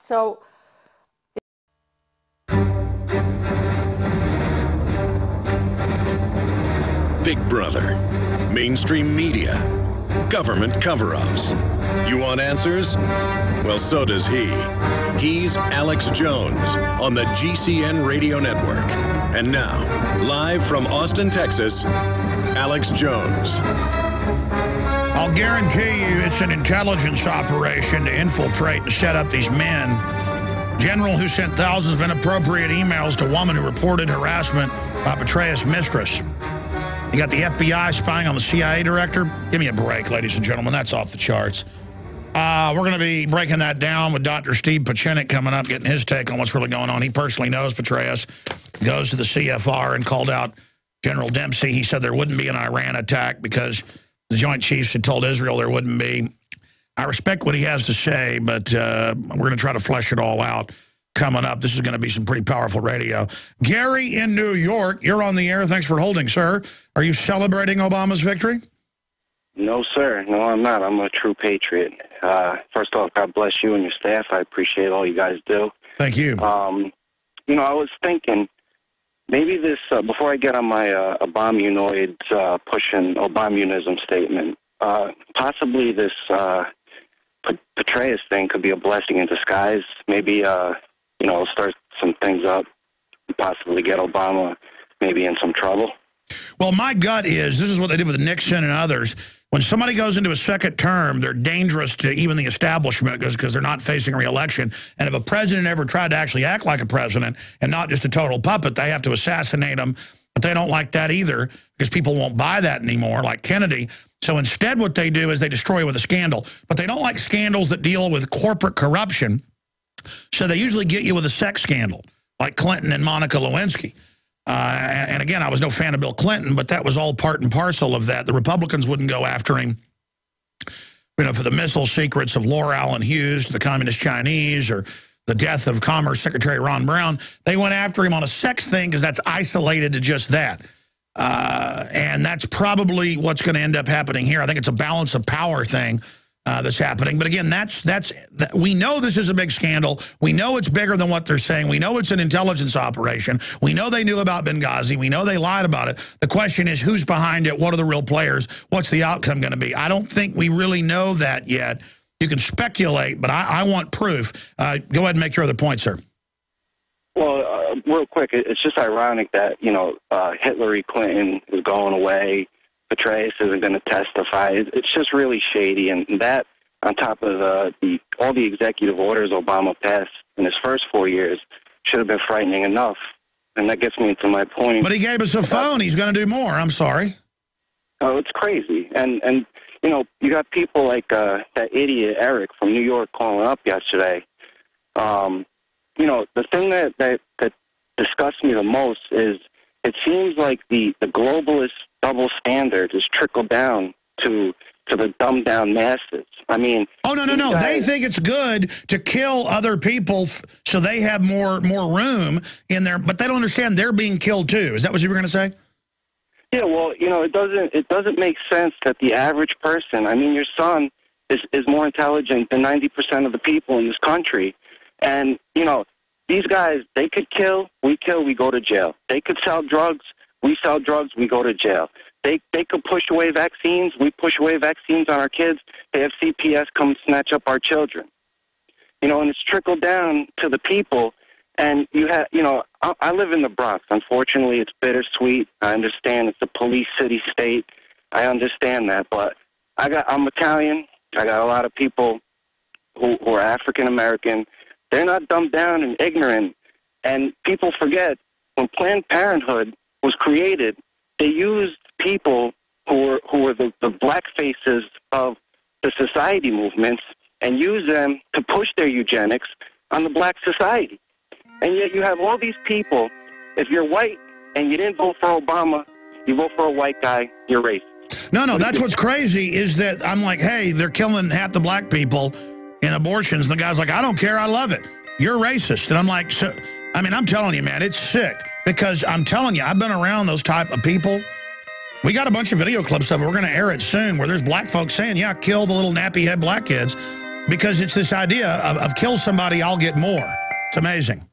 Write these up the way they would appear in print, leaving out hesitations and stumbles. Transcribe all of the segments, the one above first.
So Big Brother, mainstream media, government cover-ups. You want answers? Well, so does he. He's Alex Jones on the GCN Radio Network. And now, live from Austin, Texas, Alex Jones. I'll guarantee you it's an intelligence operation to infiltrate and set up these men. General who sent thousands of inappropriate emails to woman who reported harassment by Petraeus' mistress. You got the FBI spying on the CIA director. Give me a break, ladies and gentlemen. That's off the charts. We're going to be breaking that down with Dr. Steve Pieczenik coming up, getting his take on what's really going on. He personally knows Petraeus, goes to the CFR and called out General Dempsey. He said there wouldn't be an Iran attack because the Joint Chiefs had told Israel there wouldn't be. I respect what he has to say, but we're going to try to flesh it all out coming up. This is going to be some pretty powerful radio. Gary in New York, you're on the air. Thanks for holding, sir. Are you celebrating Obama's victory? No, sir. No, I'm not. I'm a true patriot. First off, God bless you and your staff. I appreciate all you guys do. Thank you. You know, I was thinking maybe this, before I get on my Obamunoids pushing Obamunism statement, possibly this Petraeus thing could be a blessing in disguise. Maybe, you know, start some things up and possibly get Obama maybe in some trouble. Well, my gut is, this is what they did with Nixon and others. When somebody goes into a second term, they're dangerous to even the establishment because they're not facing re-election. And if a president ever tried to actually act like a president and not just a total puppet, they have to assassinate him. But they don't like that either because people won't buy that anymore, like Kennedy. So instead what they do is they destroy with a scandal. But they don't like scandals that deal with corporate corruption. So they usually get you with a sex scandal, like Clinton and Monica Lewinsky. And again, I was no fan of Bill Clinton, but that was all part and parcel of that. The Republicans wouldn't go after him, you know, for the missile secrets of Laura Allen Hughes to the Communist Chinese or the death of Commerce Secretary Ron Brown. They went after him on a sex thing because that's isolated to just that. And that's probably what's going to end up happening here. I think it's a balance of power thing that's happening. But again, we know this is a big scandal. We know it's bigger than what they're saying. We know it's an intelligence operation. We know they knew about Benghazi. We know they lied about it. The question is, who's behind it? What are the real players? What's the outcome going to be? I don't think we really know that yet. You can speculate, but I want proof. Go ahead and make your other point, sir. Well, real quick, it's just ironic that, you know, Hillary Clinton is going away. Petraeus isn't going to testify. It's just really shady, and that on top of all the executive orders Obama passed in his first 4 years should have been frightening enough. And that gets me into my point. But he gave us a phone. He's going to do more. I'm sorry. Oh, it's crazy. And you know, you got people like that idiot Eric from New York calling up yesterday. You know, the thing that disgusts me the most is it seems like the globalist double standard is trickled down to the dumbed down masses. I mean, oh no, they think it's good to kill other people so they have more room in there, but they don't understand they're being killed too. Is that what you were going to say? Yeah, well, you know, it doesn't make sense that the average person, I mean, your son is more intelligent than 90% of the people in this country. And, you know, these guys, they could kill, we go to jail. They could sell drugs, we sell drugs, we go to jail. They could push away vaccines, we push away vaccines on our kids. They have CPS come snatch up our children. You know, and it's trickled down to the people. And you have, you know, I live in the Bronx. Unfortunately, it's bittersweet. I understand it's a police city state. I understand that, but I'm Italian. I got a lot of people who are African American. They're not dumbed down and ignorant. And people forget when Planned Parenthood was created, they used people who were the black faces of the society movements and used them to push their eugenics on the black society. And yet you have all these people, if you're white and you didn't vote for Obama, you vote for a white guy, you're racist. No, that's what's crazy is that I'm like, hey, they're killing half the black people in abortions. And the guy's like, I don't care, I love it. You're racist. And I'm like, so, I mean, I'm telling you, man, it's sick. Because I'm telling you, I've been around those type of people. We got a bunch of video clips of it. We're going to air it soon where there's black folks saying, yeah, kill the little nappy head black kids. because it's this idea of kill somebody, I'll get more. It's amazing.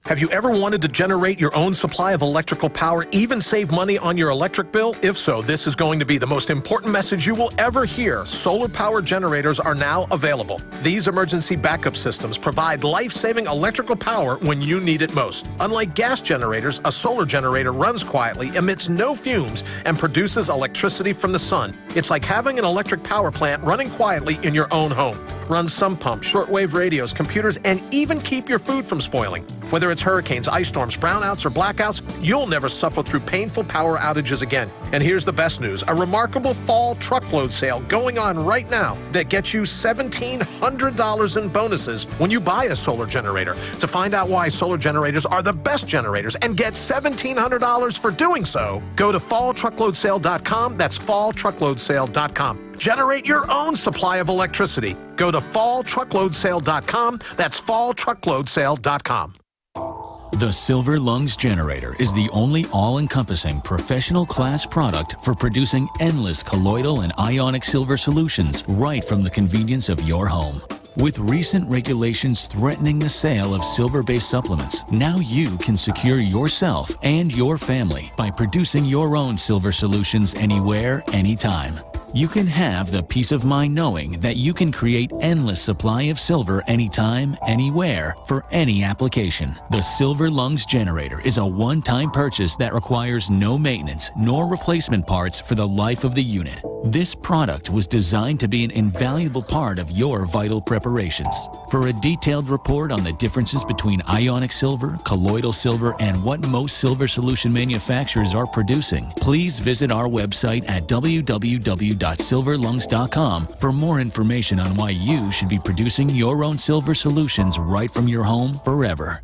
Have you ever wanted to generate your own supply of electrical power, even save money on your electric bill? If so, this is going to be the most important message you will ever hear. Solar power generators are now available. These emergency backup systems provide life-saving electrical power when you need it most. Unlike gas generators, a solar generator runs quietly, emits no fumes, and produces electricity from the sun. It's like having an electric power plant running quietly in your own home. Run sump pumps, shortwave radios, computers, and even keep your food from spoiling. Whether it's hurricanes, ice storms, brownouts, or blackouts, you'll never suffer through painful power outages again. And here's the best news. A remarkable fall truckload sale going on right now that gets you $1,700 in bonuses when you buy a solar generator. To find out why solar generators are the best generators and get $1,700 for doing so, go to falltruckloadsale.com. That's falltruckloadsale.com. Generate your own supply of electricity. Go to falltruckloadsale.com. That's falltruckloadsale.com. The Silver Lungs Generator is the only all-encompassing professional-class product for producing endless colloidal and ionic silver solutions right from the convenience of your home. With recent regulations threatening the sale of silver-based supplements, now you can secure yourself and your family by producing your own silver solutions anywhere, anytime. You can have the peace of mind knowing that you can create endless supply of silver anytime, anywhere, for any application. The Silver Lungs Generator is a one-time purchase that requires no maintenance nor replacement parts for the life of the unit. This product was designed to be an invaluable part of your vital preparations. For a detailed report on the differences between ionic silver, colloidal silver, and what most silver solution manufacturers are producing, please visit our website at www.silverlungs.com for more information on why you should be producing your own silver solutions right from your home forever.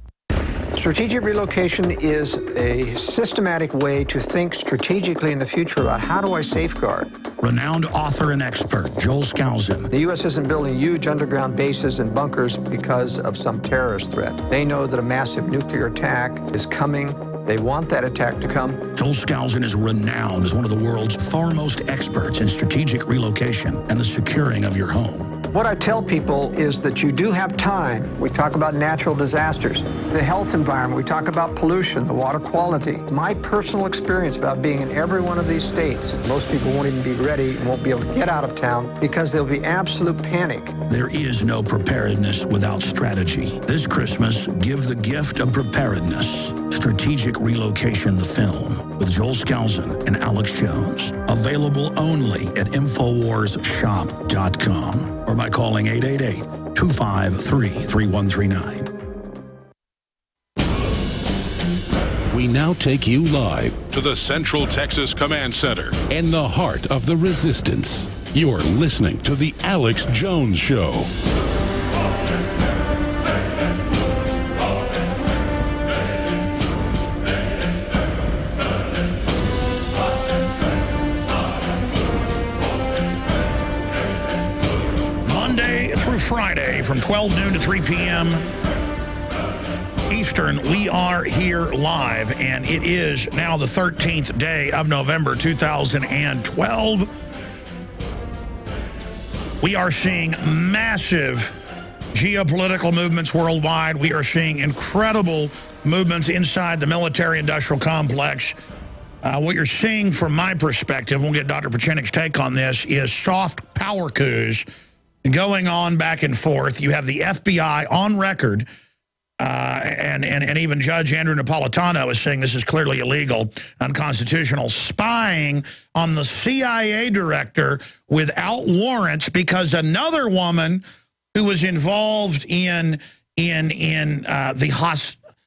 Strategic relocation is a systematic way to think strategically in the future about how do I safeguard. Renowned author and expert Joel Skousen. The U.S. isn't building huge underground bases and bunkers because of some terrorist threat. They know that a massive nuclear attack is coming. They want that attack to come. Joel Skousen is renowned as one of the world's foremost experts in strategic relocation and the securing of your home. What I tell people is that you do have time. We talk about natural disasters, the health environment, we talk about pollution, the water quality. My personal experience about being in every one of these states, most people won't even be ready and won't be able to get out of town because there'll be absolute panic. There is no preparedness without strategy. This Christmas, give the gift of preparedness. Strategic Relocation, the film, with Joel Skousen and Alex Jones. Available only at InfoWarsShop.com or by calling 888-253-3139. We now take you live to the Central Texas Command Center in the heart of the resistance. You're listening to The Alex Jones Show. Friday from 12 noon to 3 p.m. Eastern, we are here live, and it is now the 13th day of November 2012. We are seeing massive geopolitical movements worldwide. We are seeing incredible movements inside the military-industrial complex. What you're seeing from my perspective, we'll get Dr. Pachinik's take on this, is soft power coups going on back and forth. You have the FBI on record, and even Judge Andrew Napolitano is saying this is clearly illegal, unconstitutional, spying on the CIA director without warrants because another woman who was involved in the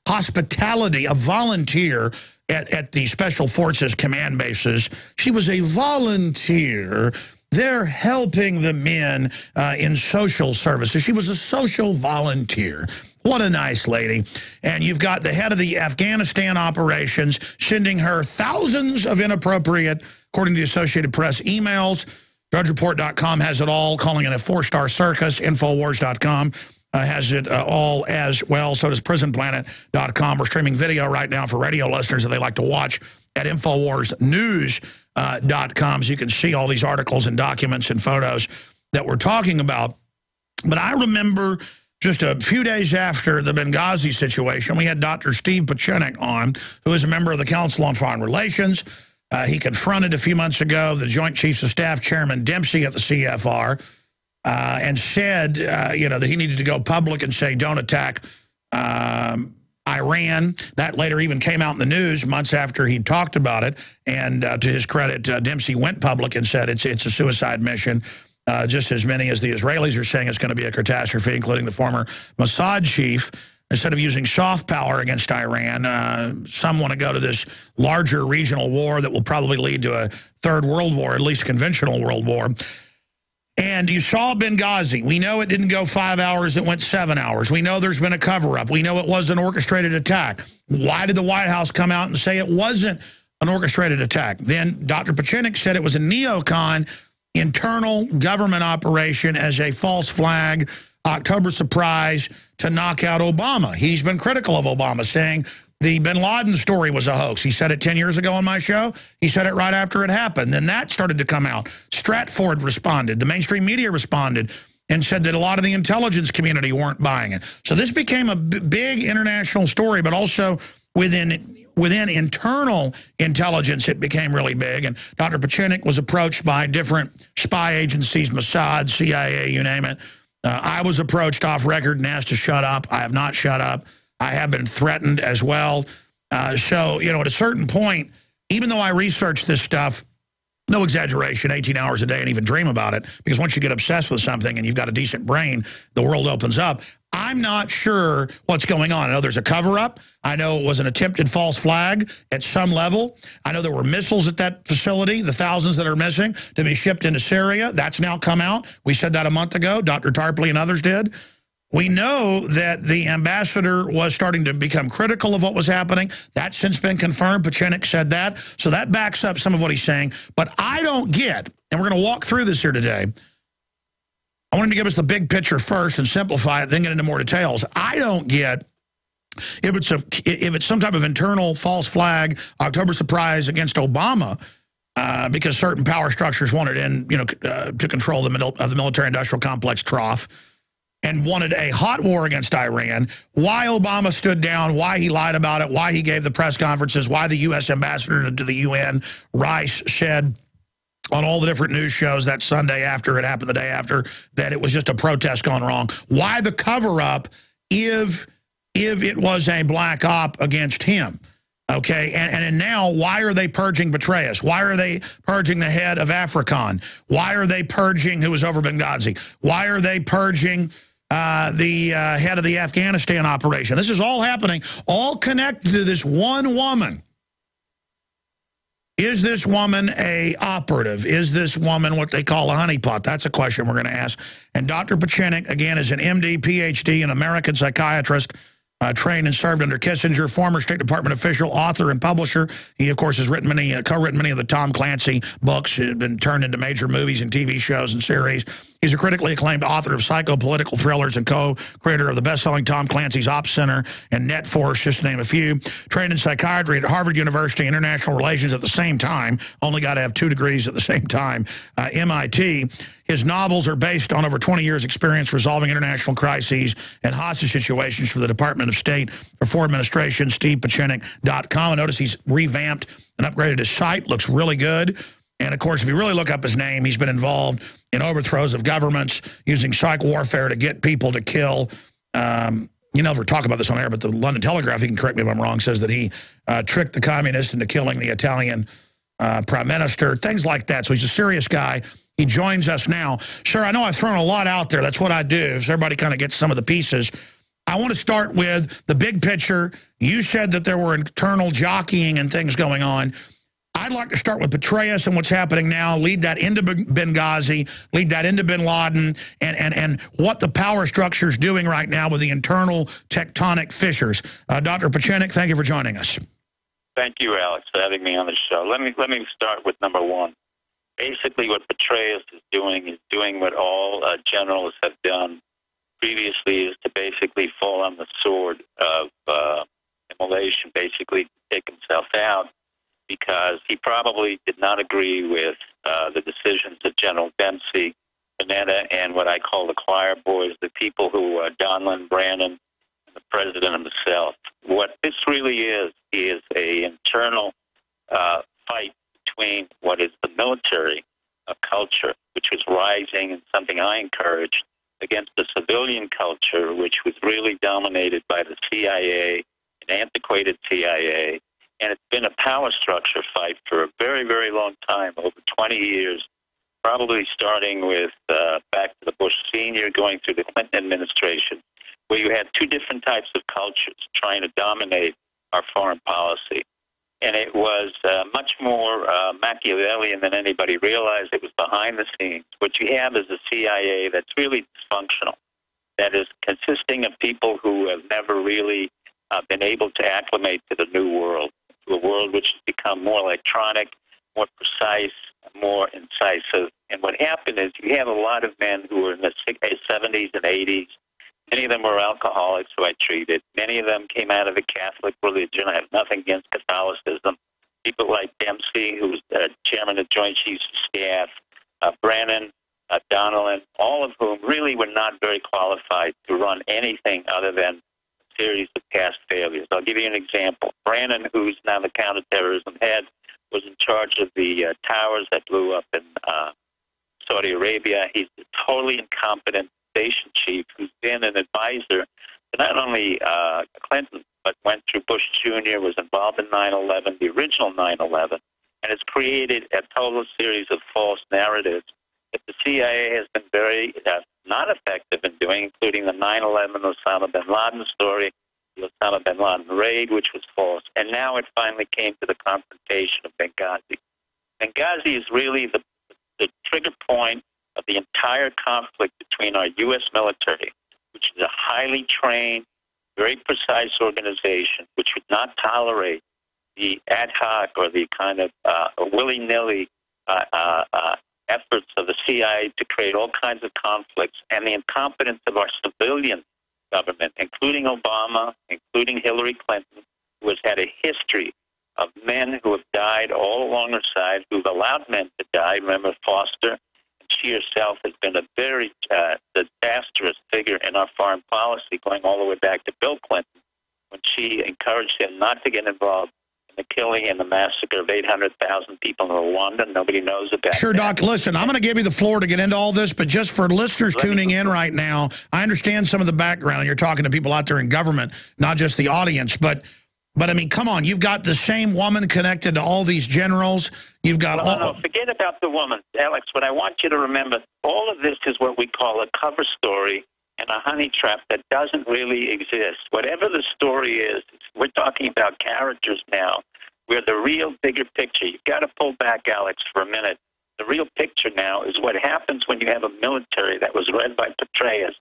hospitality, a volunteer at the Special Forces command bases. She was a volunteer. They're helping the men in social services. She was a social volunteer. What a nice lady. And you've got the head of the Afghanistan operations sending her thousands of inappropriate, according to the Associated Press, emails. DrudgeReport.com has it all, calling it a four-star circus. Infowars.com has it all as well. So does PrisonPlanet.com. We're streaming video right now for radio listeners that they like to watch at InfoWarsNews.com, so you can see all these articles and documents and photos that we're talking about. But I remember just a few days after the Benghazi situation, we had Dr. Steve Pieczenik on, who is a member of the Council on Foreign Relations. He confronted a few months ago the Joint Chiefs of Staff Chairman Dempsey at the CFR and said, that he needed to go public and say, don't attack Iran. That later even came out in the news months after he talked about it. And to his credit, Dempsey went public and said it's a suicide mission. Just as many as the Israelis are saying it's going to be a catastrophe, including the former Mossad chief. Instead of using soft power against Iran, some want to go to this larger regional war that will probably lead to a third world war, at least conventional world war. And you saw Benghazi. We know it didn't go 5 hours, it went 7 hours. We know there's been a cover-up. We know it was an orchestrated attack. Why did the White House come out and say it wasn't an orchestrated attack? Then Dr. Pieczenik said it was a neocon internal government operation as a false flag, October surprise to knock out Obama. He's been critical of Obama, saying the bin Laden story was a hoax. He said it 10 years ago on my show. He said it right after it happened. Then that started to come out. Stratford responded. The mainstream media responded and said that a lot of the intelligence community weren't buying it. So this became a big international story, but also within internal intelligence, it became really big. And Dr. Pieczenik was approached by different spy agencies, Mossad, CIA, you name it. I was approached off record and asked to shut up. I have not shut up. I have been threatened as well. So, at a certain point, even though I researched this stuff, no exaggeration, 18 hours a day and even dream about it, because once you get obsessed with something and you've got a decent brain, the world opens up. I'm not sure what's going on. I know there's a cover-up. I know it was an attempted false flag at some level. I know there were missiles at that facility, the thousands that are missing, to be shipped into Syria. That's now come out. We said that a month ago. Dr. Tarpley and others did. We know that the ambassador was starting to become critical of what was happening. That's since been confirmed. Pieczenik said that. So that backs up some of what he's saying. But I don't get, and we're going to walk through this here today, I want him to give us the big picture first and simplify it, then get into more details. I don't get if it's some type of internal false flag, October surprise against Obama, because certain power structures wanted in, to control the military-industrial complex trough, and wanted a hot war against Iran. Why Obama stood down, why he lied about it, why he gave the press conferences, why the U.S. ambassador to the UN, Rice, said on all the different news shows that Sunday after it happened, the day after, that it was just a protest gone wrong. Why the cover-up if it was a black op against him? Okay, and now, why are they purging Petraeus? Why are they purging the head of Africon? Why are they purging who was over Benghazi? Why are they purging the head of the Afghanistan operation? This is all happening, all connected to this one woman. Is this woman a operative? Is this woman what they call a honeypot? That's a question we're going to ask. And Dr. Pieczenik, again, is an MD, PhD, an American psychiatrist, trained and served under Kissinger, former State Department official, author, and publisher. He, of course, has written co-written many of the Tom Clancy books. Have been turned into major movies and TV shows and series. He's a critically acclaimed author of psychopolitical thrillers and co-creator of the best-selling Tom Clancy's Ops Center and NetForce, just to name a few. Trained in psychiatry at Harvard University, international relations at the same time. Only got to have 2 degrees at the same time. MIT. His novels are based on over 20 years' experience resolving international crises and hostage situations for the Department of State or for administration. StevePieczenik.com. I notice he's revamped and upgraded his site. Looks really good. And, of course, if you really look up his name, he's been involved in overthrows of governments, using psych warfare to get people to kill. You never talk about this on air, but the London Telegraph, he can correct me if I'm wrong, says that he tricked the communists into killing the Italian prime minister, things like that. So he's a serious guy. He joins us now. Sir, I know I've thrown a lot out there. That's what I do, so everybody kind of gets some of the pieces. I want to start with the big picture. You said that there were internal jockeying and things going on. I'd like to start with Petraeus and what's happening now, lead that into Benghazi, lead that into bin Laden, and what the power structure is doing right now with the internal tectonic fissures. Dr. Pieczenik, thank you for joining us. Thank you, Alex, for having me on the show. Let me start with number one. Basically, what Petraeus is doing what all generals have done previously, is to basically fall on the sword of immolation, basically take himself out, because he probably did not agree with the decisions of General Dempsey, Fernando Center and what I call the choir boys, the people who are Donlin, Brannon, the president himself. What this really is a internal fight between what is the military culture, which was rising and something I encouraged, against the civilian culture, which was really dominated by the CIA, an antiquated CIA, and it's been a power structure fight for a very, very long time, over 20 years, probably starting with back to the Bush Sr., going through the Clinton administration, where you had two different types of cultures trying to dominate our foreign policy. And it was much more Machiavellian than anybody realized. It was behind the scenes. What you have is a CIA that's really dysfunctional, that is consisting of people who have never really been able to acclimate to the new world, to a world which has become more electronic, more precise, more incisive. And what happened is you have a lot of men who were in the 70s and 80s. Many of them were alcoholics who I treated. Many of them came out of the Catholic religion. I have nothing against Catholicism. People like Dempsey, who was chairman of Joint Chiefs of Staff, Brannon, Donilon, all of whom really were not very qualified to run anything other than a series of past failures. I'll give you an example. Brannon, who's now the counterterrorism head, was in charge of the towers that blew up in Saudi Arabia. He's a totally incompetent station chief who's been an advisor to not only Clinton, but went through Bush Jr., was involved in 9/11, the original 9/11, and has created a total series of false narratives that the CIA has been very not effective in doing, including the 9/11 Osama bin Laden story, the Osama bin Laden raid, which was false, and now it finally came to the confrontation of Benghazi. Benghazi is really the trigger point of the entire conflict between our U.S. military, which is a highly trained, very precise organization, which would not tolerate the ad hoc or the kind of willy-nilly efforts of the CIA to create all kinds of conflicts, and the incompetence of our civilian government, including Obama, including Hillary Clinton, who has had a history of men who have died all along her side, who've allowed men to die. Remember Foster? She herself has been a very disastrous figure in our foreign policy, going all the way back to Bill Clinton, when she encouraged him not to get involved in the killing and the massacre of 800,000 people in Rwanda. Nobody knows about Sure, that. Doc, listen, I'm going to give you the floor to get into all this, but just for listeners tuning in right now, I understand some of the background. You're talking to people out there in government, not just the audience, but I mean, come on, you've got the same woman connected to all these generals. You've got No, forget about the woman, Alex. What I want you to remember, all of this is what we call a cover story and a honey trap that doesn't really exist. Whatever the story is, we're talking about characters now, where the real bigger picture, you've got to pull back, Alex, for a minute. The real picture now is what happens when you have a military that was led by Petraeus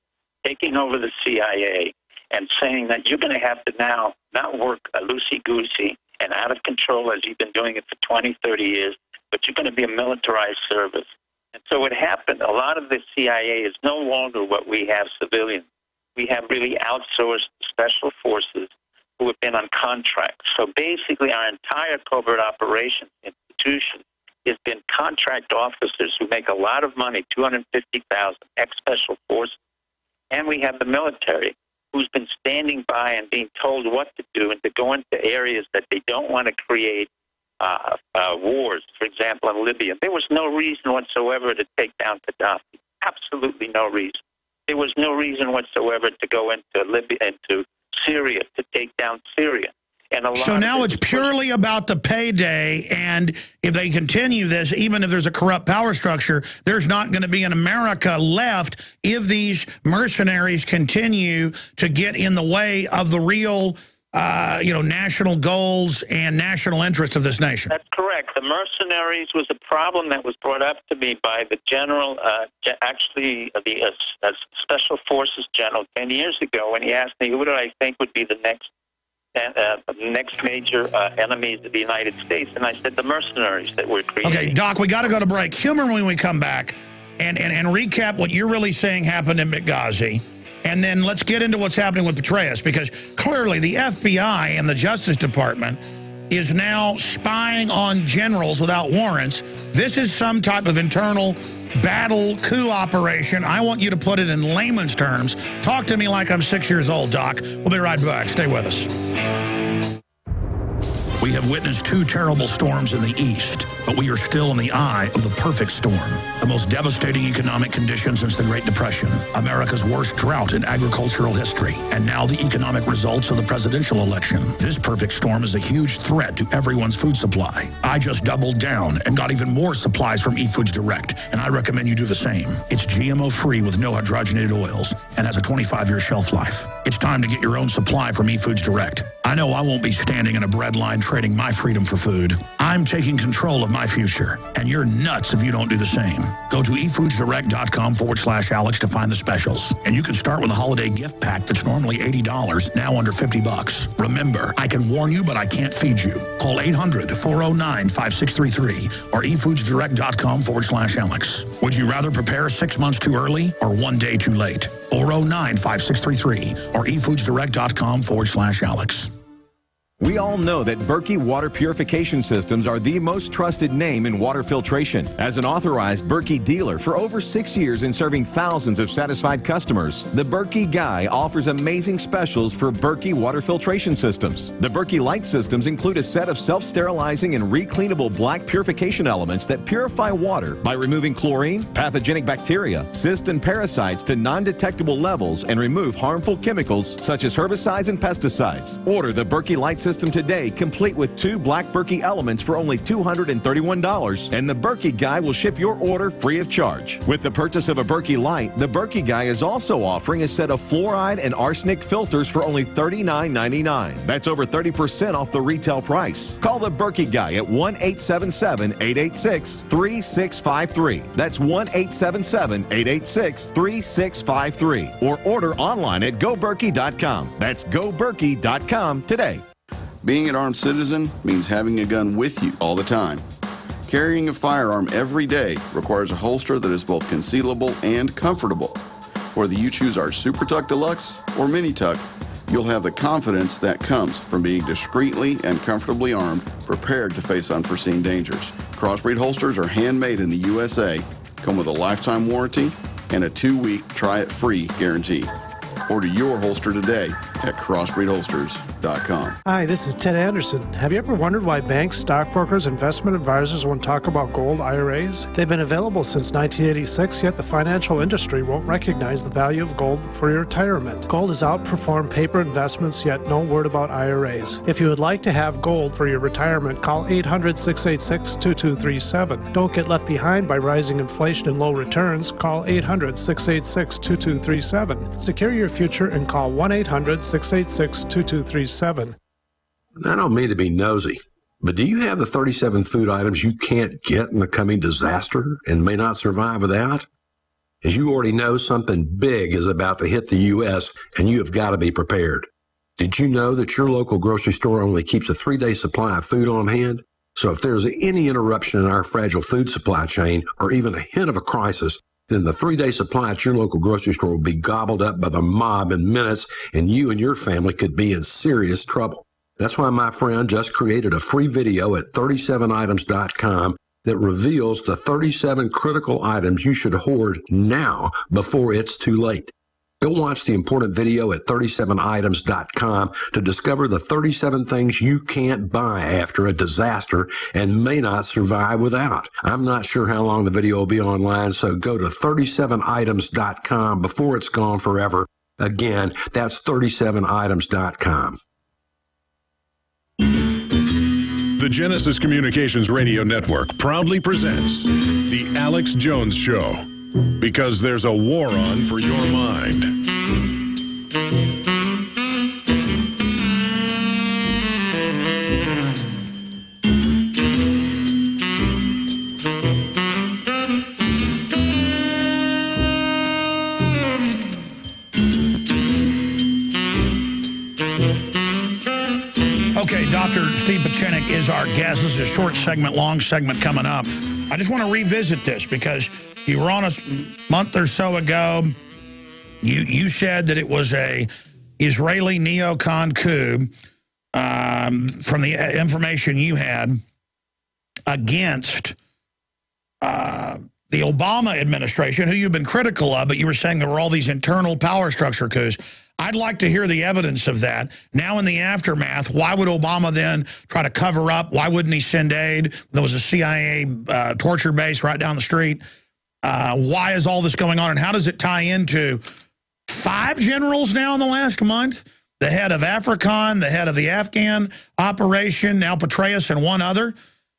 taking over the CIA and saying that you're going to have to now not work loosey-goosey and out of control as you've been doing it for 20, 30 years, but you're going to be a militarized service. And so what happened, a lot of the CIA is no longer what we have civilians. We have really outsourced special forces who have been on contract. So basically our entire covert operations institution has been contract officers who make a lot of money, 250,000 ex-special forces. And we have the military, who's been standing by and being told what to do and to go into areas that they don't want to create wars. For example, in Libya, there was no reason whatsoever to take down Gaddafi. Absolutely no reason. There was no reason whatsoever to go into Libya, into Syria, to take down Syria. And so now it's purely about the payday, and if they continue this, even if there's a corrupt power structure, there's not going to be an America left if these mercenaries continue to get in the way of the real, national goals and national interest of this nation. That's correct. The mercenaries was a problem that was brought up to me by the general, the Special Forces general 10 years ago, when he asked me who did I think would be the next major enemies of the United States, and I said the mercenaries that we're creating. Okay, Doc, we got to go to break. Humor when we come back and recap what you're really saying happened in Benghazi, and then let's get into what's happening with Petraeus, because clearly the FBI and the Justice Department is now spying on generals without warrants. This is some type of internal battle coup operation. I want you to put it in layman's terms. Talk to me like I'm 6 years old, Doc. We'll be right back. Stay with us. We have witnessed 2 terrible storms in the east, but we are still in the eye of the perfect storm. The most devastating economic conditions since the Great Depression, America's worst drought in agricultural history, and now the economic results of the presidential election. This perfect storm is a huge threat to everyone's food supply. I just doubled down and got even more supplies from eFoods Direct, and I recommend you do the same. It's GMO-free with no hydrogenated oils and has a 25-year shelf life. It's time to get your own supply from eFoods Direct. I know I won't be standing in a bread line trading my freedom for food. I'm taking control of my future, and you're nuts if you don't do the same. Go to efoodsdirect.com/Alex to find the specials. And you can start with a holiday gift pack that's normally $80, now under $50. Remember, I can warn you, but I can't feed you. Call 800-409-5633 or efoodsdirect.com/Alex. Would you rather prepare 6 months too early or 1 day too late? 409-5633 or efoodsdirect.com/Alex. We all know that Berkey Water Purification Systems are the most trusted name in water filtration. As an authorized Berkey dealer for over 6 years and serving thousands of satisfied customers, the Berkey Guy offers amazing specials for Berkey Water Filtration Systems. The Berkey Light Systems include a set of self-sterilizing and recleanable black purification elements that purify water by removing chlorine, pathogenic bacteria, cysts, and parasites to non-detectable levels and remove harmful chemicals such as herbicides and pesticides. Order the Berkey Light System today, complete with 2 black Berkey elements for only $231, and the Berkey Guy will ship your order free of charge. With the purchase of a Berkey Light, the Berkey Guy is also offering a set of fluoride and arsenic filters for only $39.99. That's over 30% off the retail price. Call the Berkey Guy at 1-877-886-3653. That's 1-877-886-3653. Or order online at GoBerkey.com. That's GoBerkey.com today. Being an armed citizen means having a gun with you all the time. Carrying a firearm every day requires a holster that is both concealable and comfortable. Whether you choose our Super Tuck Deluxe or Mini Tuck, you'll have the confidence that comes from being discreetly and comfortably armed, prepared to face unforeseen dangers. Crossbreed holsters are handmade in the USA, come with a lifetime warranty, and a 2-week try-it-free guarantee. Order your holster today at crossbreedholsters.com. Hi, this is Ted Anderson. Have you ever wondered why banks, stockbrokers, investment advisors won't talk about gold IRAs? They've been available since 1986, yet the financial industry won't recognize the value of gold for your retirement. Gold has outperformed paper investments, yet no word about IRAs. If you would like to have gold for your retirement, call 800-686-2237. Don't get left behind by rising inflation and low returns. Call 800-686-2237. Secure your future and call 1-800-686-2237. I don't mean to be nosy, but do you have the 37 food items you can't get in the coming disaster and may not survive without? As you already know, something big is about to hit the U.S., and you have got to be prepared. Did you know that your local grocery store only keeps a 3-day supply of food on hand? So if there's any interruption in our fragile food supply chain or even a hint of a crisis, then the 3-day supply at your local grocery store will be gobbled up by the mob in minutes, and you and your family could be in serious trouble. That's why my friend just created a free video at 37items.com that reveals the 37 critical items you should hoard now before it's too late. Go watch the important video at 37items.com to discover the 37 things you can't buy after a disaster and may not survive without. I'm not sure how long the video will be online, so go to 37items.com before it's gone forever. Again, that's 37items.com. The Genesis Communications Radio Network proudly presents The Alex Jones Show. Because there's a war on for your mind. Okay, Dr. Steve Pieczenik is our guest. This is a short segment, long segment coming up. I just want to revisit this because you were on a month or so ago. You said that it was a Israeli neocon coup from the information you had against the Obama administration, who you've been critical of, but you were saying there were all these internal power structure coups. I'd like to hear the evidence of that. Now in the aftermath, why would Obama then try to cover up? Why wouldn't he send aid? There was a CIA torture base right down the street. Why is all this going on, and how does it tie into 5 generals now in the last month? The head of AFRICOM, the head of the Afghan operation, now Petraeus and one other.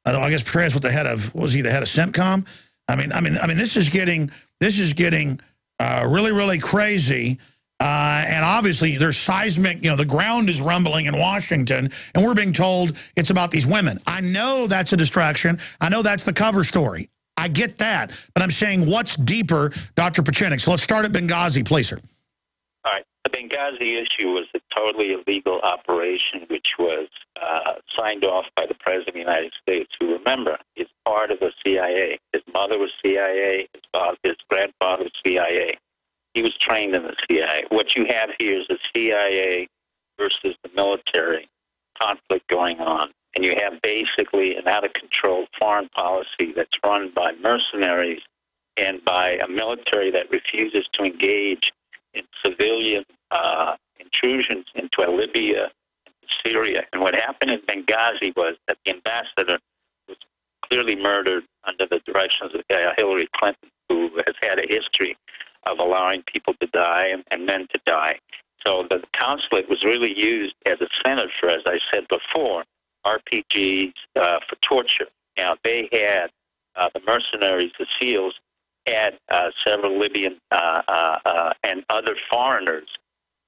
I guess Petraeus was the head of, was he the head of CENTCOM? I mean, this is getting really, really crazy. And obviously there's seismic, the ground is rumbling in Washington, and we're being told it's about these women. I know that's a distraction. I know that's the cover story. I get that. But I'm saying what's deeper, Dr. Pieczenik. So let's start at Benghazi, please, sir. All right. The Benghazi issue was a totally illegal operation, which was signed off by the President of the United States, who, remember, is part of the CIA. His mother was CIA. His grandfather was CIA. He was trained in the CIA. What you have here is the CIA versus the military conflict going on. And you have basically an out-of-control foreign policy that's run by mercenaries and by a military that refuses to engage in civilian intrusions into Libya and Syria. And what happened in Benghazi was that the ambassador was clearly murdered under the directions of Hillary Clinton, who has had a history of allowing people to die and men to die. So the consulate was really used as a center for, as I said before, RPGs for torture. Now, they had the mercenaries, the SEALs, had several Libyan and other foreigners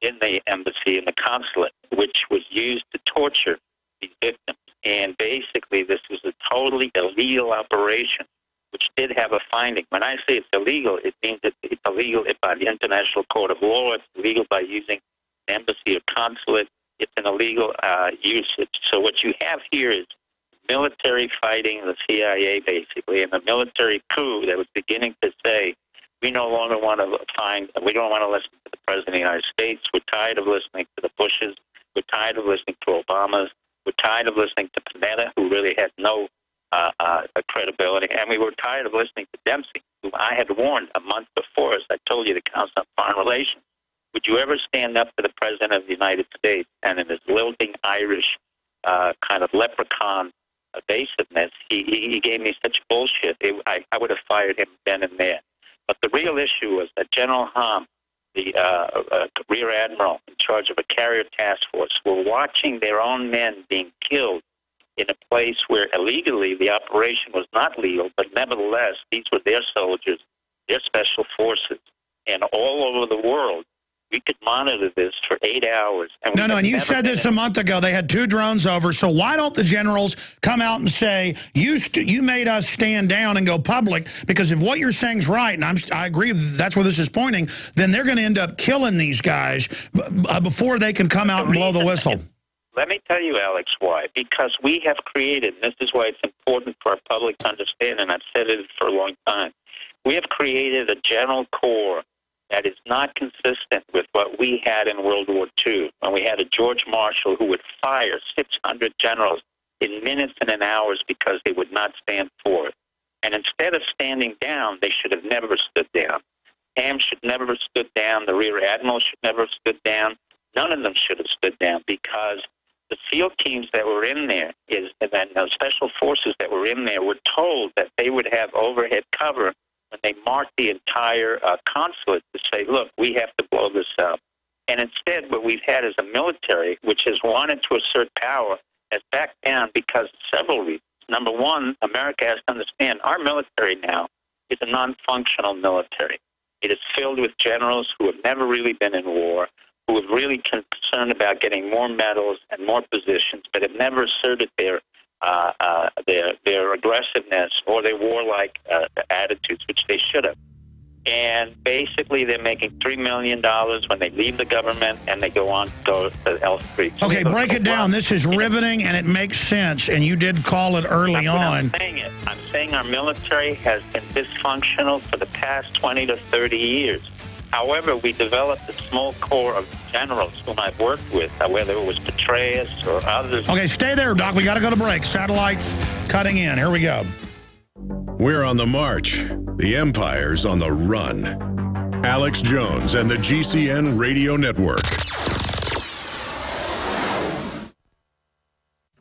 in the embassy and the consulate, which was used to torture these victims. And basically, this was a totally illegal operation, which did have a finding. When I say it's illegal, it means that it's illegal by the International Court of Law. It's illegal by using an embassy or consulate. It's an illegal usage. So what you have here is military fighting the CIA, basically, and the military coup that was beginning to say, we no longer want to we don't want to listen to the President of the United States. We're tired of listening to the Bushes. We're tired of listening to Obamas. We're tired of listening to Panetta, who really had no credibility. And we were tired of listening to Dempsey, who I had warned a month before, as I told you, the Council on Foreign Relations. Would you ever stand up to the President of the United States? And in his lilting Irish kind of leprechaun evasiveness, he gave me such bullshit. I would have fired him then and there. But the real issue was that General Hom, the Rear Admiral in charge of a carrier task force, were watching their own men being killed in a place where illegally the operation was not legal, but nevertheless, these were their soldiers, their special forces, and all over the world. We could monitor this for 8 hours. And and you said this a month ago. They had 2 drones over. So why don't the generals come out and say, you made us stand down and go public? Because if what you're saying is right, and I agree that's where this is pointing, then they're going to end up killing these guys before they can come out and blow the whistle. Let me tell you, Alex, why. Because we have created, and this is why it's important for our public to understand, and I've said it for a long time, we have created a general corps that is not consistent with what we had in World War II, when we had a George Marshall who would fire 600 generals in minutes and in hours because they would not stand for it. And instead of standing down, they should have never stood down. Ham should never have stood down. The Rear Admiral should never have stood down. None of them should have stood down, because the SEAL teams that were in there, and the special forces that were in there, were told that they would have overhead cover when they marked the entire consulate to say, look, we have to blow this up. And instead, what we've had is a military which has wanted to assert power, has backed down because of several reasons. Number one, America has to understand our military now is a non-functional military. It is filled with generals who have never really been in war, who are really concerned about getting more medals and more positions, but have never asserted their aggressiveness or their warlike attitudes, which they should have. And basically, they're making $3 million when they leave the government and they go on to go to Elm Street. So okay, break it down. This is riveting and it makes sense, and you did call it early on. I'm saying our military has been dysfunctional for the past 20 to 30 years. However, we developed a small core of generals whom I've worked with, whether it was Petraeus or others. Okay, stay there, Doc. We got to go to break. Satellites cutting in. Here we go. We're on the march. The empire's on the run. Alex Jones and the GCN Radio Network.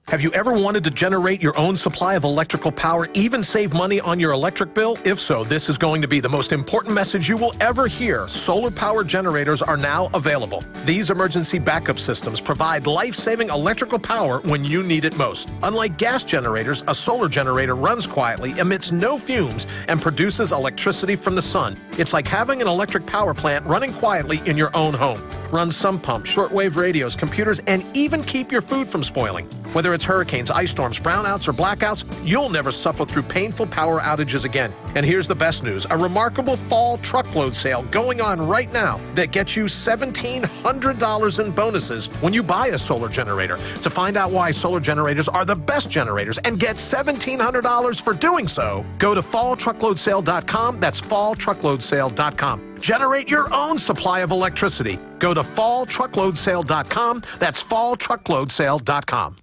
Have you ever wanted to generate your own supply of electrical power, even save money on your electric bill? If so, this is going to be the most important message you will ever hear. Solar power generators are now available. These emergency backup systems provide life-saving electrical power when you need it most. Unlike gas generators, a solar generator runs quietly, emits no fumes, and produces electricity from the sun. It's like having an electric power plant running quietly in your own home. Run sump pumps, shortwave radios, computers, and even keep your food from spoiling. Whether it's hurricanes, ice storms, brownouts, or blackouts, you'll never suffer through painful power outages again. And here's the best news, a remarkable fall truckload sale going on right now that gets you $1,700 in bonuses when you buy a solar generator. To find out why solar generators are the best generators and get $1,700 for doing so, go to falltruckloadsale.com. That's falltruckloadsale.com. Generate your own supply of electricity. Go to falltruckloadsale.com. That's falltruckloadsale.com.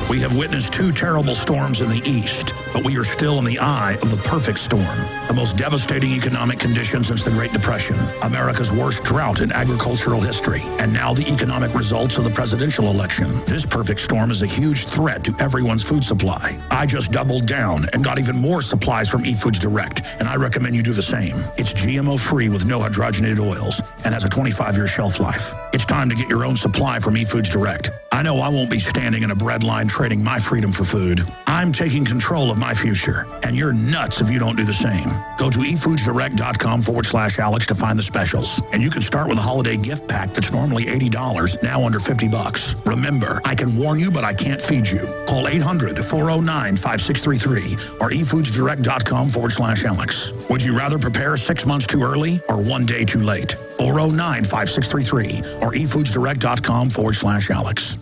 We have witnessed 2 terrible storms in the east, but we are still in the eye of the perfect storm. The most devastating economic conditions since the Great Depression, America's worst drought in agricultural history, and now the economic results of the presidential election. This perfect storm is a huge threat to everyone's food supply. I just doubled down and got even more supplies from eFoods Direct, and I recommend you do the same. It's GMO-free with no hydrogenated oils and has a 25-year shelf life. It's time to get your own supply from eFoods Direct. I know I won't be standing in a bread line trading my freedom for food. I'm taking control of my future, and you're nuts if you don't do the same. Go to efoodsdirect.com/Alex to find the specials. And you can start with a holiday gift pack that's normally $80, now under $50. Remember, I can warn you, but I can't feed you. Call 800-409-5633 or efoodsdirect.com/Alex. Would you rather prepare 6 months too early or 1 day too late? 409-5633 or efoodsdirect.com/Alex.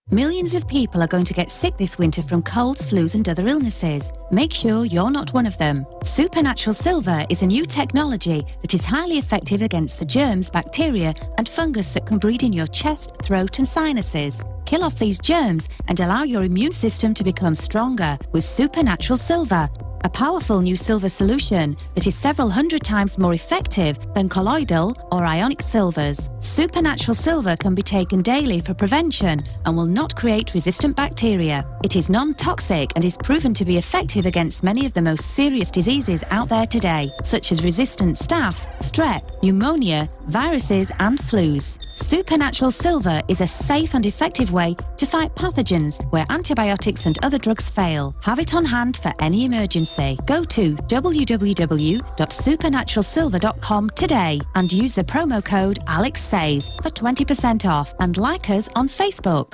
Millions of people are going to get sick this winter from colds, flus, and other illnesses. Make sure you're not one of them. Supernatural Silver is a new technology that is highly effective against the germs, bacteria, and fungus that can breed in your chest, throat, and sinuses. Kill off these germs and allow your immune system to become stronger with Supernatural Silver. A powerful new silver solution that is several hundred times more effective than colloidal or ionic silvers. Supernatural Silver can be taken daily for prevention and will not create resistant bacteria. It is non-toxic and is proven to be effective against many of the most serious diseases out there today, such as resistant staph, strep, pneumonia, viruses, and flus. Supernatural Silver is a safe and effective way to fight pathogens where antibiotics and other drugs fail. Have it on hand for any emergency. Go to www.supernaturalsilver.com today and use the promo code AlexSays for 20% off and like us on Facebook.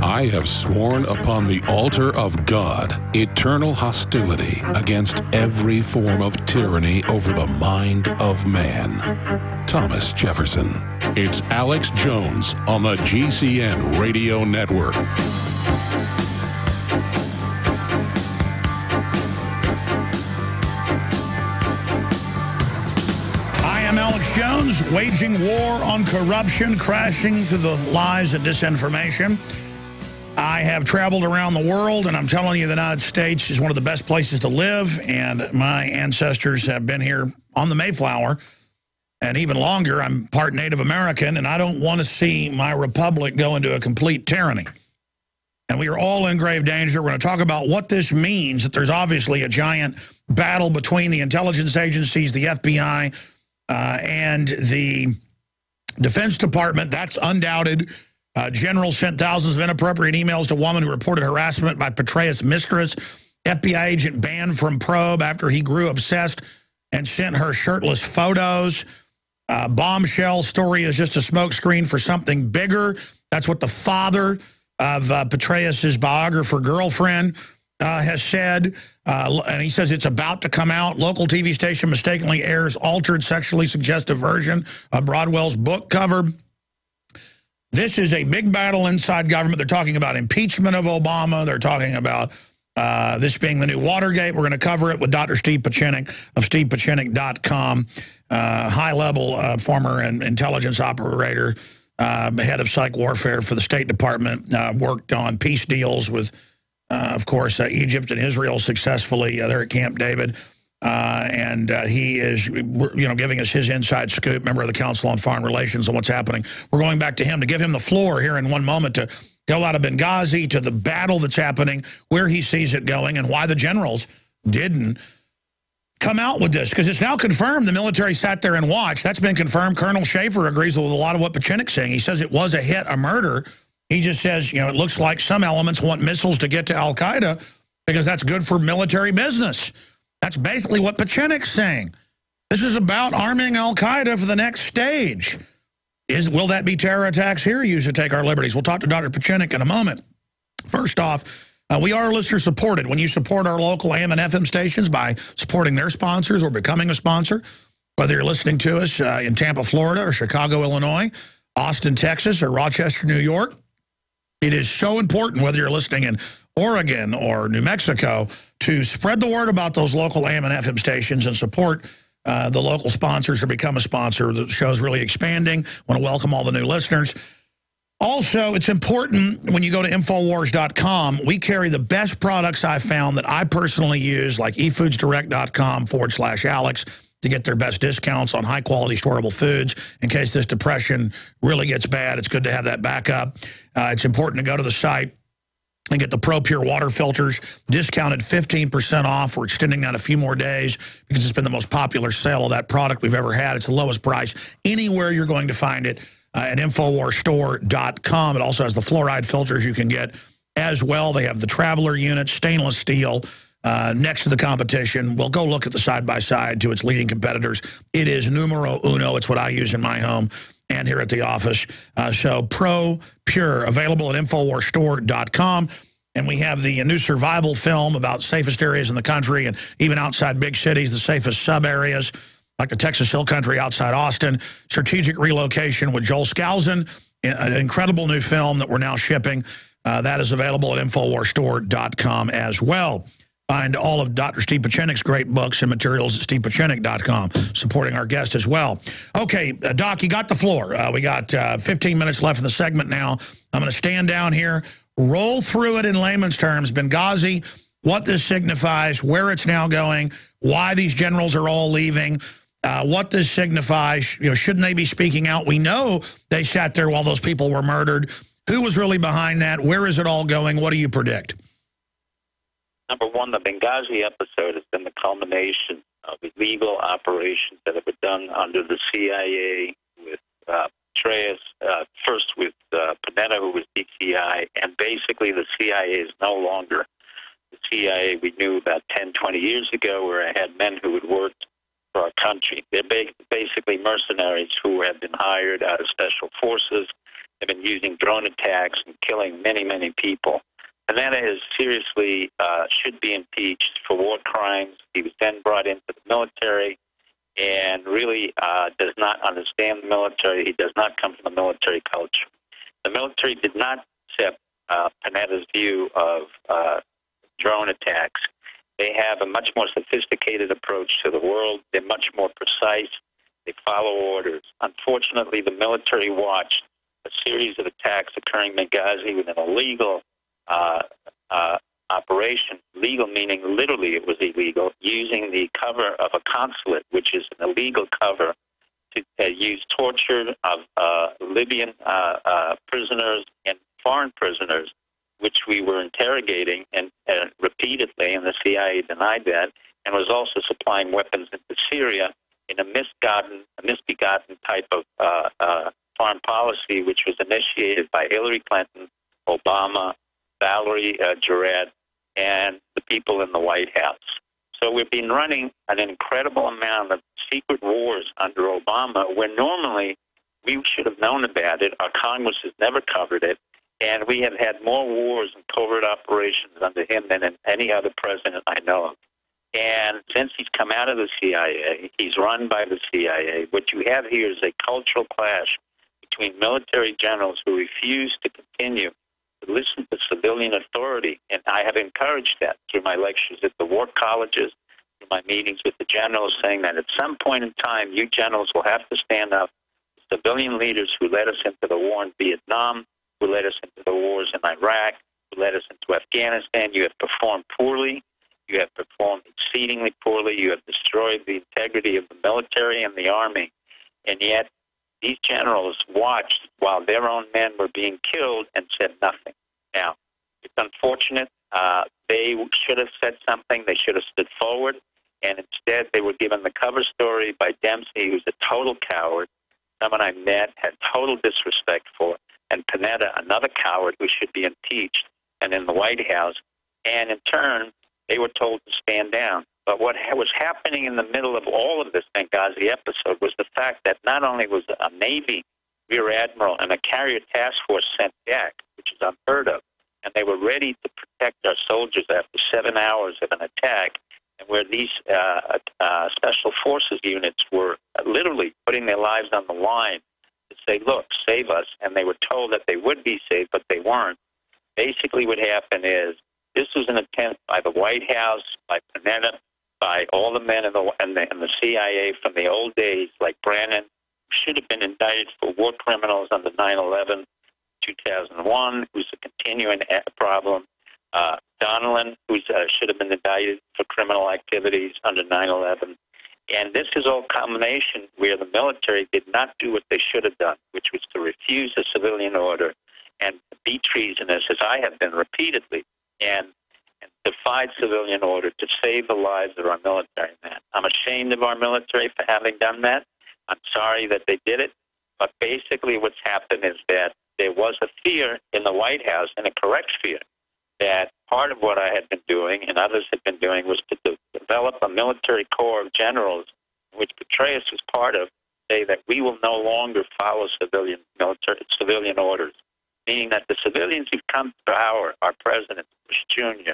I have sworn upon the altar of God eternal hostility against every form of tyranny over the mind of man. Thomas Jefferson. It's Alex Jones on the GCN Radio Network. I'm Alex Jones, waging war on corruption, crashing through the lies and disinformation. I have traveled around the world, and I'm telling you the United States is one of the best places to live, and my ancestors have been here on the Mayflower, and even longer. I'm part Native American, and I don't want to see my republic go into a complete tyranny. And we are all in grave danger. We're going to talk about what this means, that there's obviously a giant battle between the intelligence agencies, the FBI, and the Defense Department. That's undoubted. General sent thousands of inappropriate emails to a woman who reported harassment by Petraeus Miskris. FBI agent banned from Probe after he grew obsessed and sent her shirtless photos. Bombshell story is just a smokescreen for something bigger. That's what the father of Petraeus' biographer girlfriend has said. And he says it's about to come out. Local TV station mistakenly airs altered sexually suggestive version of Broadwell's book cover. This is a big battle inside government. They're talking about impeachment of Obama. They're talking about this being the new Watergate. We're going to cover it with Dr. Steve Pieczenik of StevePieczenik.com, high-level former intelligence operator, head of psych warfare for the State Department, worked on peace deals with of course, Egypt and Israel successfully there at Camp David. And he is, giving us his inside scoop, member of the Council on Foreign Relations, on what's happening. We're going back to him to give him the floor here in one moment to go out of Benghazi to the battle that's happening, where he sees it going, and why the generals didn't come out with this. Because it's now confirmed the military sat there and watched. That's been confirmed. Colonel Schaefer agrees with a lot of what Pachinik's saying. He says it was a hit, a murder. He just says, it looks like some elements want missiles to get to al-Qaeda because that's good for military business. That's basically what Pachinik's saying. This is about arming al-Qaeda for the next stage. Will that be terror attacks here used to take our liberties? We'll talk to Dr. Pachinik in a moment. First off, we are listener-supported. When you support our local AM and FM stations by supporting their sponsors or becoming a sponsor, whether you're listening to us in Tampa, Florida, or Chicago, Illinois, Austin, Texas, or Rochester, New York, it is so important, whether you're listening in Oregon or New Mexico, to spread the word about those local AM and FM stations and support the local sponsors or become a sponsor. The show's really expanding. I want to welcome all the new listeners. Also, it's important when you go to Infowars.com, we carry the best products I've found that I personally use, like eFoodsDirect.com/Alex, to get their best discounts on high-quality storable foods in case this depression really gets bad. It's good to have that backup. It's important to go to the site and get the ProPure water filters discounted 15% off. We're extending that a few more days because it's been the most popular sale of that product we've ever had. It's the lowest price anywhere you're going to find it at InfoWarsStore.com. It also has the fluoride filters you can get as well. They have the Traveler unit, stainless steel, next to the competition. We'll go look at the side-by-side to its leading competitors. It is numero uno. It's what I use in my home and here at the office. So ProPure, available at InfoWarsStore.com. And we have the new survival film about safest areas in the country and even outside big cities, the safest sub-areas, like the Texas Hill Country outside Austin. Strategic Relocation with Joel Skousen, an incredible new film that we're now shipping. That is available at InfoWarsStore.com as well. Find all of Dr. Steve Pachinik's great books and materials at StevePachinik.com, supporting our guest as well. Okay, Doc, you got the floor. We got 15 minutes left in the segment now. I'm going to stand down here, roll through it in layman's terms. Benghazi, what this signifies, where it's now going, why these generals are all leaving, what this signifies. Shouldn't they be speaking out? We know they sat there while those people were murdered. Who was really behind that? Where is it all going? What do you predict? Number one, the Benghazi episode has been the culmination of illegal operations that have been done under the CIA with Petraeus, first with Panetta, who was DCI, and basically the CIA is no longer the CIA we knew about 10, 20 years ago, where I had men who had worked for our country. They're basically mercenaries who have been hired out of special forces. They've been using drone attacks and killing many, many people. Panetta is seriously should be impeached for war crimes. He was then brought into the military and really does not understand the military. He does not come from the military culture. The military did not accept Panetta's view of drone attacks. They have a much more sophisticated approach to the world. They're much more precise. They follow orders. Unfortunately, the military watched a series of attacks occurring in Benghazi with an illegal operation, legal meaning literally it was illegal, using the cover of a consulate, which is an illegal cover, to use torture of Libyan prisoners and foreign prisoners, which we were interrogating and repeatedly, and the CIA denied that, and was also supplying weapons into Syria in a misbegotten type of foreign policy, which was initiated by Hillary Clinton, Obama, Valerie Jarrett, and the people in the White House. So we've been running an incredible amount of secret wars under Obama, where normally we should have known about it. Our Congress has never covered it, and we have had more wars and covert operations under him than in any other president I know of. And since he's come out of the CIA, he's run by the CIA. What you have here is a cultural clash between military generals who refuse to continue to listen to civilian authority, and I have encouraged that through my lectures at the war colleges, through my meetings with the generals, saying that at some point in time, you generals will have to stand up to civilian leaders who led us into the war in Vietnam, who led us into the wars in Iraq, who led us into Afghanistan. You have performed poorly. You have performed exceedingly poorly. You have destroyed the integrity of the military and the army. And yet, these generals watched while their own men were being killed and said nothing. Now, it's unfortunate. They should have said something. They should have stood forward. And instead, they were given the cover story by Dempsey, who's a total coward, someone I met, had total disrespect for, and Panetta, another coward who should be impeached and in the White House. And in turn, they were told to stand down. But what was happening in the middle of all of this Benghazi episode was the fact that not only was a Navy Rear Admiral and a carrier task force sent back, which is unheard of, and they were ready to protect our soldiers after 7 hours of an attack, and where these special forces units were literally putting their lives on the line to say, look, save us, and they were told that they would be saved, but they weren't. Basically what happened is this was an attempt by the White House, by Panetta, by all the men in the CIA from the old days, like Brannon, who should have been indicted for war criminals under 9/11, 2001, who's a continuing problem. Donilon, who should have been indicted for criminal activities under 9/11. And this is all combination where the military did not do what they should have done, which was to refuse a civilian order and be treasonous, as I have been repeatedly, and defied civilian order to save the lives of our military men. I'm ashamed of our military for having done that. I'm sorry that they did it. But basically what's happened is that there was a fear in the White House, and a correct fear, that part of what I had been doing and others had been doing was to develop a military corps of generals, which Petraeus was part of, say that we will no longer follow civilian orders, meaning that the civilians who've come to power, our presidents, Bush Jr.,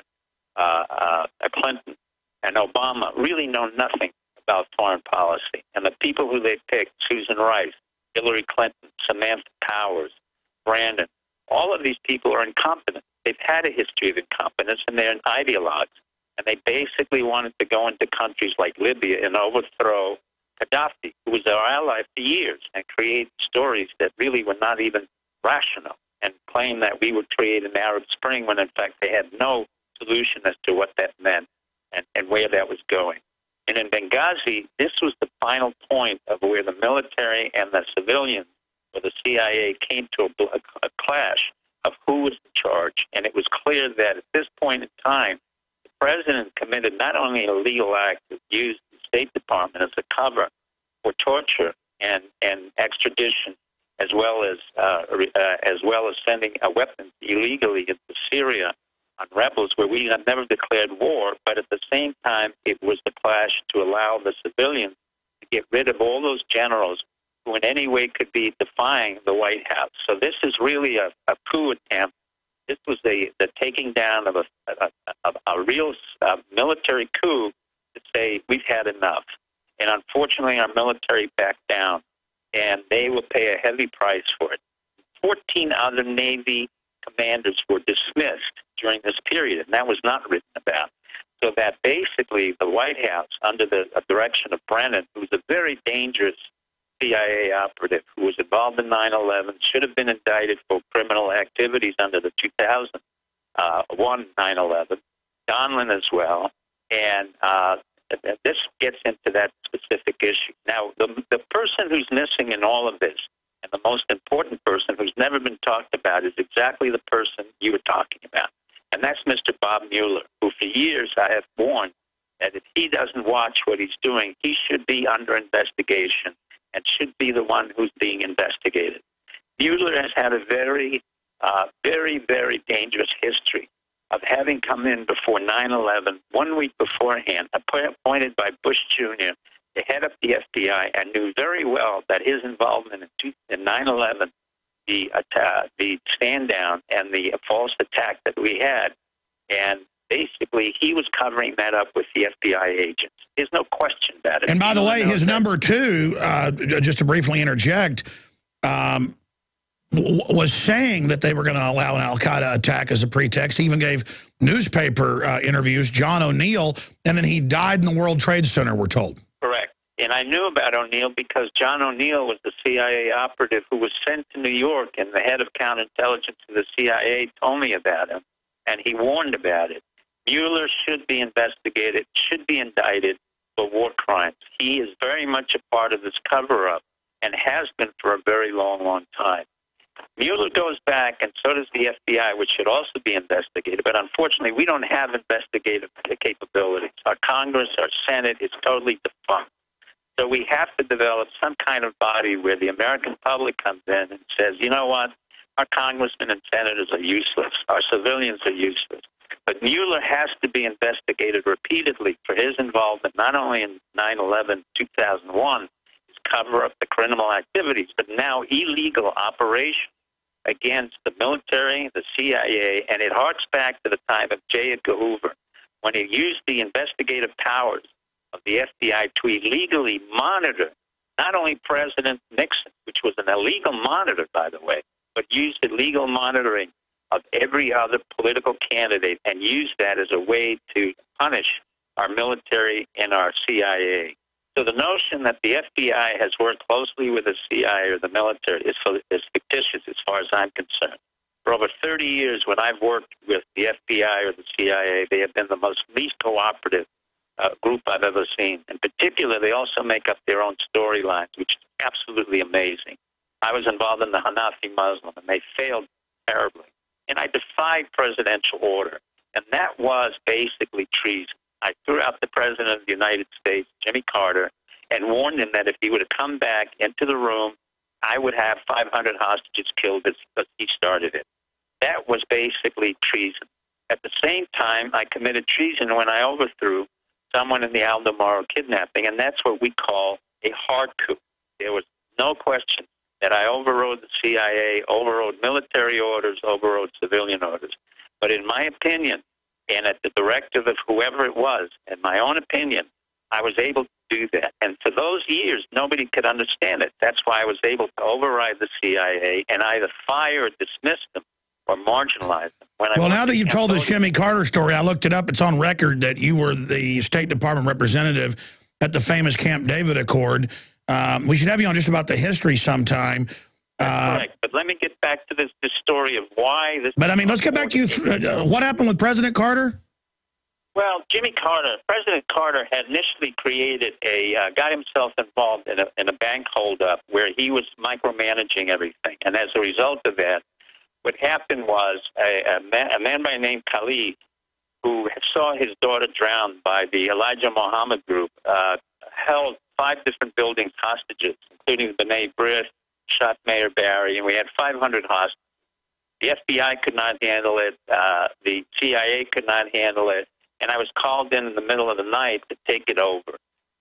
Clinton, and Obama, really know nothing about foreign policy. And the people who they picked, Susan Rice, Hillary Clinton, Samantha Powers, Brandon, all of these people are incompetent. They've had a history of incompetence, and they're ideologues. And they basically wanted to go into countries like Libya and overthrow Gaddafi, who was our ally for years, and create stories that really were not even rational, and claim that we would create an Arab Spring when, in fact, they had no solution as to what that meant and where that was going. And in Benghazi, this was the final point of where the military and the civilians, or the CIA, came to a clash of who was in charge. And it was clear that at this point in time, the president committed not only a legal act to use the State Department as a cover for torture and extradition, as well as sending weapons illegally into Syria on rebels where we have never declared war, but at the same time, it was the clash to allow the civilians to get rid of all those generals who in any way could be defying the White House. So this is really a coup attempt. This was the taking down of a real military coup to say, we've had enough. And unfortunately, our military backed down, and they will pay a heavy price for it. 14 other Navy commanders were dismissed during this period, and that was not written about. So that basically the White House, under the direction of Brennan, who's a very dangerous CIA operative who was involved in 9/11, should have been indicted for criminal activities under the 2001 9/11, Donilon as well, and this gets into that specific issue. Now, the person who's missing in all of this, and the most important person who's never been talked about, is exactly the person you were talking about. And that's Mr. Bob Mueller, who for years I have warned that if he doesn't watch what he's doing, he should be under investigation and should be the one who's being investigated. Mueller has had a very, very dangerous history of having come in before 9/11, 1 week beforehand, appointed by Bush Jr. to head up the FBI, and knew very well that his involvement in 9/11, the stand down and the false attack that we had, and basically he was covering that up with the FBI agents. There's no question about it. And by the way, his number two, just to briefly interject, was saying that they were going to allow an al-Qaeda attack as a pretext. He even gave newspaper interviews, John O'Neill, and then he died in the World Trade Center, we're told. Correct. And I knew about O'Neill because John O'Neill was the CIA operative who was sent to New York, and the head of counterintelligence of the CIA told me about him. and he warned about it. Mueller should be investigated, should be indicted for war crimes. He is very much a part of this cover-up and has been for a very long, long time. Mueller goes back, and so does the FBI, which should also be investigated. But unfortunately, we don't have investigative capabilities. Our Congress, our Senate is totally defunct. So we have to develop some kind of body where the American public comes in and says, you know what, our congressmen and senators are useless. Our civilians are useless. But Mueller has to be investigated repeatedly for his involvement, not only in 9/11, 2001, cover up the criminal activities, but now illegal operation against the military, the CIA, and it harks back to the time of J. Edgar Hoover, when he used the investigative powers of the FBI to illegally monitor not only President Nixon, which was an illegal monitor, by the way, but used illegal monitoring of every other political candidate and used that as a way to punish our military and our CIA. So the notion that the FBI has worked closely with the CIA or the military is fictitious as far as I'm concerned. For over 30 years, when I've worked with the FBI or the CIA, they have been the least cooperative group I've ever seen. In particular, they also make up their own storylines, which is absolutely amazing. I was involved in the Hanafi Muslim, and they failed terribly. And I defied presidential order, and that was basically treason. I threw out the President of the United States, Jimmy Carter, and warned him that if he would have come back into the room, I would have 500 hostages killed because he started it. That was basically treason. At the same time, I committed treason when I overthrew someone in the Aldo Moro kidnapping, and that's what we call a hard coup. There was no question that I overrode the CIA, overrode military orders, overrode civilian orders. But in my opinion, and at the directive of whoever it was, in my own opinion, I was able to do that. And for those years, nobody could understand it. That's why I was able to override the CIA and either fire or dismiss them or marginalize them. Well, now that you've told the Jimmy Carter story, I looked it up. It's on record that you were the State Department representative at the famous Camp David Accord. We should have you on just about the history sometime. That's correct. But let me get back to this story of why this... But, I mean, let's get back to you. What happened with President Carter? Well, President Carter had initially got himself involved in a bank holdup where he was micromanaging everything. And as a result of that, what happened was a man by the name Khalid, who saw his daughter drowned by the Elijah Muhammad group, held 5 different buildings hostages, including B'nai B'rith, shot Mayor Barry, and we had 500 hostages. The FBI could not handle it. The CIA could not handle it. And I was called in the middle of the night to take it over.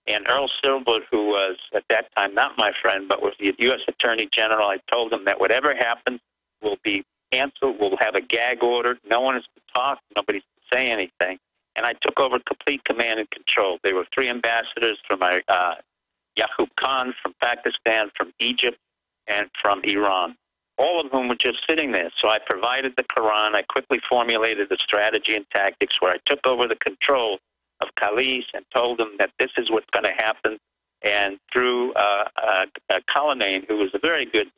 And Earl Silberman, who was at that time not my friend, but was the U.S. Attorney General, I told him that whatever happens will be canceled. We'll have a gag order. No one is to talk. Nobody's to say anything. And I took over complete command and control. There were 3 ambassadors from Yaqub Khan from Pakistan, from Egypt, and from Iran, all of whom were just sitting there. So I provided the Quran. I quickly formulated a strategy and tactics where I took over the control of Khalid and told them that this is what's going to happen. And through Cullinane, who was a very good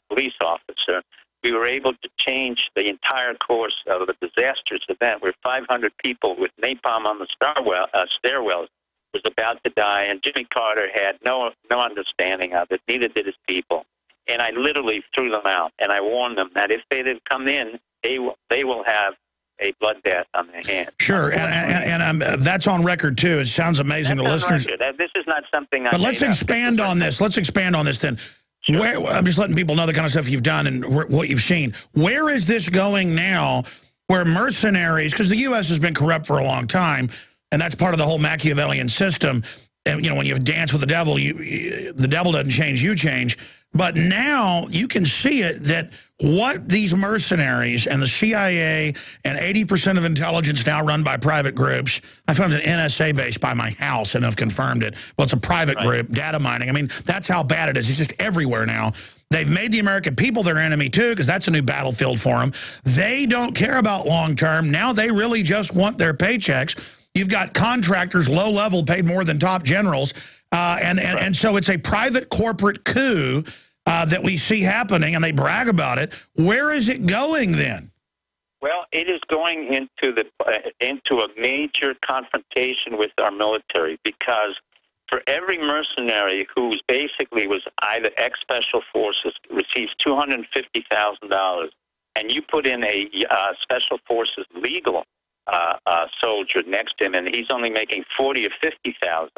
police officer, we were able to change the entire course of the disastrous event where 500 people with napalm on the stairwells was about to die, and Jimmy Carter had no understanding of it, neither did his people. And I literally threw them out, and I warned them that if they didn't come in, they will have a bloodbath on their hands. Sure, and that's on record, too. It sounds amazing to listeners. This is not something But let's expand on this. Let's expand on this, then. Sure. I'm just letting people know the kind of stuff you've done and what you've seen. Where is this going now where mercenaries, because the U.S. has been corrupt for a long time, and that's part of the whole Machiavellian system. And, you know, when you dance with the devil, the devil doesn't change, you change. But now you can see it that what these mercenaries and the CIA and 80% of intelligence now run by private groups. I found an NSA base by my house and have confirmed it. Well, it's a private group, data mining. I mean, that's how bad it is. It's just everywhere now. They've made the American people their enemy, too, because that's a new battlefield for them. They don't care about long-term. Now they really just want their paychecks. You've got contractors, low-level, paid more than top generals. And so it's a private corporate coup that we see happening, and they brag about it. Where is it going then? Well, it is going into a major confrontation with our military, because for every mercenary who basically was either ex-special forces, receives $250,000, and you put in a special forces legal soldier next to him, and he's only making $40,000 or $50,000,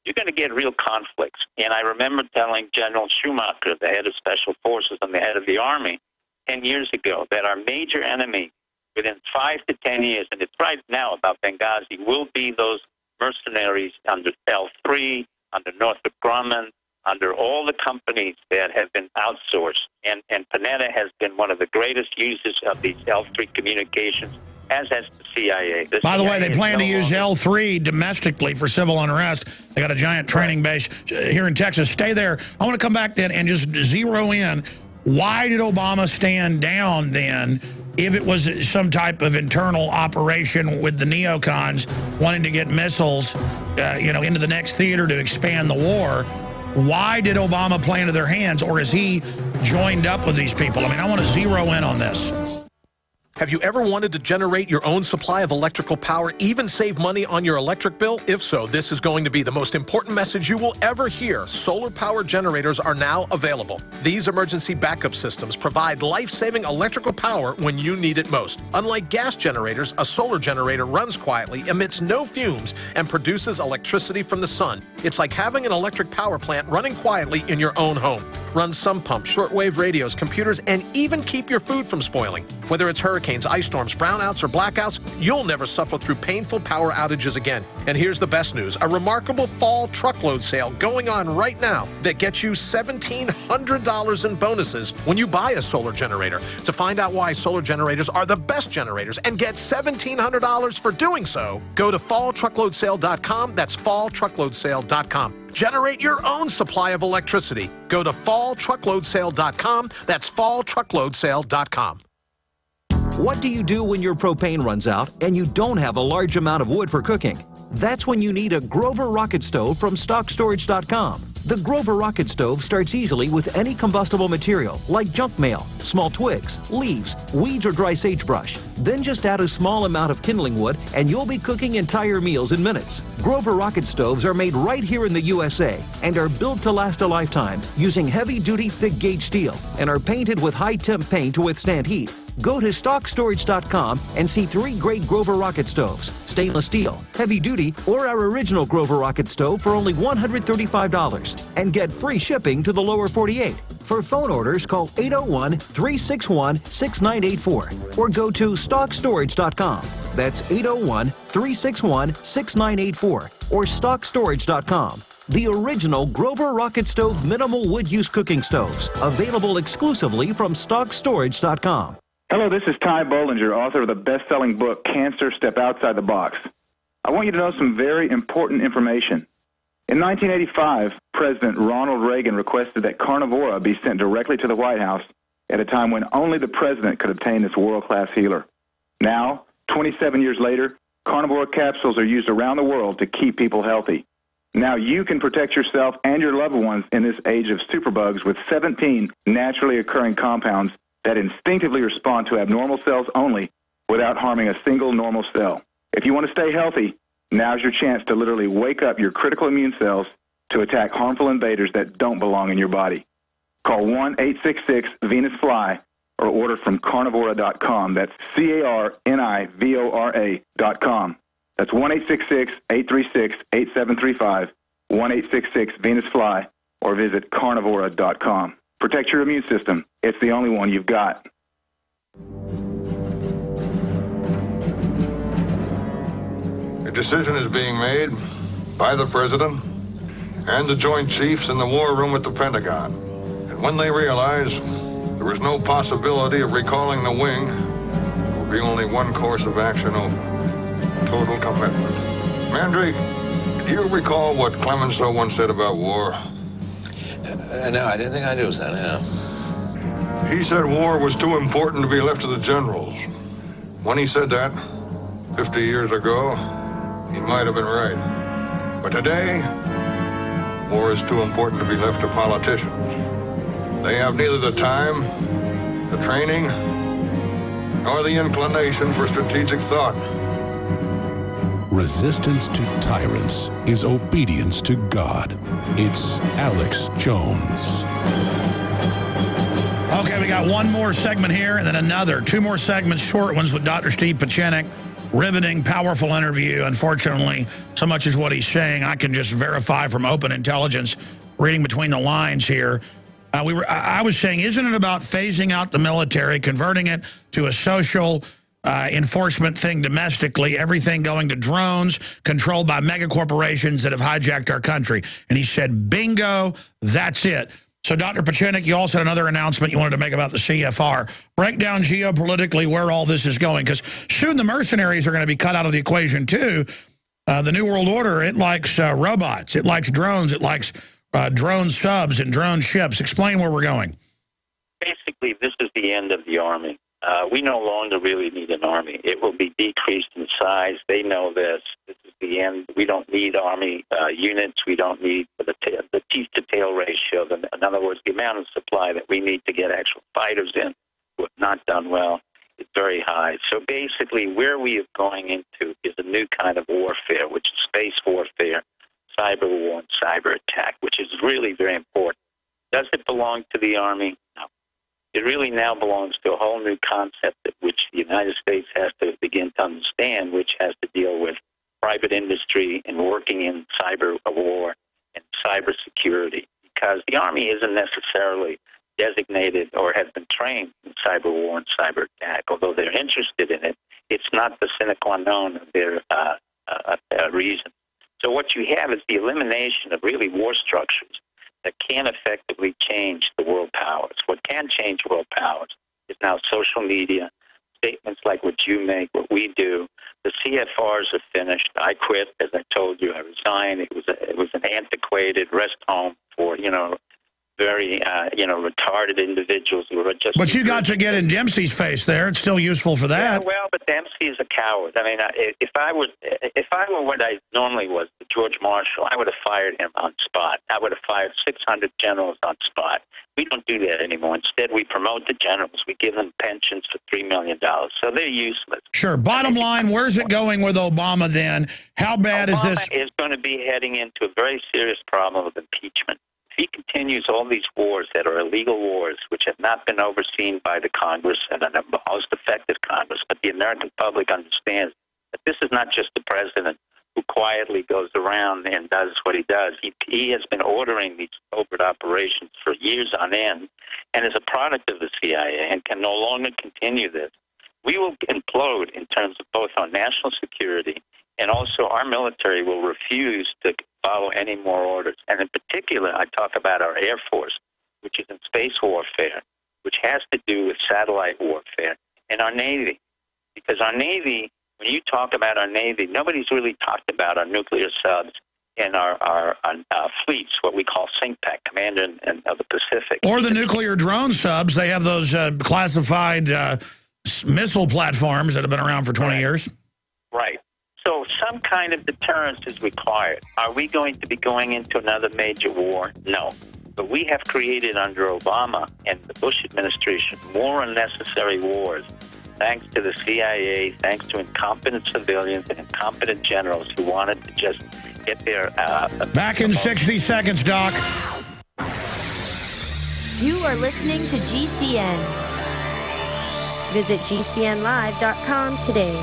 you're going to get real conflicts. And I remember telling General Schumacher, the head of special forces and the head of the Army, 10 years ago, that our major enemy within 5 to 10 years, and it's right now about Benghazi, will be those mercenaries under L3, under Northrop Grumman, under all the companies that have been outsourced. And Panetta has been one of the greatest users of these L3 communications, as has the CIA. By the way, they plan to use L3 domestically for civil unrest. They got a giant training base here in Texas. Stay there. I want to come back then and just zero in. Why did Obama stand down then if it was some type of internal operation with the neocons wanting to get missiles into the next theater to expand the war? Why did Obama play into their hands, or is he joined up with these people? I mean, I want to zero in on this. Have you ever wanted to generate your own supply of electrical power, even save money on your electric bill? If so, this is going to be the most important message you will ever hear. Solar power generators are now available. These emergency backup systems provide life-saving electrical power when you need it most. Unlike gas generators, a solar generator runs quietly, emits no fumes, and produces electricity from the sun. It's like having an electric power plant running quietly in your own home. Run sump pumps, shortwave radios, computers, and even keep your food from spoiling. Whether it's hurricanes, ice storms, brownouts, or blackouts, you'll never suffer through painful power outages again. And here's the best news. A remarkable fall truckload sale going on right now that gets you $1,700 in bonuses when you buy a solar generator. To find out why solar generators are the best generators and get $1,700 for doing so, go to falltruckloadsale.com. That's falltruckloadsale.com. Generate your own supply of electricity. Go to falltruckloadsale.com. That's falltruckloadsale.com. What do you do when your propane runs out and you don't have a large amount of wood for cooking? That's when you need a Grover rocket stove from StockStorage.com. The Grover rocket stove starts easily with any combustible material like junk mail, small twigs, leaves, weeds, or dry sagebrush. Then just add a small amount of kindling wood and you'll be cooking entire meals in minutes. Grover rocket stoves are made right here in the USA and are built to last a lifetime using heavy-duty thick-gauge steel and are painted with high-temp paint to withstand heat. Go to StockStorage.com and see 3 great Grover rocket stoves, stainless steel, heavy duty, or our original Grover rocket stove for only $135 and get free shipping to the lower 48. For phone orders, call 801-361-6984 or go to StockStorage.com. That's 801-361-6984 or StockStorage.com. The original Grover rocket stove minimal wood use cooking stoves, available exclusively from StockStorage.com. Hello, this is Ty Bollinger, author of the best-selling book, Cancer, Step Outside the Box. I want you to know some very important information. In 1985, President Ronald Reagan requested that Carnivora be sent directly to the White House at a time when only the president could obtain this world-class healer. Now, 27 years later, Carnivora capsules are used around the world to keep people healthy. Now you can protect yourself and your loved ones in this age of superbugs with 17 naturally occurring compounds that instinctively respond to abnormal cells only without harming a single normal cell. If you want to stay healthy, now's your chance to literally wake up your critical immune cells to attack harmful invaders that don't belong in your body. Call 1-866-VENUS-FLY or order from Carnivora.com. That's Carnivora.com. That's 1-866-836-8735, 1-866-VENUS-FLY, or visit Carnivora.com. Protect your immune system. It's the only one you've got. A decision is being made by the President and the Joint Chiefs in the war room at the Pentagon. And when they realize there is no possibility of recalling the wing, there will be only one course of action open: total commitment. Mandrake, do you recall what Clemenceau once said about war? No, I didn't think I do, son. No. He said war was too important to be left to the generals. When he said that, 50 years ago, he might have been right. But today, war is too important to be left to politicians. They have neither the time, the training, nor the inclination for strategic thought. Resistance to tyrants is obedience to God. It's Alex Jones. Okay, we got one more segment here and then another. Two more segments, short ones with Dr. Steve Pieczenik. Riveting, powerful interview. Unfortunately, so much as what he's saying, I can just verify from open intelligence, reading between the lines here. I was saying, isn't it about phasing out the military, converting it to a social enforcement thing domestically, everything going to drones controlled by mega corporations that have hijacked our country? And he said, bingo, that's it. So, Dr. Pieczenik, you also had another announcement you wanted to make about the CFR. Break down geopolitically where all this is going, because soon the mercenaries are going to be cut out of the equation, too. The New World Order, it likes robots, it likes drones, it likes drone subs and drone ships. Explain where we're going. Basically, this is the end of the Army. We no longer really need an Army. It will be decreased in size. They know this. This is the end. We don't need Army units. We don't need the teeth-to-tail ratio. In other words, the amount of supply that we need to get actual fighters in who have not done well is very high. So basically, where we are going into is a new kind of warfare, which is space warfare, cyber war, and cyber attack, which is really very important. Does it belong to the Army? No. It really now belongs to a whole new concept which the United States has to begin to understand, which has to deal with private industry and working in cyber war and cyber security, because the Army isn't necessarily designated or has been trained in cyber war and cyber attack. Although they're interested in it, it's not the sine qua non of their reason. So what you have is the elimination of really war structures that can effectively change the world powers. What can change world powers is now social media, statements like what you make, what we do. The CFRs are finished. I quit, as I told you. I resigned. It was an antiquated rest home for, very, retarded individuals who were just... But you got to get in Dempsey's face there. It's still useful for that. Yeah, well, but Dempsey is a coward. I mean, if I were what I normally was, George Marshall, I would have fired him on spot. I would have fired 600 generals on spot. We don't do that anymore. Instead, we promote the generals. We give them pensions for $3 million. So they're useless. Sure. Bottom line, where's it going with Obama then? How bad is this? Obama is going to be heading into a very serious problem of impeachment. If he continues all these wars that are illegal wars, which have not been overseen by the Congress and the most effective Congress, but the American public understands that this is not just the president who quietly goes around and does what he does. He has been ordering these covert operations for years on end and is a product of the CIA and can no longer continue this. We will implode in terms of both our national security and also our military will refuse to follow any more orders. And in particular, I talk about our Air Force, which is in space warfare, which has to do with satellite warfare, and our Navy. Because our Navy, when you talk about our Navy, nobody's really talked about our nuclear subs and our fleets, what we call CINCPAC, Commander of the Pacific. Or the nuclear drone subs. They have those classified missile platforms that have been around for 20 years. Right. So some kind of deterrence is required. Are we going to be going into another major war? No. But we have created under Obama and the Bush administration more unnecessary wars, thanks to the CIA, thanks to incompetent civilians and incompetent generals who wanted to just get their... Back in 60 seconds, Doc. You are listening to GCN. Visit GCNlive.com today.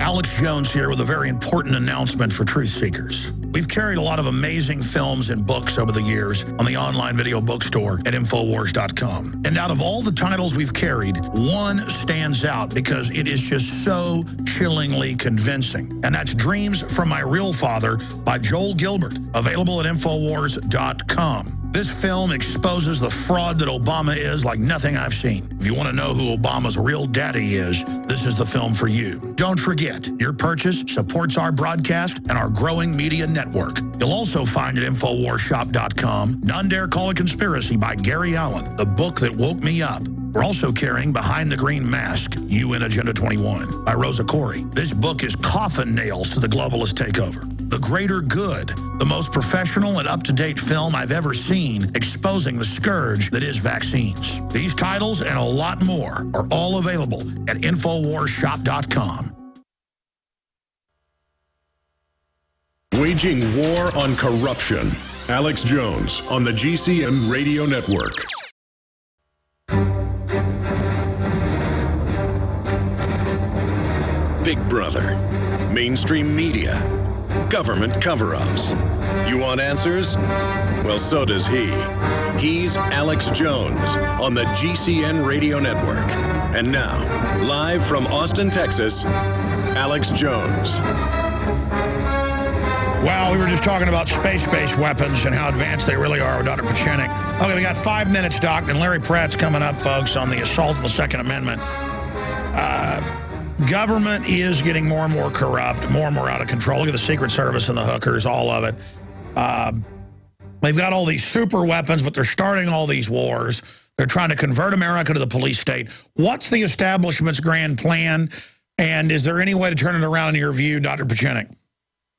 Alex Jones here with a very important announcement for truth seekers. We've carried a lot of amazing films and books over the years on the online video bookstore at Infowars.com. And out of all the titles we've carried, one stands out because it is just so chillingly convincing. And that's Dreams from My Real Father by Joel Gilbert, available at Infowars.com. This film exposes the fraud that Obama is like nothing I've seen. If you want to know who Obama's real daddy is, this is the film for you. Don't forget, your purchase supports our broadcast and our growing media network. You'll also find at InfoWarsShop.com None Dare Call a Conspiracy by Gary Allen, the book that woke me up. We're also carrying Behind the Green Mask, UN Agenda 21 by Rosa Corey. This book is coffin nails to the globalist takeover. The The Greater Good, the most professional and up-to-date film I've ever seen exposing the scourge that is vaccines. These titles and a lot more are all available at InfoWarsShop.com. Waging war on corruption. Alex Jones on the GCN Radio Network. Big Brother, mainstream media, government cover-ups. You want answers? Well, so does he. He's Alex Jones on the GCN Radio Network. And now, live from Austin, Texas, Alex Jones. Wow, we were just talking about space-based weapons and how advanced they really are with Dr. Pachenik. Okay, we got 5 minutes, Doc, and Larry Pratt's coming up, folks, on the assault on the Second Amendment. Government is getting more and more corrupt, more and more out of control. Look at the Secret Service and the hookers, all of it. They've got all these super weapons, but they're starting all these wars. They're trying to convert America to the police state. What's the establishment's grand plan, and is there any way to turn it around in your view, Dr. Pachenik?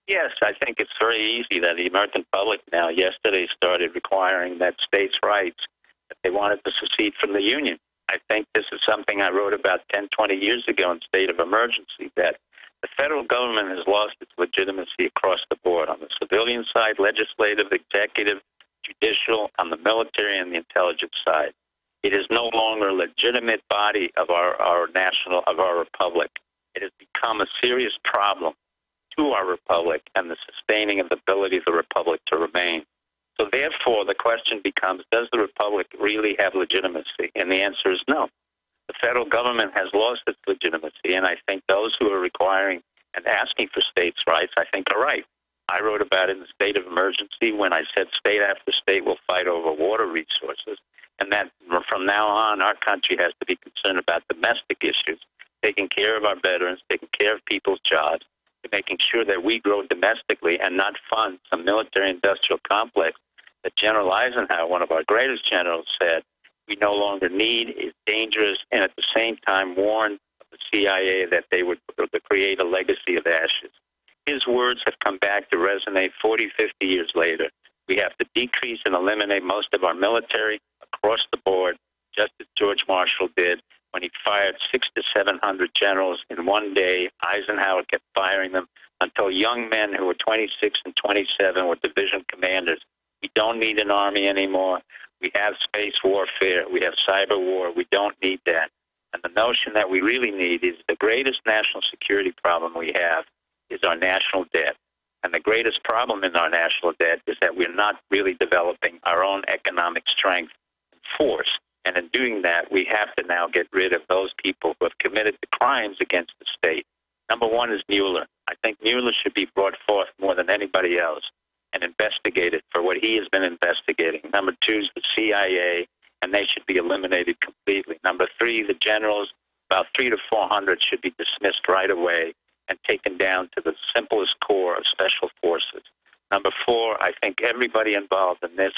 Yes, I think it's very easy that the American public now yesterday started requiring that states' rights, that they wanted to secede from the Union. I think this is something I wrote about 10, 20 years ago in State of Emergency, that the federal government has lost its legitimacy across the board, on the civilian side, legislative, executive, judicial, on the military and the intelligence side. It is no longer a legitimate body of our republic. It has become a serious problem to our republic and the sustaining of the ability of the republic to remain. So therefore, the question becomes, does the republic really have legitimacy? And the answer is no. The federal government has lost its legitimacy, and I think those who are requiring and asking for states' rights, I think are right. I wrote about it in the State of Emergency when I said state after state will fight over water resources, and that from now on, our country has to be concerned about domestic issues, taking care of our veterans, taking care of people's jobs, making sure that we grow domestically and not fund some military-industrial complex that General Eisenhower, one of our greatest generals, said we no longer need, is dangerous, and at the same time warned the CIA that they would create a legacy of ashes. His words have come back to resonate 40, 50 years later. We have to decrease and eliminate most of our military across the board, just as George Marshall did when he fired 600 to 700 generals in one day. Eisenhower kept firing them until young men who were 26 and 27 were division commanders. We don't need an army anymore. We have space warfare. We have cyber war. We don't need that. And the notion that we really need is the greatest national security problem we have is our national debt. And the greatest problem in our national debt is that we're not really developing our own economic strength and force. And in doing that, we have to now get rid of those people who have committed the crimes against the state. Number one is Mueller. I think Mueller should be brought forth more than anybody else and investigated for what he has been investigating. Number two is the CIA, and they should be eliminated completely. Number three, the generals, about 300 to 400, should be dismissed right away and taken down to the simplest core of special forces. Number four, I think everybody involved in this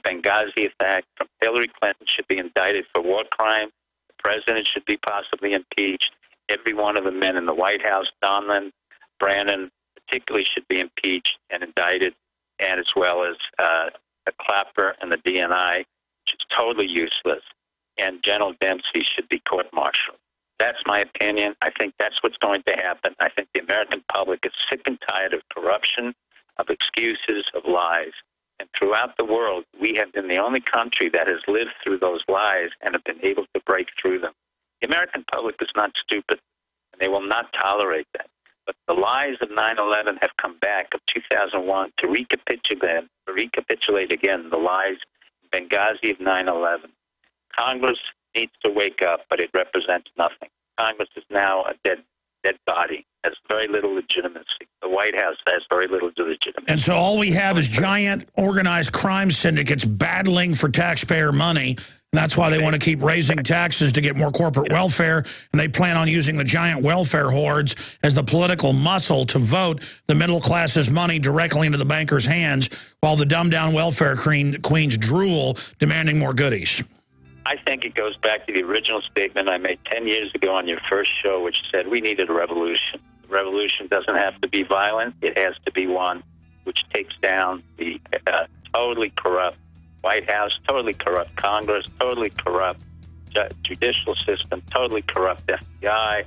Benghazi attack, from Hillary Clinton, should be indicted for war crime. The president should be possibly impeached. Every one of the men in the White House, Donlin, Brannon, particularly should be impeached and indicted, and as well as the Clapper and the DNI, which is totally useless. And General Dempsey should be court-martialed. That's my opinion. I think that's what's going to happen. I think the American public is sick and tired of corruption, of excuses, of lies. And throughout the world, we have been the only country that has lived through those lies and have been able to break through them. The American public is not stupid, and they will not tolerate that. But the lies of 9/11 have come back, of 2001, to recapitulate again the lies in Benghazi of 9/11. Congress needs to wake up, but it represents nothing. Congress is now a dead body, has very little legitimacy. The White House has very little legitimacy. And so all we have is giant organized crime syndicates battling for taxpayer money. And that's why they want to keep raising taxes to get more corporate welfare. And they plan on using the giant welfare hordes as the political muscle to vote the middle class's money directly into the bankers' hands, while the dumbed-down welfare queens drool, demanding more goodies. I think it goes back to the original statement I made 10 years ago on your first show, which said we needed a revolution. The revolution doesn't have to be violent. It has to be one which takes down the totally corrupt White House, totally corrupt Congress, totally corrupt judicial system, totally corrupt FBI.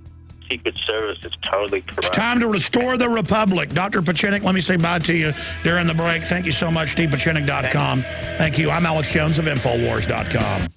Secret Service is totally corrupt. It's time to restore the republic. Dr. Pachinik, let me say bye to you during the break. Thank you so much, stevepachinik.com. Thank you. I'm Alex Jones of Infowars.com.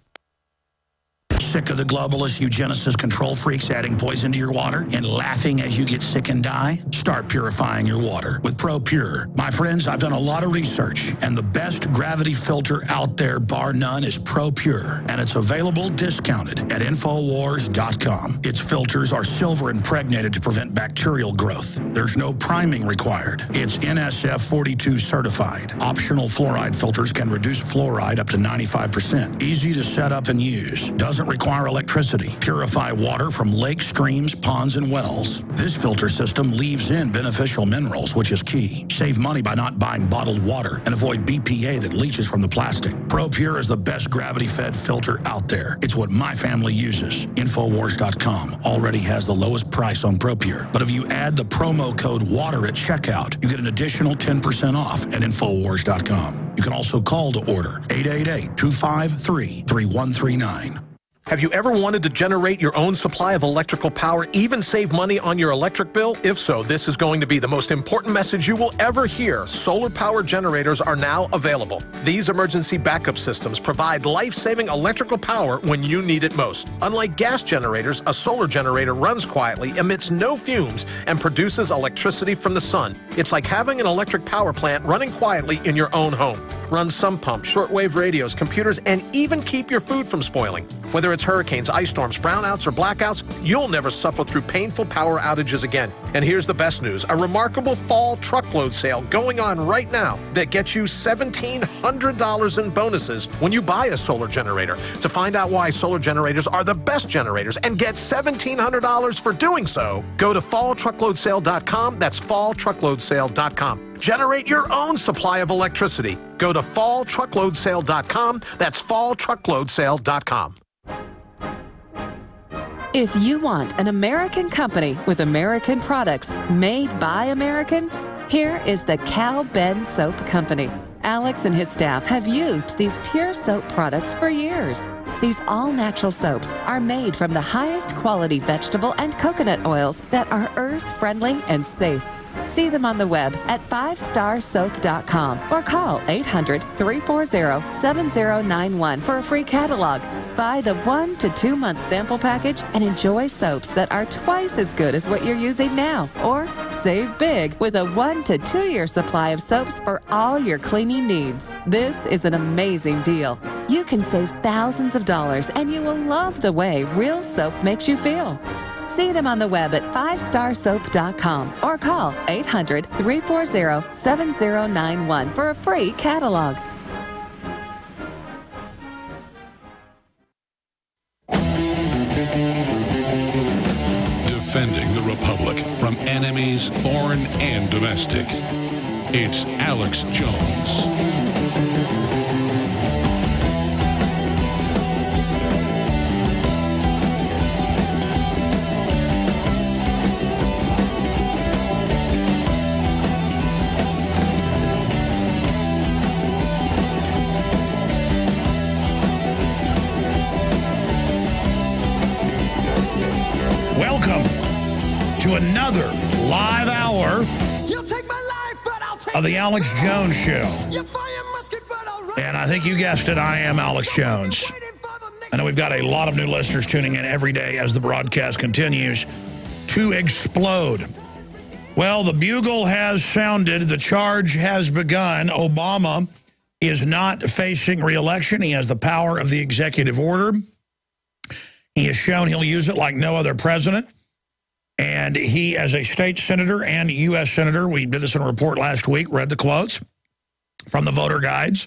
Sick of the globalists, eugenicists, control freaks adding poison to your water and laughing as you get sick and die? Start purifying your water with ProPure. My friends, I've done a lot of research, and the best gravity filter out there, bar none, is ProPure. And it's available discounted at Infowars.com. Its filters are silver impregnated to prevent bacterial growth. There's no priming required. It's NSF 42 certified. Optional fluoride filters can reduce fluoride up to 95%. Easy to set up and use. Doesn't require electricity. Purify water from lakes, streams, ponds, and wells. This filter system leaves in beneficial minerals, which is key. Save money by not buying bottled water and avoid BPA that leaches from the plastic. ProPure is the best gravity-fed filter out there. It's what my family uses. Infowars.com already has the lowest price on ProPure. But if you add the promo code WATER at checkout, you get an additional 10% off at Infowars.com. You can also call to order 888-253-3139. Have you ever wanted to generate your own supply of electrical power, even save money on your electric bill? If so, this is going to be the most important message you will ever hear. Solar power generators are now available. These emergency backup systems provide life-saving electrical power when you need it most. Unlike gas generators, a solar generator runs quietly, emits no fumes, and produces electricity from the sun. It's like having an electric power plant running quietly in your own home. Run sump pumps, shortwave radios, computers, and even keep your food from spoiling. Whether it's hurricanes, ice storms, brownouts, or blackouts, you'll never suffer through painful power outages again. And here's the best news. A remarkable fall truckload sale going on right now that gets you $1,700 in bonuses when you buy a solar generator. To find out why solar generators are the best generators and get $1,700 for doing so, go to falltruckloadsale.com. That's falltruckloadsale.com. Generate your own supply of electricity. Go to falltruckloadsale.com. That's falltruckloadsale.com. If you want an American company with American products made by Americans, here is the Cal Ben Soap Company. Alex and his staff have used these pure soap products for years. These all-natural soaps are made from the highest quality vegetable and coconut oils that are earth-friendly and safe. See them on the web at 5starsoap.com or call 800-340-7091 for a free catalog. Buy the 1 to 2 month sample package and enjoy soaps that are twice as good as what you're using now. Or save big with a 1 to 2 year supply of soaps for all your cleaning needs. This is an amazing deal. You can save thousands of dollars and you will love the way real soap makes you feel. See them on the web at 5starsoap.com or call 800-340-7091 for a free catalog. Defending the Republic from enemies, foreign and domestic. It's Alex Jones. To another live hour of the Alex Jones Show. And I think you guessed it, I am Alex Jones. I know we've got a lot of new listeners tuning in every day as the broadcast continues to explode. Well, the bugle has sounded. The charge has begun. Obama is not facing re-election. He has the power of the executive order. He has shown he'll use it like no other president. And he, as a state senator and U.S. senator, we did this in a report last week, read the quotes from the voter guides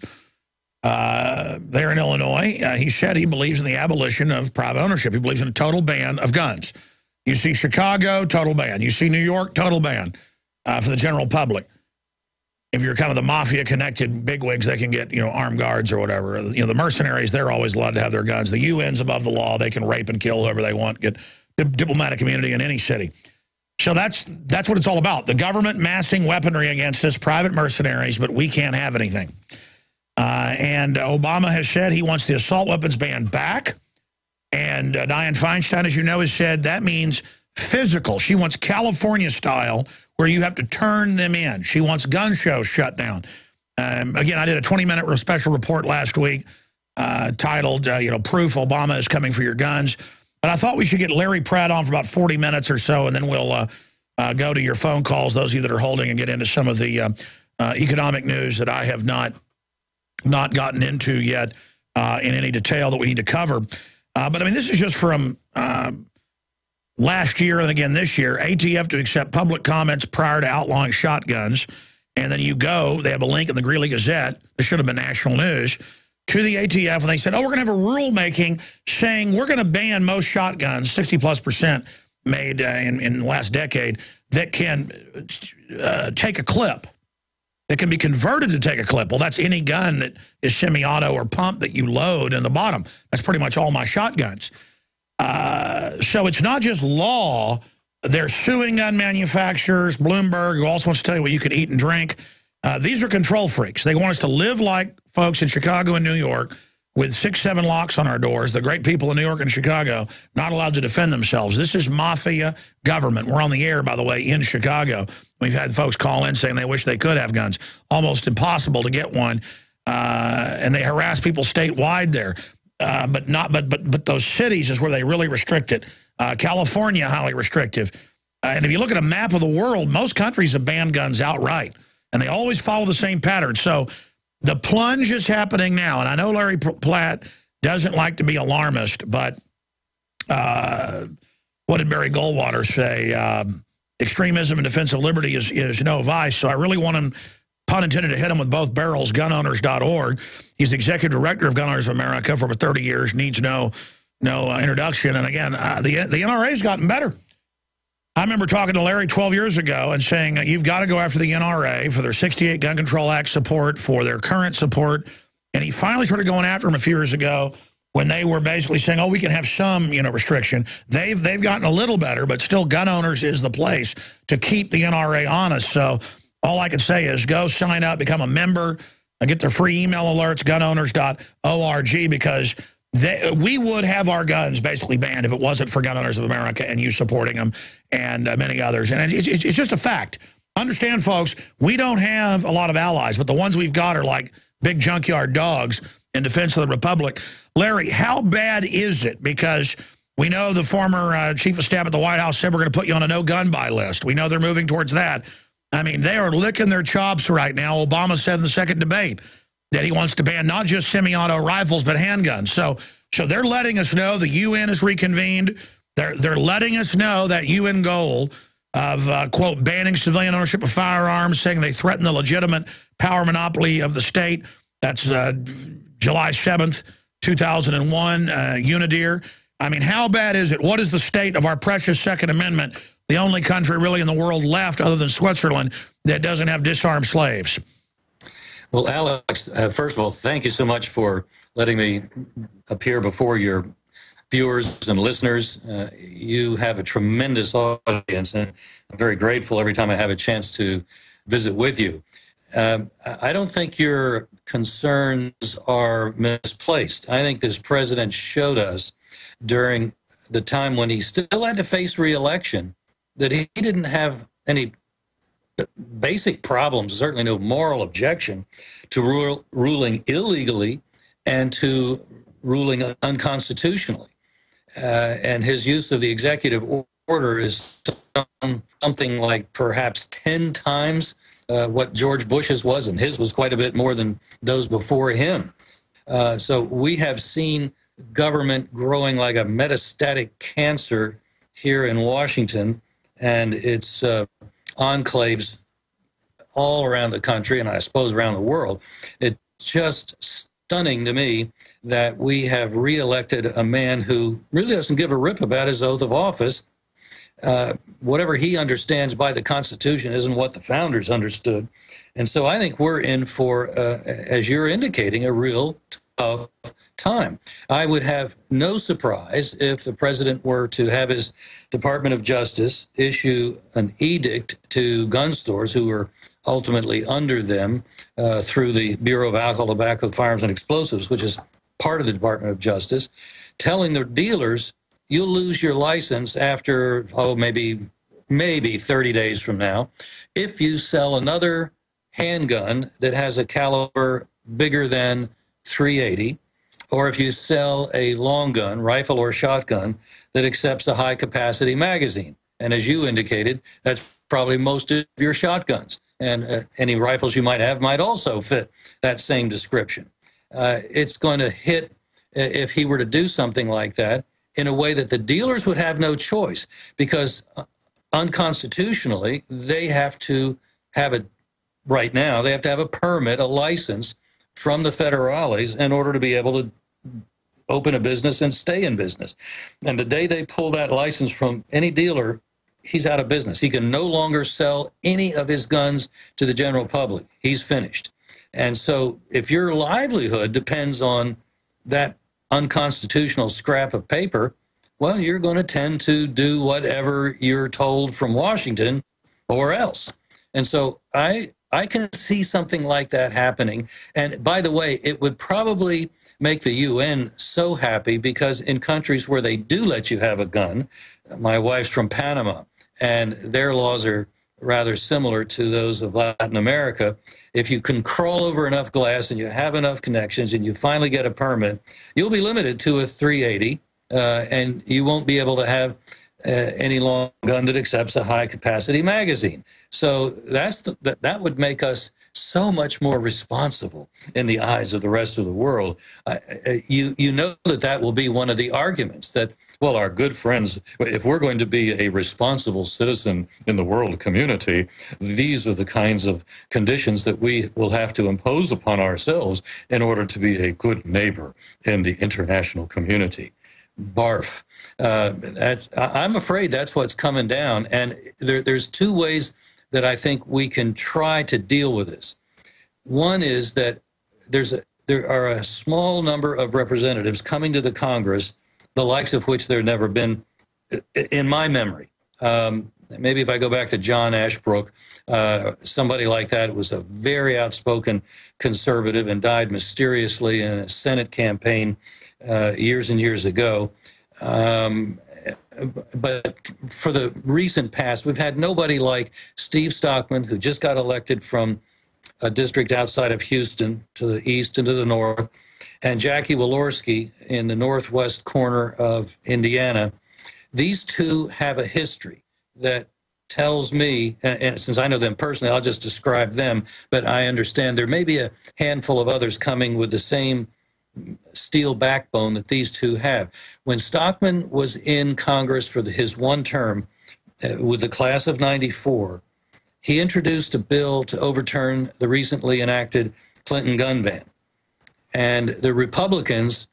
there in Illinois. He said he believes in the abolition of private ownership. He believes in a total ban of guns. You see Chicago, total ban. You see New York, total ban for the general public. If you're kind of the mafia-connected bigwigs, they can get, armed guards or whatever. The mercenaries, they're always allowed to have their guns. The UN's above the law. They can rape and kill whoever they want, get diplomatic immunity in any city. So that's what it's all about. The government massing weaponry against us, private mercenaries, but we can't have anything. And Obama has said he wants the assault weapons ban back. And Dianne Feinstein, as you know, has said that means physical. She wants California style, where you have to turn them in. She wants gun shows shut down. Again, I did a 20-minute special report last week titled, Proof Obama is Coming for Your Guns. But I thought we should get Larry Pratt on for about 40 minutes or so, and then we'll go to your phone calls, those of you that are holding, and get into some of the economic news that I have not gotten into yet in any detail that we need to cover. But, I mean, this is just from last year and again this year. ATF to accept public comments prior to outlawing shotguns. And then you go, they have a link in the Greeley Gazette. This should have been national news. To the ATF, and they said, we're going to have a rulemaking saying we're going to ban most shotguns, 60+% made in the last decade, that can take a clip, that can be converted to take a clip. Well, that's any gun that is semi-auto or pump that you load in the bottom. That's pretty much all my shotguns. So it's not just law. They're suing gun manufacturers. Bloomberg, who also wants to tell you what you could eat and drink. These are control freaks. They want us to live like folks in Chicago and New York with 6-7 locks on our doors. The great people in New York and Chicago not allowed to defend themselves. This is mafia government. We're on the air, by the way, in Chicago. We've had folks call in saying they wish they could have guns. Almost impossible to get one. And they harass people statewide there. But those cities is where they really restrict it. California, highly restrictive. And if you look at a map of the world, most countries have banned guns outright. And they always follow the same pattern. So the plunge is happening now. And I know Larry Platt doesn't like to be alarmist, but what did Barry Goldwater say? Extremism and defense of liberty is no vice. So I really want him, pun intended, to hit him with both barrels, gunowners.org. He's the executive director of Gun Owners of America for over 30 years, needs no introduction. And again, the NRA's gotten better. I remember talking to Larry 12 years ago and saying, you've got to go after the NRA for their 68 Gun Control Act support, for their current support. And he finally started going after them a few years ago when they were basically saying, oh, we can have some, restriction. They've gotten a little better, but still Gun Owners is the place to keep the NRA honest. So all I can say is go sign up, become a member, get their free email alerts, gunowners.org, because we would have our guns basically banned if it wasn't for Gun Owners of America and you supporting them and many others. And it's just a fact. Understand, folks, we don't have a lot of allies, but the ones we've got are like big junkyard dogs in defense of the Republic. Larry, how bad is it? Because we know the former chief of staff at the White House said we're going to put you on a no-gun buy list. We know they're moving towards that. I mean, they are licking their chops right now. Obama said in the second debate that he wants to ban not just semi-auto rifles, but handguns. So they're letting us know the UN is reconvened. They're letting us know that UN goal of, quote, banning civilian ownership of firearms, saying they threaten the legitimate power monopoly of the state. That's July 7th, 2001, UNIDIR. I mean, how bad is it? What is the state of our precious Second Amendment, the only country really in the world left other than Switzerland that doesn't have disarmed slaves? Well, Alex, first of all, thank you so much for letting me appear before your viewers and listeners. You have a tremendous audience, and I'm very grateful every time I have a chance to visit with you. I don't think your concerns are misplaced. I think this president showed us during the time when he still had to face re-election that he didn't have any basic problems, certainly no moral objection to ruling illegally and to ruling unconstitutionally. And his use of the executive order is something like perhaps 10 times what George Bush's was, and his was quite a bit more than those before him. So we have seen government growing like a metastatic cancer here in Washington, and its enclaves all around the country, and I suppose around the world. It's just stunning to me that we have reelected a man who really doesn't give a rip about his oath of office. Whatever he understands by the Constitution isn't what the founders understood. And so I think we're in for, as you're indicating, a real of time. I would have no surprise if the president were to have his Department of Justice issue an edict to gun stores who are ultimately under them through the Bureau of Alcohol, Tobacco, Firearms, and Explosives, which is part of the Department of Justice, telling their dealers, you'll lose your license after, maybe 30 days from now, if you sell another handgun that has a caliber bigger than .380, or if you sell a long gun, rifle or shotgun, that accepts a high-capacity magazine. And as you indicated, that's probably most of your shotguns. And any rifles you might have might also fit that same description. It's going to hit, if he were to do something like that, in a way that the dealers would have no choice, because unconstitutionally, they have to have a, right now, they have to have a permit, a license from the federales in order to be able to open a business and stay in business. And the day they pull that license from any dealer, he's out of business. He can no longer sell any of his guns to the general public. He's finished. And so if your livelihood depends on that unconstitutional scrap of paper, well, you're going to tend to do whatever you're told from Washington or else. And so I can see something like that happening. And by the way, it would probably make the UN so happy, because in countries where they do let you have a gun, my wife's from Panama, and their laws are rather similar to those of Latin America. If you can crawl over enough glass and you have enough connections and you finally get a permit, you'll be limited to a .380, and you won't be able to have any long gun that accepts a high-capacity magazine. So that would make us so much more responsible in the eyes of the rest of the world. You know that will be one of the arguments that, well, our good friends, if we're going to be a responsible citizen in the world community, these are the kinds of conditions that we will have to impose upon ourselves in order to be a good neighbor in the international community. Barf. I'm afraid that's what's coming down. And there's two ways that I think we can try to deal with this. One is that there are a small number of representatives coming to the Congress, the likes of which there have never been in my memory. Maybe if I go back to John Ashbrook, somebody like that was a very outspoken conservative and died mysteriously in a Senate campaign years and years ago. But for the recent past, we've had nobody like Steve Stockman, who just got elected from a district outside of Houston to the east and to the north, and Jackie Walorski in the northwest corner of Indiana. These two have a history that tells me, and since I know them personally, I'll just describe them, but I understand there may be a handful of others coming with the same steel backbone that these two have. When Stockman was in Congress for his one term with the class of '94, he introduced a bill to overturn the recently enacted Clinton gun ban. And the Republicans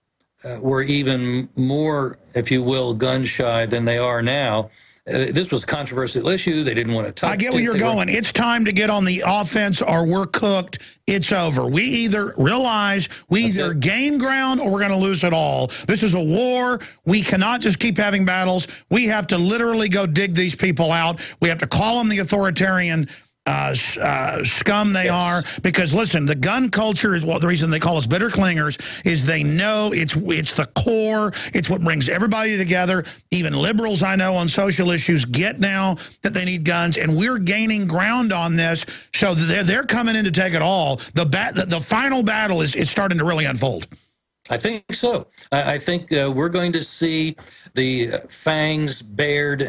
were even more, if you will, gun shy than they are now. This was a controversial issue. They didn't want to touch it. I get where you're going. It's time to get on the offense or we're cooked. It's over. We either realize we either gain ground or we're going to lose it all. This is a war. We cannot just keep having battles. We have to literally go dig these people out. We have to call them the authoritarian scum they are, because listen, the gun culture is the reason they call us bitter clingers, is they know it's the core, it's what brings everybody together. Even liberals I know on social issues get now that they need guns, and we're gaining ground on this, so they're coming in to take it all. The final battle is starting to really unfold. I think so. I think we're going to see the fangs bared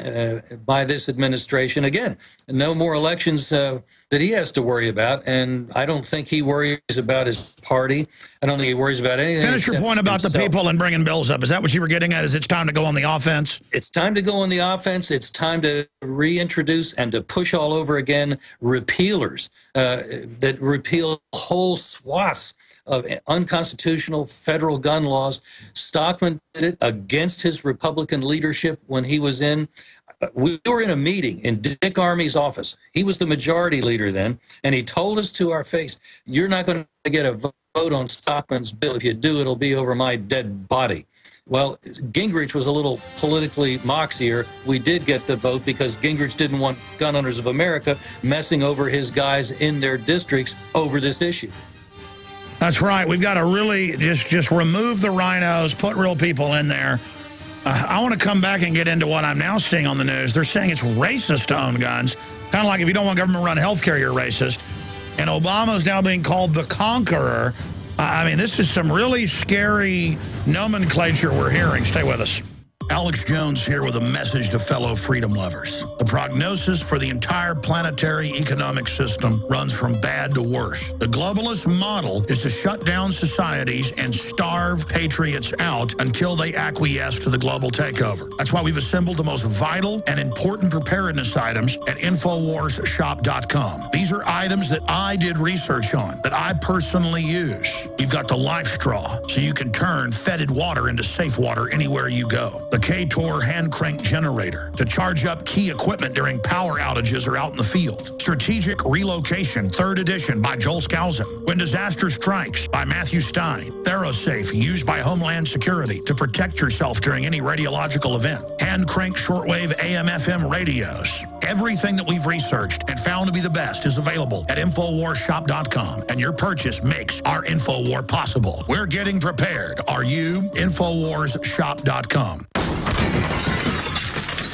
by this administration. Again, no more elections that he has to worry about, and I don't think he worries about his party. I don't think he worries about anything. Finish your point about the people and bringing bills up. Is that what you were getting at? Is it's time to go on the offense? It's time to go on the offense. It's time to reintroduce and to push all over again repealers that repeal whole swaths of unconstitutional federal gun laws. Stockman did it against his Republican leadership when he was in. We were in a meeting in Dick Armey's office. He was the majority leader then, and he told us to our face, you're not going to get a vote vote on Stockman's bill. If you do, it'll be over my dead body. Well, Gingrich was a little politically moxier. We did get the vote because Gingrich didn't want gun owners of America messing over his guys in their districts over this issue. That's right. We've got to really just remove the rhinos, put real people in there. I want to come back and get into what I'm now seeing on the news. They're saying it's racist to own guns. Kind of like if you don't want government-run health care, you're racist. And Obama's now being called the conqueror. I mean, this is some really scary nomenclature we're hearing. Stay with us. Alex Jones here with a message to fellow freedom lovers. The prognosis for the entire planetary economic system runs from bad to worse. The globalist model is to shut down societies and starve patriots out until they acquiesce to the global takeover. That's why we've assembled the most vital and important preparedness items at InfoWarsShop.com. These are items that I did research on, that I personally use. You've got the Life Straw, so you can turn fetid water into safe water anywhere you go. The K-Tor hand crank generator to charge up key equipment during power outages or out in the field. Strategic Relocation, 3rd edition by Joel Skousen. When Disaster Strikes by Matthew Stein. ThyroSafe, used by Homeland Security to protect yourself during any radiological event. Hand crank shortwave AM/FM radios. Everything that we've researched and found to be the best is available at InfoWarsShop.com, and your purchase makes our InfoWar possible. We're getting prepared. Are you? InfoWarsShop.com.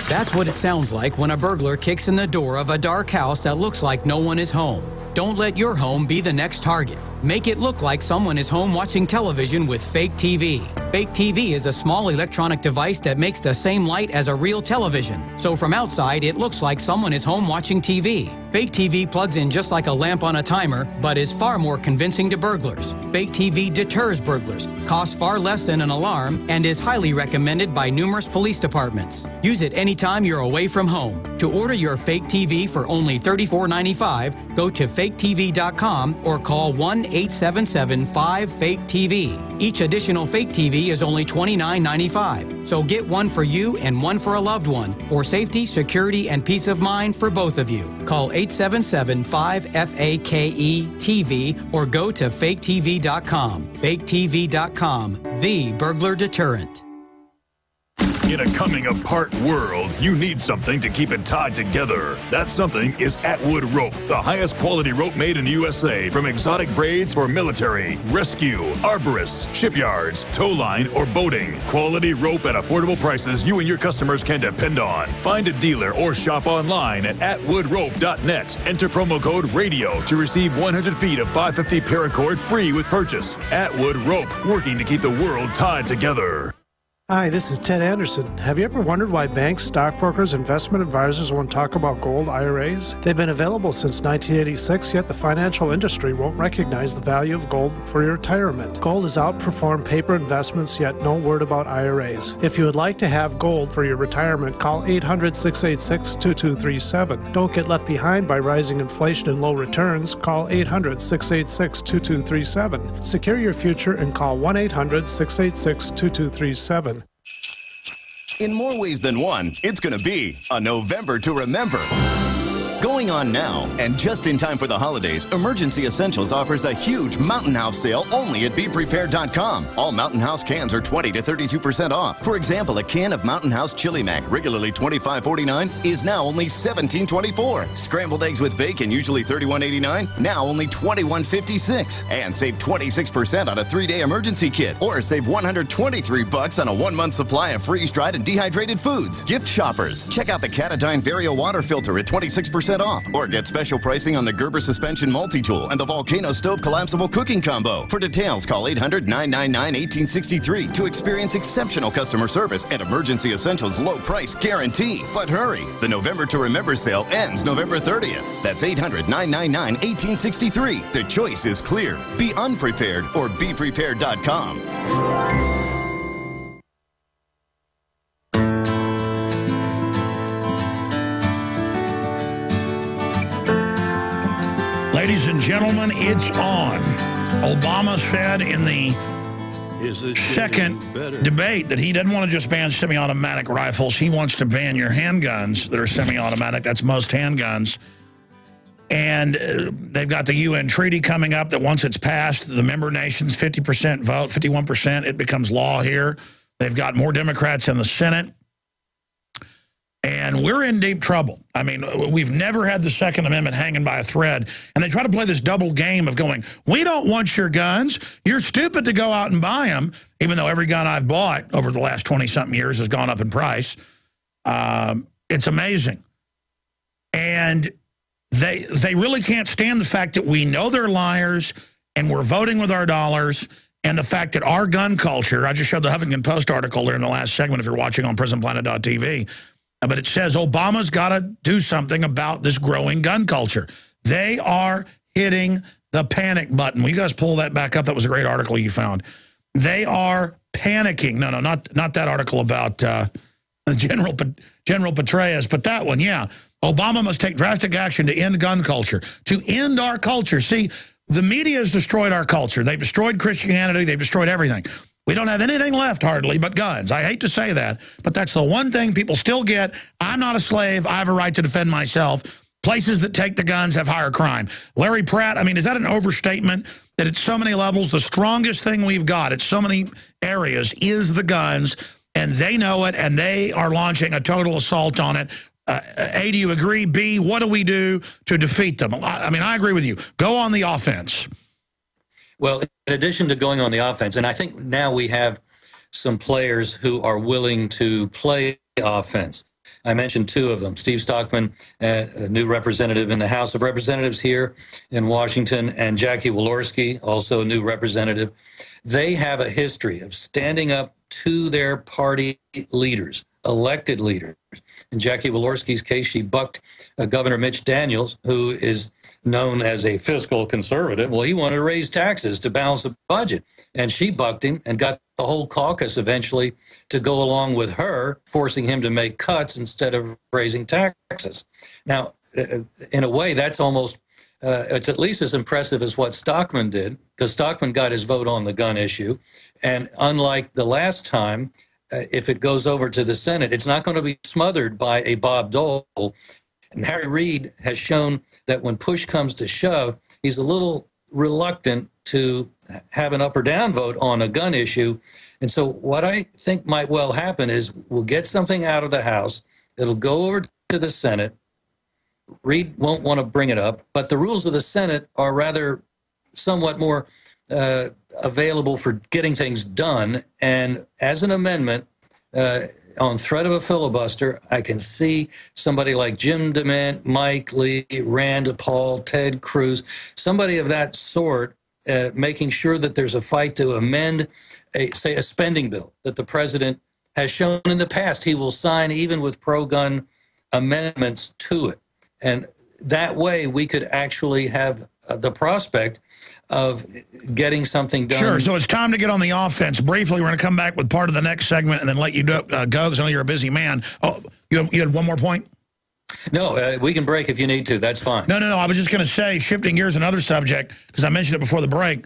That's what it sounds like when a burglar kicks in the door of a dark house that looks like no one is home. Don't let your home be the next target. Make it look like someone is home watching television with Fake TV. Fake TV is a small electronic device that makes the same light as a real television. So from outside, it looks like someone is home watching TV. Fake TV plugs in just like a lamp on a timer, but is far more convincing to burglars. Fake TV deters burglars, costs far less than an alarm, and is highly recommended by numerous police departments. Use it anytime you're away from home. To order your Fake TV for only $34.95, go to faketv.com or call 1-877-5-FAKE-TV. Each additional Fake TV is only $29.95. So get one for you and one for a loved one, for safety, security, and peace of mind for both of you. Call 877-5-FAKE-TV or go to faketv.com. Faketv.com, the burglar deterrent. In a coming apart world, you need something to keep it tied together. That something is Atwood Rope, the highest quality rope made in the USA, from exotic braids for military, rescue, arborists, shipyards, tow line, or boating. Quality rope at affordable prices you and your customers can depend on. Find a dealer or shop online at atwoodrope.net. Enter promo code RADIO to receive 100 feet of 550 paracord free with purchase. Atwood Rope, working to keep the world tied together. Hi, this is Ted Anderson. Have you ever wondered why banks, stockbrokers, investment advisors won't talk about gold IRAs? They've been available since 1986, yet the financial industry won't recognize the value of gold for your retirement. Gold has outperformed paper investments, yet no word about IRAs. If you would like to have gold for your retirement, call 800-686-2237. Don't get left behind by rising inflation and low returns. Call 800-686-2237. Secure your future and call 1-800-686-2237. In more ways than one, it's going to be a November to remember. Going on now, and just in time for the holidays, Emergency Essentials offers a huge Mountain House sale only at BePrepared.com. All Mountain House cans are 20 to 32% off. For example, a can of Mountain House Chili Mac, regularly $25.49, is now only $17.24. Scrambled eggs with bacon, usually $31.89, now only $21.56. And save 26% on a 3-day emergency kit, or save $123 on a 1-month supply of freeze-dried and dehydrated foods. Gift shoppers, check out the Katadyn Vario water filter at 26% off, or get special pricing on the Gerber Suspension Multi-Tool and the Volcano Stove Collapsible Cooking Combo. For details, call 800-999-1863 to experience exceptional customer service and Emergency Essentials low price guarantee. But hurry, the November to Remember sale ends November 30th. That's 800-999-1863. The choice is clear. Be unprepared or BePrepared.com. Ladies and gentlemen, it's on. Obama said in the second debate that he doesn't want to just ban semi-automatic rifles. He wants to ban your handguns that are semi-automatic. That's most handguns. And they've got the UN treaty coming up that once it's passed, the member nations, 50% vote, 51%, it becomes law here. They've got more Democrats in the Senate. And we're in deep trouble. I mean, we've never had the Second Amendment hanging by a thread. And they try to play this double game of going, we don't want your guns. You're stupid to go out and buy them, even though every gun I've bought over the last 20-something years has gone up in price. It's amazing. And they really can't stand the fact that we know they're liars and we're voting with our dollars, and the fact that our gun culture, I just showed the Huffington Post article there in the last segment if you're watching on PrisonPlanet.tv, but it says Obama's got to do something about this growing gun culture. They are hitting the panic button. Will you guys pull that back up? That was a great article you found. They are panicking. No, not that article about General Petraeus, but that one, yeah. Obama must take drastic action to end gun culture, to end our culture. See, the media has destroyed our culture. They've destroyed Christianity. They've destroyed everything. We don't have anything left, hardly, but guns. I hate to say that, but that's the one thing people still get. I'm not a slave. I have a right to defend myself. Places that take the guns have higher crime. Larry Pratt, I mean, is that an overstatement that at so many levels, the strongest thing we've got at so many areas is the guns, and they know it, and they are launching a total assault on it. A, do you agree? B, what do we do to defeat them? I mean, I agree with you. Go on the offense. Well, in addition to going on the offense, and I think now we have some players who are willing to play offense. I mentioned two of them, Steve Stockman, a new representative in the House of Representatives here in Washington, and Jackie Walorski, also a new representative. They have a history of standing up to their party leaders, elected leaders. In Jackie Walorski's case, she bucked Governor Mitch Daniels, who is known as a fiscal conservative. Well, he wanted to raise taxes to balance the budget, and she bucked him and got the whole caucus eventually to go along with her, forcing him to make cuts instead of raising taxes. Now, in a way, that's almost, it's at least as impressive as what Stockman did, because Stockman got his vote on the gun issue. And unlike the last time, if it goes over to the Senate, it's not going to be smothered by a Bob Dole. And Harry Reid has shown that when push comes to shove, he's a little reluctant to have an up or down vote on a gun issue. And so what I think might well happen is we'll get something out of the House. It'll go over to the Senate. Reid won't want to bring it up, but the rules of the Senate are rather somewhat more available for getting things done. And as an amendment, on threat of a filibuster, I can see somebody like Jim DeMint, Mike Lee, Rand Paul, Ted Cruz, somebody of that sort, making sure that there's a fight to amend, say, a spending bill that the president has shown in the past he will sign even with pro-gun amendments to it. And that way we could actually have the prospect of getting something done. Sure, so it's time to get on the offense. Briefly, we're going to come back with part of the next segment and then let you go, because I know you're a busy man. Oh, you had one more point? No, we can break if you need to. That's fine. No. I was just going to say, shifting gears, another subject, because I mentioned it before the break.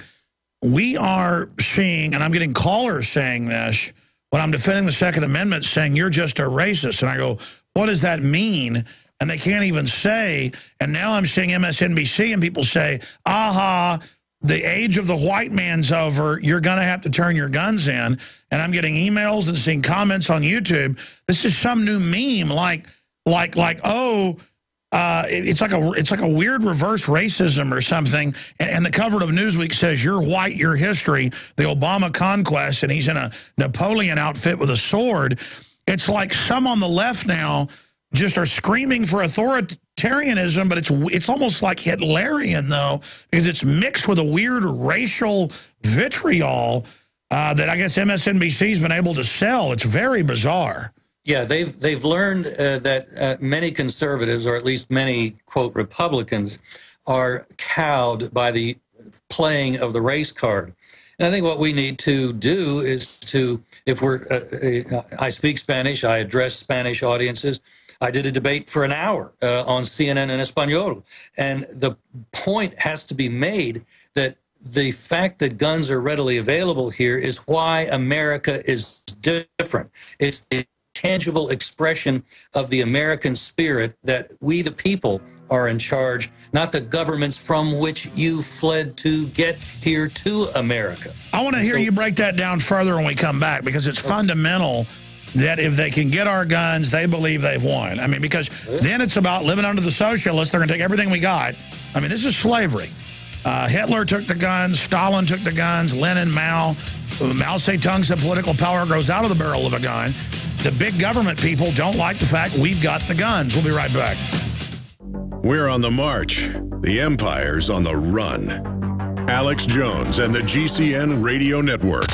We are seeing, and I'm getting callers saying this, when I'm defending the Second Amendment, saying you're just a racist. And I go, what does that mean? And they can't even say. And now I'm seeing MSNBC and people say, aha, the age of the white man's over. You're going to have to turn your guns in. And I'm getting emails and seeing comments on YouTube. This is some new meme like it's like a weird reverse racism or something. And the cover of Newsweek says, you're white, your history, the Obama conquest, and he's in a Napoleon outfit with a sword. It's like some on the left now just are screaming for authoritarianism, but it's almost like Hitlerian, though, because it's mixed with a weird racial vitriol that I guess MSNBC's been able to sell. It's very bizarre. Yeah, they've learned that many conservatives, or at least many, quote, Republicans, are cowed by the playing of the race card. And I think what we need to do is to, if we're, I speak Spanish, I address Spanish audiences. I did a debate for an hour on CNN in Espanol. And the point has to be made that the fact that guns are readily available here is why America is different. It's the tangible expression of the American spirit that we, the people, are in charge, not the governments from which you fled to get here to America. I want to hear you break that down further when we come back, because it's fundamental that if they can get our guns, they believe they've won. I mean, because then it's about living under the socialists. They're going to take everything we got. I mean, this is slavery. Hitler took the guns. Stalin took the guns. Lenin, Mao. Mao Zedong said political power grows out of the barrel of a gun. The big government people don't like the fact we've got the guns. We'll be right back. We're on the march. The empire's on the run. Alex Jones and the GCN Radio Network.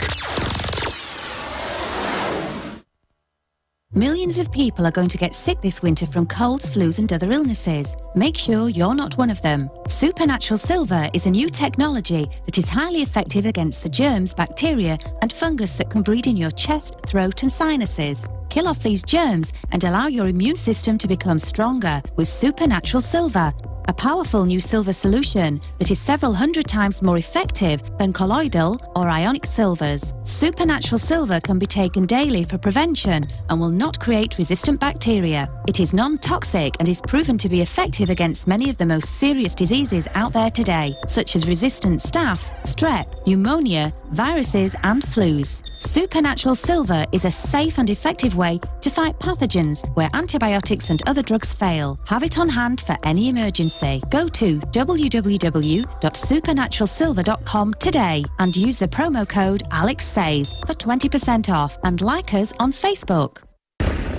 Millions of people are going to get sick this winter from colds, flus and other illnesses. Make sure you're not one of them. Supernatural Silver is a new technology that is highly effective against the germs, bacteria and fungus that can breed in your chest, throat and sinuses. Kill off these germs and allow your immune system to become stronger with Supernatural Silver. A powerful new silver solution that is several hundred times more effective than colloidal or ionic silvers. Supernatural Silver can be taken daily for prevention and will not create resistant bacteria. It is non-toxic and is proven to be effective against many of the most serious diseases out there today, such as resistant staph, strep, pneumonia, viruses and flus. Supernatural Silver is a safe and effective way to fight pathogens where antibiotics and other drugs fail. Have it on hand for any emergency. Go to www.supernaturalsilver.com today and use the promo code AlexSays for 20% off, and like us on Facebook.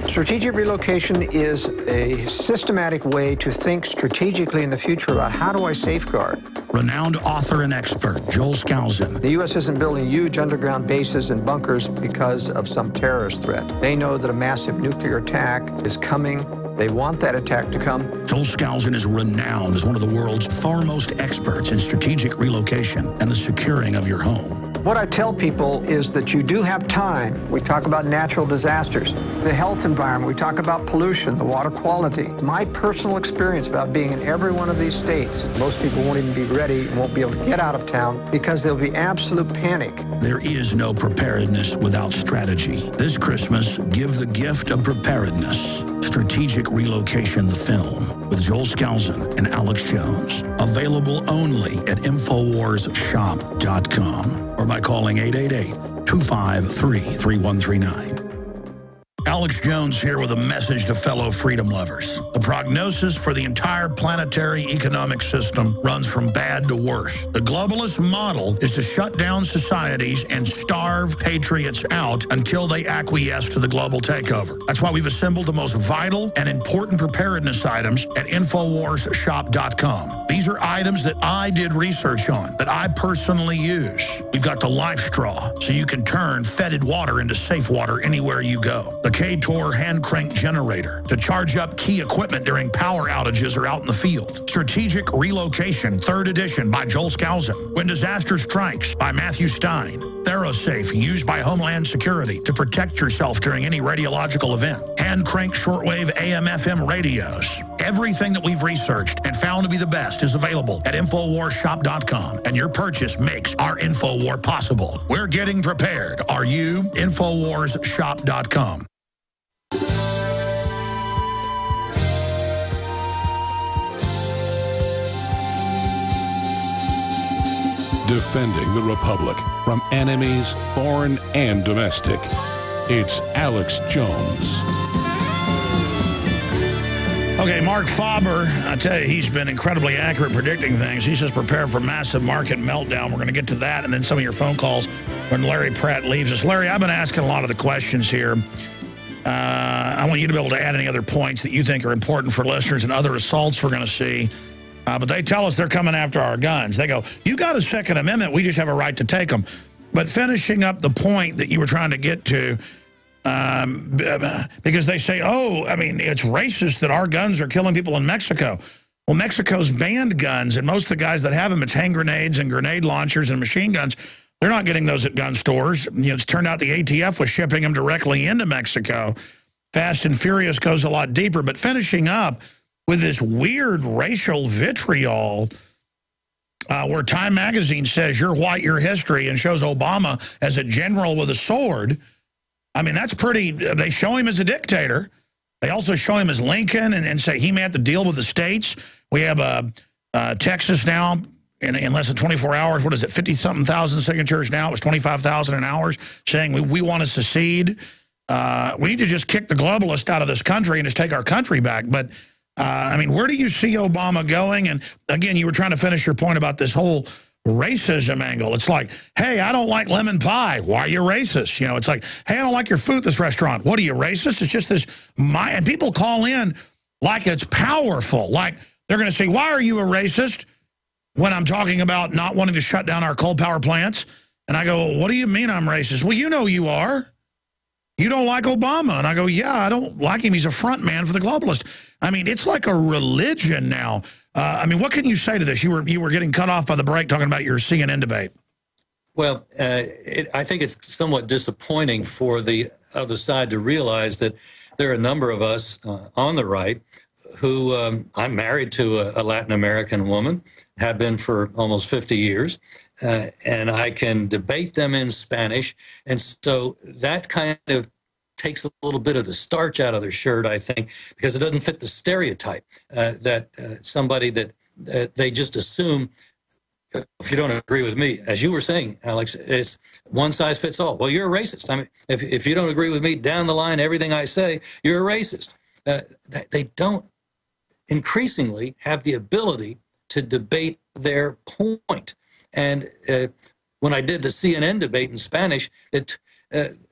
Strategic relocation is a systematic way to think strategically in the future about how do I safeguard. Renowned author and expert, Joel Skousen. The U.S. isn't building huge underground bases and bunkers because of some terrorist threat. They know that a massive nuclear attack is coming. They want that attack to come. Joel Skousen is renowned as one of the world's foremost experts in strategic relocation and the securing of your home. What I tell people is that you do have time. We talk about natural disasters, the health environment, we talk about pollution, the water quality. My personal experience about being in every one of these states, most people won't even be ready and won't be able to get out of town because there'll be absolute panic. There is no preparedness without strategy. This Christmas, give the gift of preparedness. Strategic Relocation, the film, with Joel Skousen and Alex Jones. Available only at InfoWarsShop.com or by calling 888-253-3139. Alex Jones here with a message to fellow freedom lovers. The prognosis for the entire planetary economic system runs from bad to worse. The globalist model is to shut down societies and starve patriots out until they acquiesce to the global takeover. That's why we've assembled the most vital and important preparedness items at InfoWarsShop.com. These are items that I did research on, that I personally use. We've got the Life Straw, so you can turn fetid water into safe water anywhere you go. The K-Tor hand crank generator to charge up key equipment during power outages or out in the field. Strategic Relocation, 3rd edition by Joel Skousen. When Disaster Strikes by Matthew Stein. ThyroSafe, used by Homeland Security to protect yourself during any radiological event. Hand crank shortwave AM/FM radios. Everything that we've researched and found to be the best is available at InfoWarsShop.com, and your purchase makes our InfoWar possible. We're getting prepared. Are you? InfoWarsShop.com. Defending the Republic from enemies, foreign and domestic. It's Alex Jones. Okay, Mark Faber, I tell you, he's been incredibly accurate predicting things. He says prepare for massive market meltdown. We're going to get to that, and then some of your phone calls when Larry Pratt leaves us. Larry, I've been asking a lot of the questions here. I want you to be able to add any other points that you think are important for listeners and other assaults we're going to see. But they tell us they're coming after our guns. They go, you got a Second Amendment, we just have a right to take them. But finishing up the point that you were trying to get to, because they say, oh, I mean, it's racist that our guns are killing people in Mexico. Well, Mexico's banned guns, and most of the guys that have them, it's hand grenades and grenade launchers and machine guns. They're not getting those at gun stores. You know, it's turned out the ATF was shipping them directly into Mexico. Fast and Furious goes a lot deeper. But finishing up with this weird racial vitriol where Time Magazine says you're white, your history, and shows Obama as a general with a sword. I mean, that's pretty, they show him as a dictator. They also show him as Lincoln and say he may have to deal with the states. We have Texas now in less than 24 hours. What is it, 50-something thousand signatures now? It was 25,000 in hours saying we want to secede. We need to just kick the globalists out of this country and just take our country back. But, I mean, where do you see Obama going? And, again, you were trying to finish your point about this whole racism angle. It's like, hey, I don't like lemon pie. Why are you racist? You know, it's like, hey, I don't like your food at this restaurant. What are you, racist? It's just this, and people call in like it's powerful. Like they're going to say, why are you a racist when I'm talking about not wanting to shut down our coal power plants? And I go, what do you mean I'm racist? Well, you know you are. You don't like Obama. And I go, yeah, I don't like him. He's a front man for the globalists. I mean, it's like a religion now. I mean, what can you say to this? You were getting cut off by the break talking about your CNN debate. Well, I think it's somewhat disappointing for the other side to realize that there are a number of us on the right who I'm married to a Latin American woman, have been for almost 50 years, and I can debate them in Spanish. And so that kind of takes a little bit of the starch out of their shirt, I think, because it doesn't fit the stereotype that somebody that they just assume, if you don't agree with me, as you were saying, Alex, it's one size fits all. Well, you're a racist. I mean, if you don't agree with me down the line, everything I say, you're a racist. They don't increasingly have the ability to debate their point. And when I did the CNN debate in Spanish,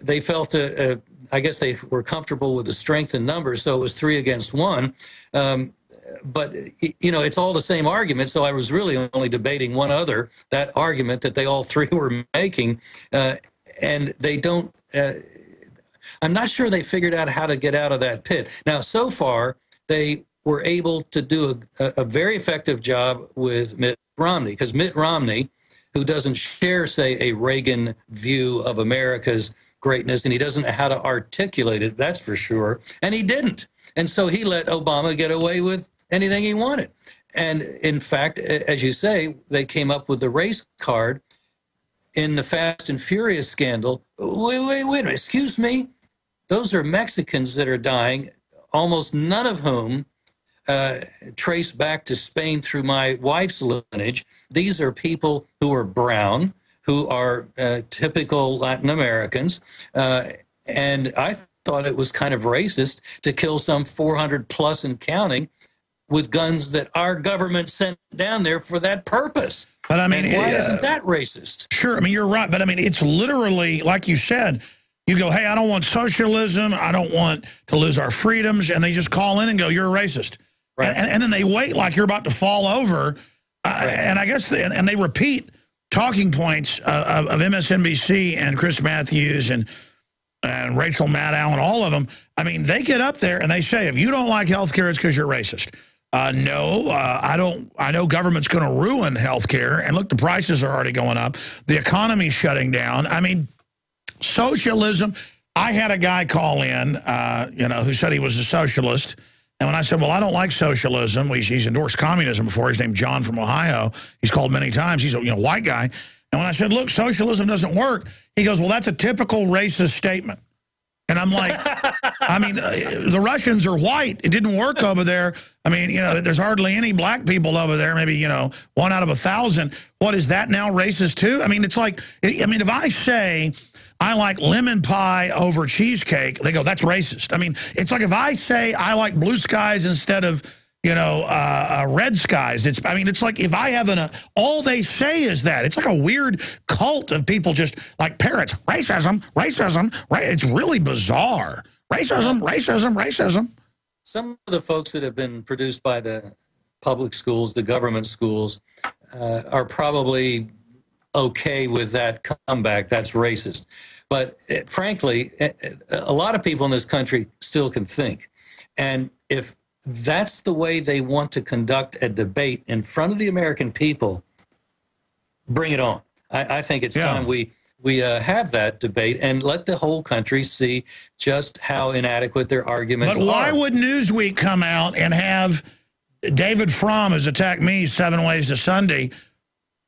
they felt, I guess they were comfortable with the strength in numbers, so it was 3 against 1. But, you know, it's all the same argument, so I was really only debating one other, that argument that they all three were making. And they don't, I'm not sure they figured out how to get out of that pit. Now, so far, they were able to do a very effective job with Mitt Romney, because Mitt Romney, who doesn't share, say, a Reagan view of America's greatness, and he doesn't know how to articulate it, that's for sure, and he didn't. And so he let Obama get away with anything he wanted. And in fact, as you say, they came up with the race card in the Fast and Furious scandal. Wait a minute, excuse me? Those are Mexicans that are dying, almost none of whom trace back to Spain through my wife's lineage. These are people who are brown, who are typical Latin Americans. And I thought it was kind of racist to kill some 400 plus and counting with guns that our government sent down there for that purpose. But I mean, and why isn't that racist? Sure, I mean, you're right. But I mean, it's literally, like you said, you go, hey, I don't want socialism. I don't want to lose our freedoms. And they just call in and go, you're a racist. Right. And then they wait like you're about to fall over. Right. And I guess, and they repeat talking points of MSNBC and Chris Matthews and Rachel Maddow and all of them. I mean, they get up there and they say, if you don't like health care, it's because you're racist. No, I don't. I know government's going to ruin health care. And look, the prices are already going up. The economy's shutting down. I mean, socialism. I had a guy call in, who said he was a socialist. And when I said, well, I don't like socialism, he's endorsed communism before. His name's John from Ohio. He's called many times. He's a white guy. And when I said, look, socialism doesn't work, he goes, well, that's a typical racist statement. And I'm like, I mean, the Russians are white. It didn't work over there. I mean, there's hardly any black people over there, maybe, 1 out of 1,000. What, is that now racist too? I mean, it's like, if I say I like lemon pie over cheesecake, they go, that's racist. I mean, it's like if I say I like blue skies instead of, red skies. It's like if I have all they say is that. It's like a weird cult of people just like parrots. Racism, racism, right? It's really bizarre. Racism, racism, racism. Some of the folks that have been produced by the public schools, the government schools, are probably okay with that comeback. That's racist. But frankly, a lot of people in this country still can think. And if that's the way they want to conduct a debate in front of the American people, bring it on. I think it's time we have that debate and let the whole country see just how inadequate their arguments are. But why would Newsweek come out and have David Fromm, who's attacked me 7 ways to Sunday,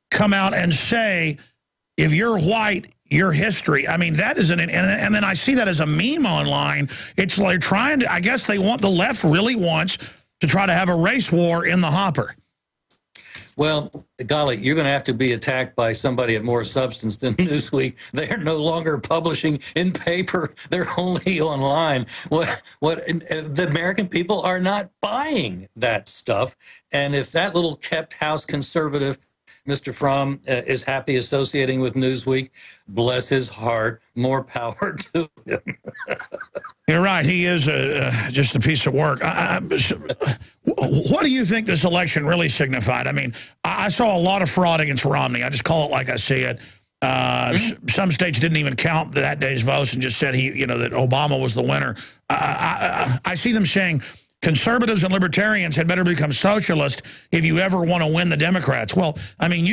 come out and say, if you're white, your history. I mean, that is and then I see that as a meme online. It's like trying to, I guess the left really wants to try to have a race war in the hopper. Well, golly, you're going to have to be attacked by somebody of more substance than Newsweek. They're no longer publishing in paper. They're only online. The American people are not buying that stuff. And if that little kept house conservative, Mr. Fromm, is happy associating with Newsweek, bless his heart, more power to him. You're right. He is just a piece of work. What do you think this election really signified? I mean, I saw a lot of fraud against Romney. I just call it like I see it. Some states didn't even count that day's votes and just said that Obama was the winner. I see them saying conservatives and libertarians had better become socialist if you ever want to win the Democrats. Well, I mean,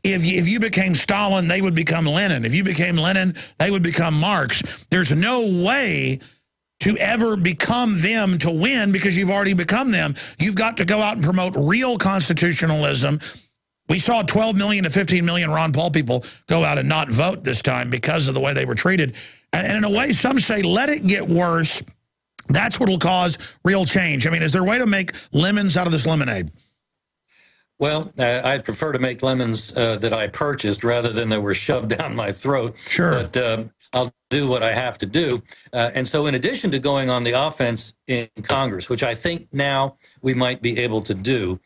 if you became Stalin, they would become Lenin. If you became Lenin, they would become Marx. There's no way to ever become them to win because you've already become them. You've got to go out and promote real constitutionalism. We saw 12 million to 15 million Ron Paul people go out and not vote this time because of the way they were treated. And in a way, some say, let it get worse. That's what will cause real change. I mean, is there a way to make lemons out of this lemonade? Well, I'd prefer to make lemons that I purchased rather than that were shoved down my throat. Sure. But I'll do what I have to do. And so in addition to going on the offense in Congress, which I think now we might be able to do,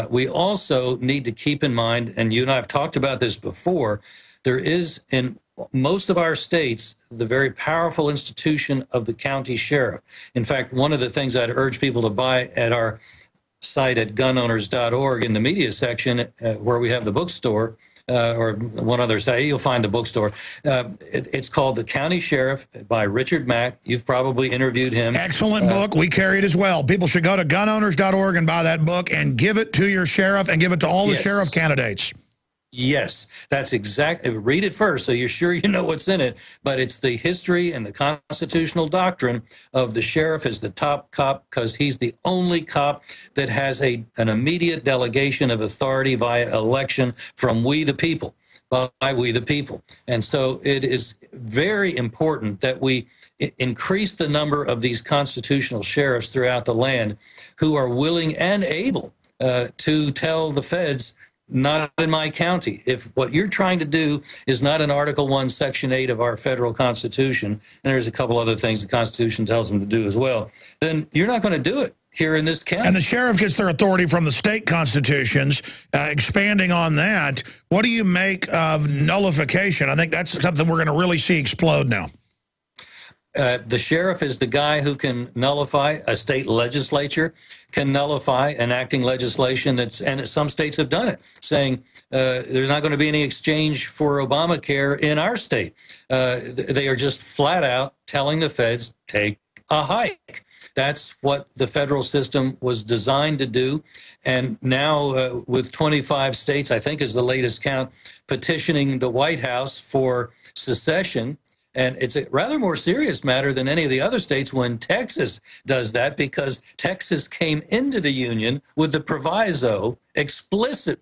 we also need to keep in mind, and you and I have talked about this before, there is in most of our states the very powerful institution of the county sheriff. In fact, one of the things I'd urge people to buy at our site at gunowners.org in the media section, where we have the bookstore, or one other site, you'll find the bookstore. It's called The County Sheriff by Richard Mack. You've probably interviewed him. Excellent book. We carry it as well. People should go to gunowners.org and buy that book and give it to your sheriff and give it to all the sheriff candidates. Yes, that's exactly. Read it first so you're sure you know what's in it. But it's the history and the constitutional doctrine of the sheriff as the top cop, because he's the only cop that has an immediate delegation of authority via election from we the people, by we the people. And so it is very important that we increase the number of these constitutional sheriffs throughout the land who are willing and able to tell the feds, not in my county. If what you're trying to do is not in Article 1, Section 8 of our federal Constitution, and there's a couple other things the Constitution tells them to do as well, then you're not going to do it here in this county. And the sheriff gets their authority from the state constitutions. Expanding on that, what do you make of nullification? I think that's something we're going to really see explode now. The sheriff is the guy who can nullify. A state legislature can nullify enacting legislation and some states have done it, saying there's not going to be any exchange for Obamacare in our state. They are just flat out telling the feds, take a hike. That's what the federal system was designed to do. And now with 25 states, I think is the latest count, petitioning the White House for secession. And it's a rather more serious matter than any of the other states when Texas does that, because Texas came into the union with the proviso, explicit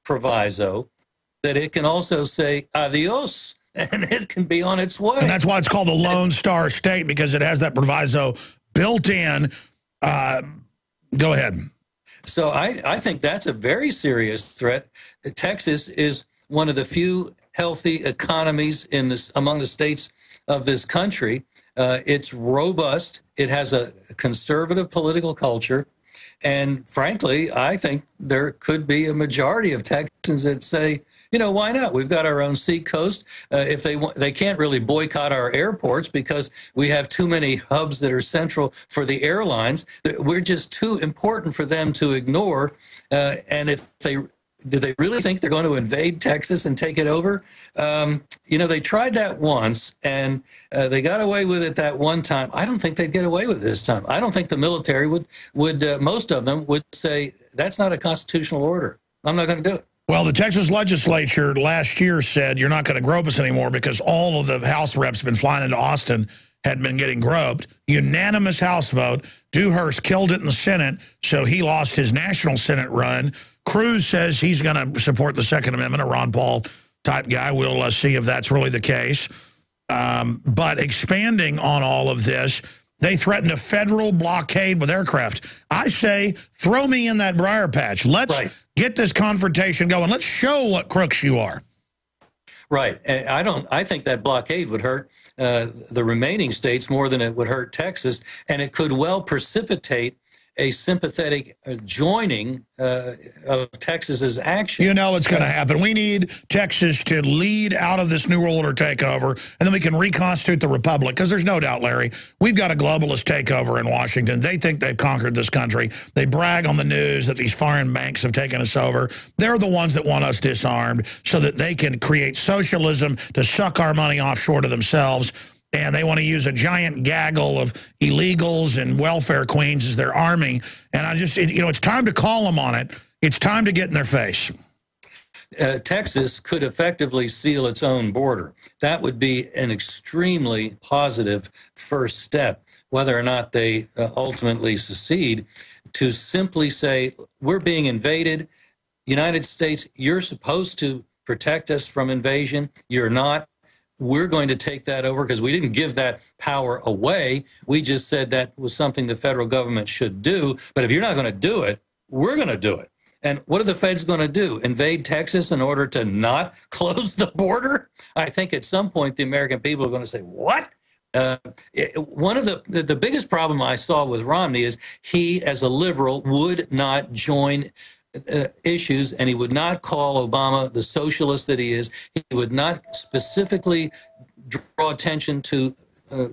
proviso, that it can also say adios and it can be on its way. And that's why it's called the Lone Star State, because it has that proviso built in. Go ahead. So I think that's a very serious threat. Texas is one of the few healthy economies among the states of this country. It's robust. It has a conservative political culture. And frankly, I think there could be a majority of Texans that say, you know, why not? We've got our own seacoast. If they can't really boycott our airports because we have too many hubs that are central for the airlines. We're just too important for them to ignore. And do they really think they're going to invade Texas and take it over? You know, they tried that once, and they got away with it that one time. I don't think they'd get away with it this time. I don't think the military would most of them would say, that's not a constitutional order. I'm not going to do it. Well, the Texas legislature last year said you're not going to grope us anymore because all of the House reps have been flying into Austin, had been getting groped. Unanimous House vote. Dewhurst killed it in the Senate, so he lost his national Senate run. Cruz says he's going to support the Second Amendment, or Ron Paul type guy. We'll see if that's really the case. But expanding on all of this, they threatened a federal blockade with aircraft. I say, throw me in that briar patch. Let's get this confrontation going. Let's show what crooks you are. Right. I think that blockade would hurt the remaining states more than it would hurt Texas, and it could well precipitate a sympathetic joining of Texas's action. You know it's going to happen. We need Texas to lead out of this New World Order takeover, and then we can reconstitute the republic, because there's no doubt, Larry, we've got a globalist takeover in Washington. They think they've conquered this country. They brag on the news that these foreign banks have taken us over. They're the ones that want us disarmed so that they can create socialism to suck our money offshore to themselves. And they want to use a giant gaggle of illegals and welfare queens as their army. And I just, it's time to call them on it. It's time to get in their face. Texas could effectively seal its own border. That would be an extremely positive first step, whether or not they ultimately secede, to simply say, we're being invaded. United States, you're supposed to protect us from invasion. You're not. We're going to take that over, because we didn't give that power away. We just said that was something the federal government should do. But if you're not going to do it, we're going to do it. And what are the feds going to do? Invade Texas in order to not close the border? I think at some point the American people are going to say, what? One of the biggest problem I saw with Romney is he, as a liberal, would not join issues, and he would not call Obama the socialist that he is. He would not specifically draw attention to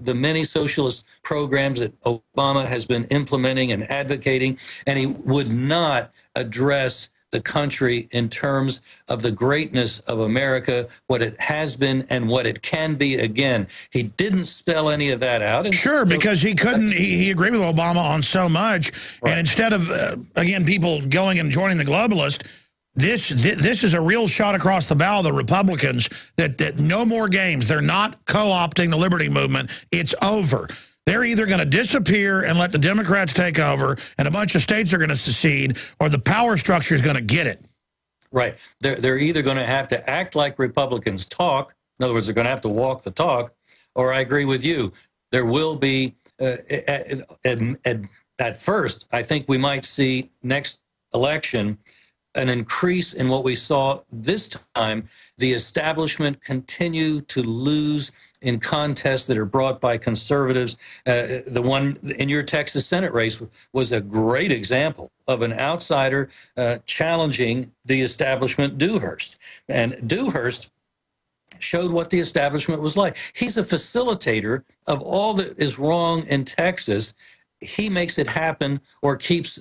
the many socialist programs that Obama has been implementing and advocating, and he would not address the country in terms of the greatness of America, what it has been and what it can be again. He didn't spell any of that out. Sure, because he couldn't, he agreed with Obama on so much. Right. And instead of, again, people going and joining the globalist, this is a real shot across the bow of the Republicans that no more games. They're not co-opting the liberty movement. It's over. They're either going to disappear and let the Democrats take over, and a bunch of states are going to secede, or the power structure is going to get it. Right. They're either going to have to act like Republicans talk. In other words, they're going to have to walk the talk. Or I agree with you. There will be, at first, I think we might see next election an increase in what we saw this time. The establishment continue to lose in contests that are brought by conservatives. The one in your Texas Senate race was a great example of an outsider challenging the establishment, Dewhurst. And Dewhurst showed what the establishment was like. He's a facilitator of all that is wrong in Texas. He makes it happen, or keeps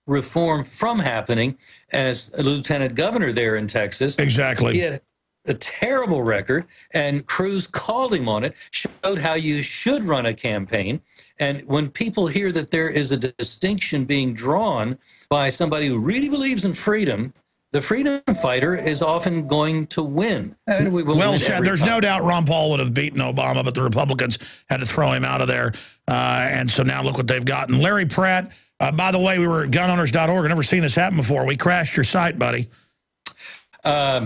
reform from happening, as a lieutenant governor there in Texas. Exactly. He had a terrible record, and Cruz called him on it, showed how you should run a campaign. And when people hear that there is a distinction being drawn by somebody who really believes in freedom, the freedom fighter is often going to win. And we will well win said. There's no doubt Ron Paul would have beaten Obama, but the Republicans had to throw him out of there. And so now look what they've gotten. Larry Pratt, by the way, we were at gunowners.org. I've never seen this happen before. We crashed your site, buddy.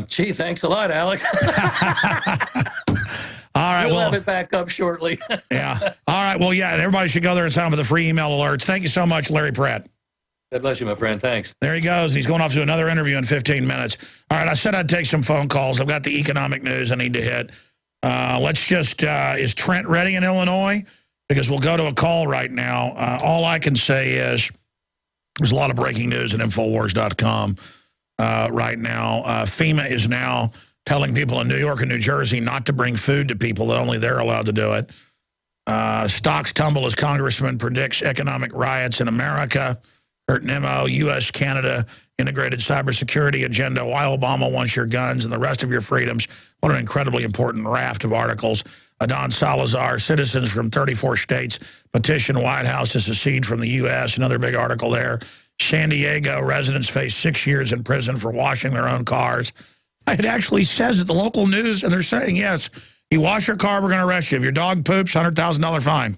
Gee, thanks a lot, Alex. All right, we'll have it back up shortly. Yeah. All right, well, yeah, and everybody should go there and sign up for the free email alerts. Thank you so much, Larry Pratt. God bless you, my friend. Thanks. There he goes. He's going off to another interview in 15 minutes. All right, I said I'd take some phone calls. I've got the economic news I need to hit. Let's just, is Trent ready in Illinois? Because we'll go to a call right now. All I can say is there's a lot of breaking news at Infowars.com right now. FEMA is now telling people in New York and New Jersey not to bring food to people, that only they're allowed to do it. Stocks tumble as congressman predicts economic riots in America. Kurt Nimmo, U.S.-Canada integrated cybersecurity agenda, why Obama wants your guns and the rest of your freedoms. What an incredibly important raft of articles. Adon Salazar, citizens from 34 states petition White House to secede from the U.S. Another big article there. San Diego residents face 6 years in prison for washing their own cars. It actually says at the local news, and they're saying, yes, you wash your car, we're going to arrest you. If your dog poops, $100,000 fine.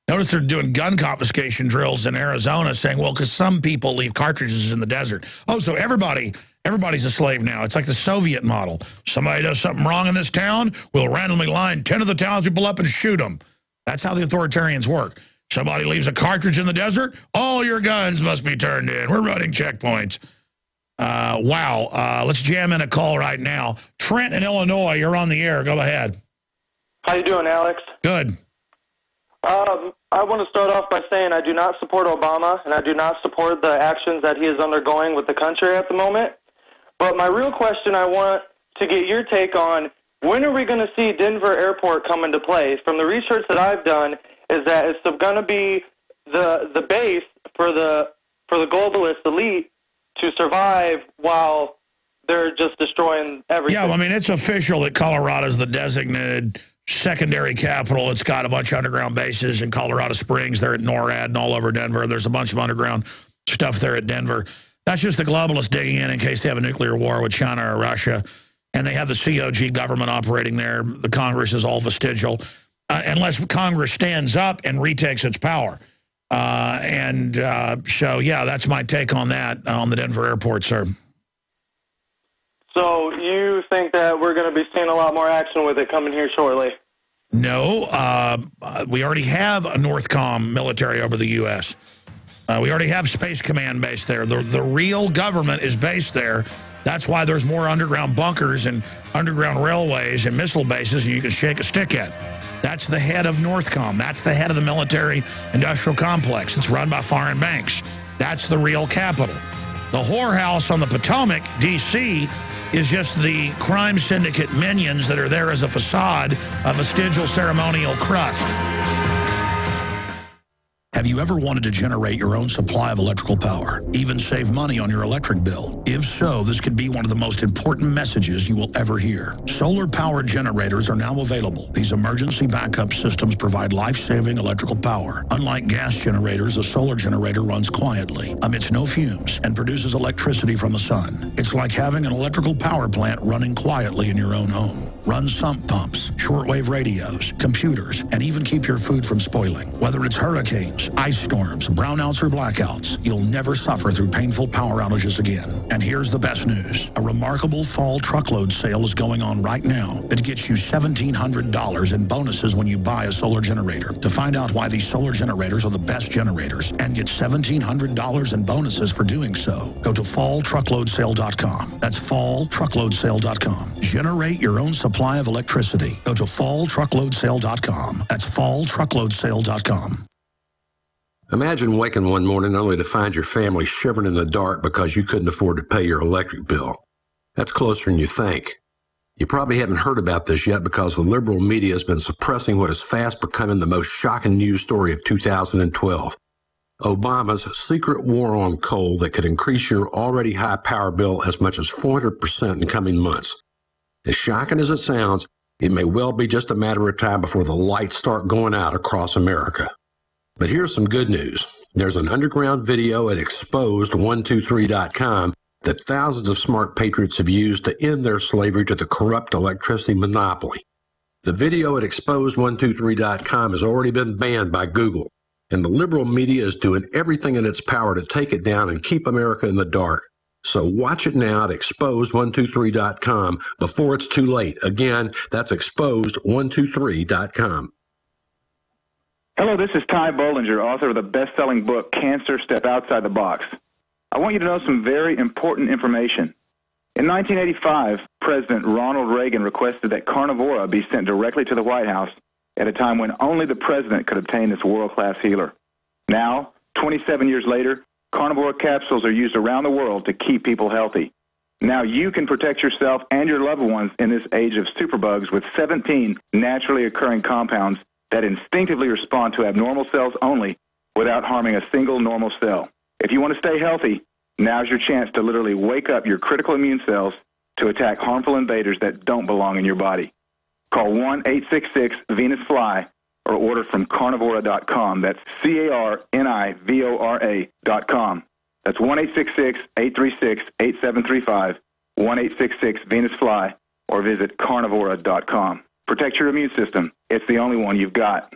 Notice they're doing gun confiscation drills in Arizona saying, well, because some people leave cartridges in the desert. Oh, so everybody Everybody's a slave now. It's like the Soviet model. Somebody does something wrong in this town, we'll randomly line 10 of the townspeople up and shoot them. That's how the authoritarians work. Somebody leaves a cartridge in the desert, all your guns must be turned in. We're running checkpoints. Wow. Let's jam in a call right now. Trent in Illinois, you're on the air. Go ahead. How you doing, Alex? Good. I want to start off by saying I do not support Obama, and I do not support the actions that he is undergoing with the country at the moment. But my real question I want to get your take on, when are we going to see Denver Airport come into play? From the research that I've done, is that it's going to be the base for the globalist elite to survive while they're just destroying everything. Yeah, well, I mean, it's official that Colorado's the designated secondary capital. It's got a bunch of underground bases in Colorado Springs. They're at NORAD and all over Denver. There's a bunch of underground stuff there at Denver. That's just the globalists digging in case they have a nuclear war with China or Russia. And they have the COG government operating there. The Congress is all vestigial. Unless Congress stands up and retakes its power. So, yeah, that's my take on that, on the Denver airport, sir. So you think that we're going to be seeing a lot more action with it coming here shortly? No. We already have a Northcom military over the U.S. We already have Space Command based there. The real government is based there. That's why there's more underground bunkers and underground railways and missile bases you can shake a stick at. That's the head of Northcom. That's the head of the military-industrial complex. It's run by foreign banks. That's the real capital. The whorehouse on the Potomac, D.C., is just the crime syndicate minions that are there as a facade, a vestigial ceremonial crust. Have you ever wanted to generate your own supply of electrical power, even save money on your electric bill? If so, this could be one of the most important messages you will ever hear. Solar-powered generators are now available. These emergency backup systems provide life-saving electrical power. Unlike gas generators, a solar generator runs quietly, emits no fumes, and produces electricity from the sun. It's like having an electrical power plant running quietly in your own home. Run sump pumps, shortwave radios, computers, and even keep your food from spoiling. Whether it's hurricanes, ice storms, brownouts, or blackouts, you'll never suffer through painful power outages again. And here's the best news. A remarkable fall truckload sale is going on right now that gets you $1,700 in bonuses when you buy a solar generator. To find out why these solar generators are the best generators and get $1,700 in bonuses for doing so, go to falltruckloadsale.com. That's falltruckloadsale.com. Generate your own supply of electricity. Go to falltruckloadsale.com. That's falltruckloadsale.com. Imagine waking one morning only to find your family shivering in the dark because you couldn't afford to pay your electric bill. That's closer than you think. You probably haven't heard about this yet because the liberal media has been suppressing what is fast becoming the most shocking news story of 2012. Obama's secret war on coal that could increase your already high power bill as much as 400% in coming months. As shocking as it sounds, it may well be just a matter of time before the lights start going out across America. But here's some good news. There's an underground video at exposed123.com that thousands of smart patriots have used to end their slavery to the corrupt electricity monopoly. The video at exposed123.com has already been banned by Google, and the liberal media is doing everything in its power to take it down and keep America in the dark. So watch it now at exposed123.com before it's too late. Again, that's exposed123.com. Hello, this is Ty Bollinger, author of the best-selling book, Cancer, Step Outside the Box. I want you to know some very important information. In 1985, President Ronald Reagan requested that Carnivora be sent directly to the White House at a time when only the president could obtain this world-class healer. Now, 27 years later, Carnivora capsules are used around the world to keep people healthy. Now you can protect yourself and your loved ones in this age of superbugs with 17 naturally occurring compounds that instinctively respond to abnormal cells only without harming a single normal cell. If you want to stay healthy, now's your chance to literally wake up your critical immune cells to attack harmful invaders that don't belong in your body. Call 1-866-VENUS-FLY or order from carnivora.com. That's carnivora.com. That's 1-866-836-8735, 1-866-VENUS-FLY, or visit carnivora.com. Protect your immune system. It's the only one you've got.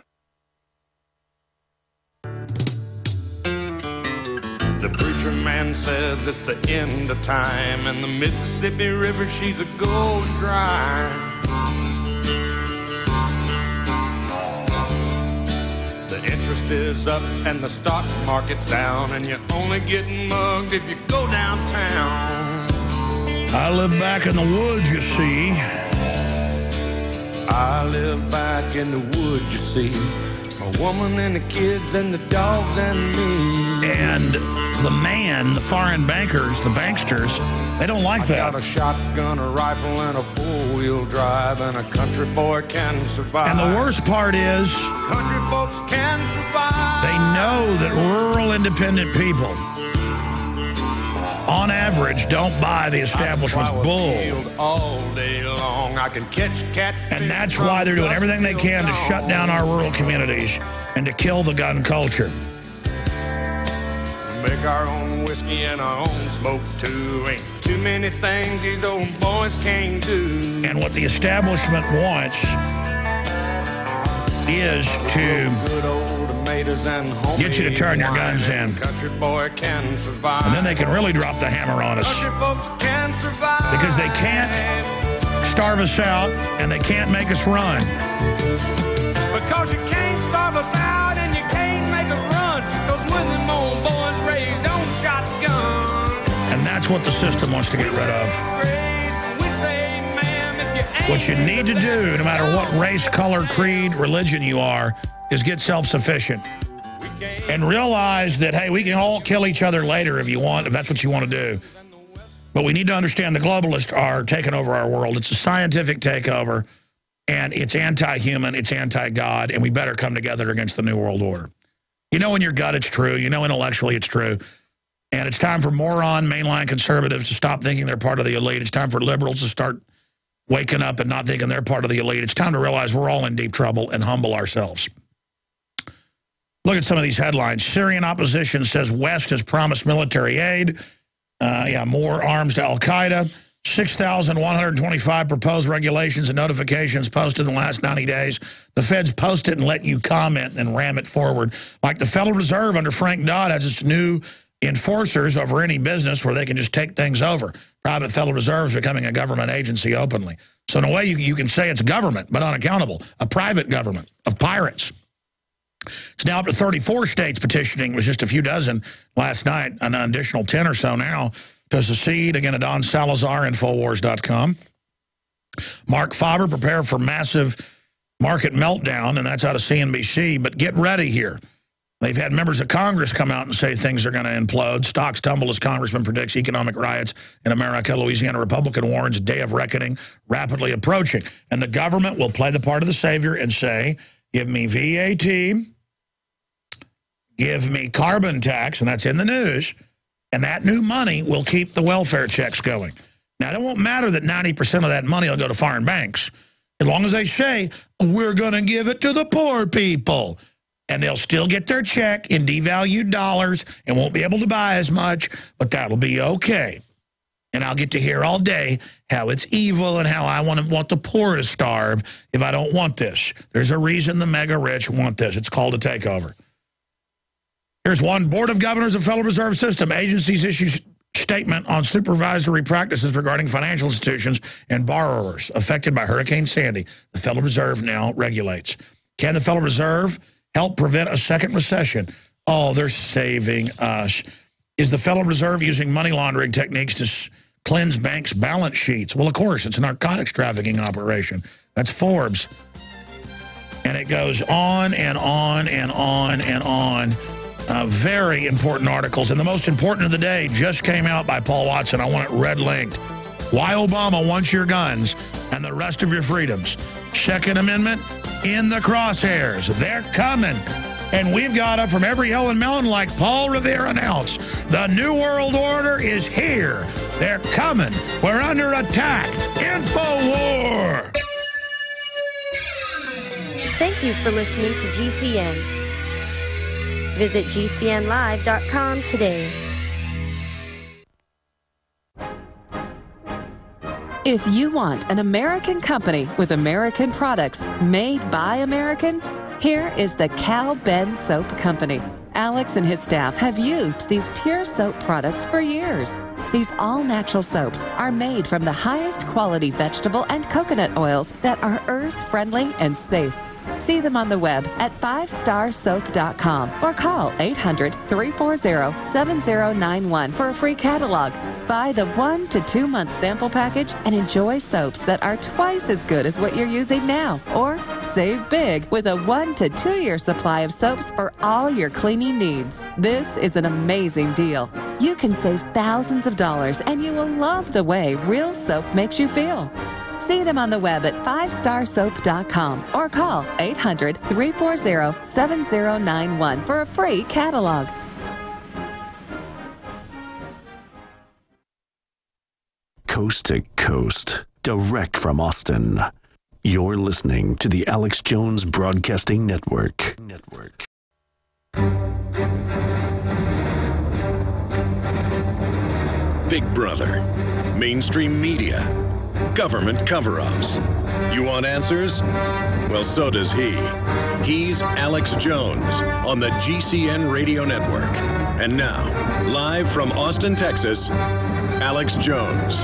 The preacher man says it's the end of time, and the Mississippi River, she's a going dry. The interest is up and the stock market's down, and you're only getting mugged if you go downtown. I live back in the woods, you see. I live back in the woods, you see. A woman and the kids and the dogs and me. And the man, the foreign bankers, the banksters, they don't like that. I got a shotgun, a rifle, and a four-wheel drive, and a country boy can survive. And the worst part is, country folks can survive. They know that rural independent people, on average, don't buy the establishment's bull. All day long. I can catch catfish. And that's why they're doing everything they can to shut down our rural communities and to kill the gun culture. Make our own whiskey and our own smoke too. Ain't too many things these old boys can't do. And what the establishment wants is to get you to turn your guns in. Country boy can survive. And then they can really drop the hammer on us. Country folks can survive. Because they can't starve us out and they can't make us run. Because you can't starve us out and you can't make us run. Because when them old boys raised on shotguns. And that's what the system wants to get rid of. What you need to do, no matter what race, color, creed, religion you are, is get self-sufficient. And realize that, hey, we can all kill each other later if you want, if that's what you want to do. But we need to understand the globalists are taking over our world. It's a scientific takeover, and it's anti-human, it's anti-God, and we better come together against the New World Order. You know in your gut it's true. You know intellectually it's true. And it's time for moron, mainline conservatives to stop thinking they're part of the elite. It's time for liberals to start waking up and not thinking they're part of the elite. It's time to realize we're all in deep trouble and humble ourselves. Look at some of these headlines. Syrian opposition says West has promised military aid. More arms to al-Qaeda. 6,125 proposed regulations and notifications posted in the last 90 days. The feds post it and let you comment and ram it forward. Like the Federal Reserve under Frank Dodd has its new enforcers over any business where they can just take things over. Private Federal Reserve is becoming a government agency openly. So in a way, you can say it's government, but unaccountable. A private government of pirates. It's now up to 34 states petitioning. It was just a few dozen last night, an additional 10 or so now to secede. Again, at Don Salazar, Infowars.com. Mark Faber, prepare for massive market meltdown, and that's out of CNBC. But get ready here. They've had members of Congress come out and say things are going to implode. Stocks tumble as Congressman predicts economic riots in America. Louisiana Republican warns day of reckoning rapidly approaching. And the government will play the part of the savior and say, give me VAT, give me carbon tax, and that's in the news, and that new money will keep the welfare checks going. Now, it won't matter that 90% of that money will go to foreign banks. As long as they say, we're going to give it to the poor people. And they'll still get their check in devalued dollars and won't be able to buy as much, but that'll be okay. And I'll get to hear all day how it's evil and how I want the poor to starve if I don't want this. There's a reason the mega rich want this. It's called a takeover. Here's one. Board of Governors of Federal Reserve System. Agencies issue statement on supervisory practices regarding financial institutions and borrowers affected by Hurricane Sandy. The Federal Reserve now regulates. Can the Federal Reserve help prevent a second recession? Oh, they're saving us. Is the Federal Reserve using money laundering techniques to cleanse banks' balance sheets? Well, of course, it's a narcotics trafficking operation. That's Forbes. And it goes on and on and on and on. Very important articles. And the most important of the day just came out by Paul Watson. I want it red-linked. Why Obama wants your guns and the rest of your freedoms. Second Amendment in the crosshairs. They're coming. And we've got it from every hill and mountain, like Paul Revere announced. The New World Order is here. They're coming. We're under attack. InfoWar. Thank you for listening to GCN. Visit GCNlive.com today. If you want an American company with American products made by Americans, here is the Cal Ben Soap Company. Alex and his staff have used these pure soap products for years. These all-natural soaps are made from the highest quality vegetable and coconut oils that are earth-friendly and safe. See them on the web at 5starsoap.com or call 800-340-7091 for a free catalog. Buy the 1 to 2 month sample package and enjoy soaps that are twice as good as what you're using now. Or save big with a 1 to 2 year supply of soaps for all your cleaning needs. This is an amazing deal. You can save thousands of dollars and you will love the way real soap makes you feel. See them on the web at 5starsoap.com or call 800-340-7091 for a free catalog. Coast to coast, direct from Austin. You're listening to the Alex Jones Broadcasting Network. Big Brother, mainstream media, government cover-ups. You want answers? Well, so does he. He's Alex Jones on the GCN Radio Network. And now, live from Austin, Texas, Alex Jones.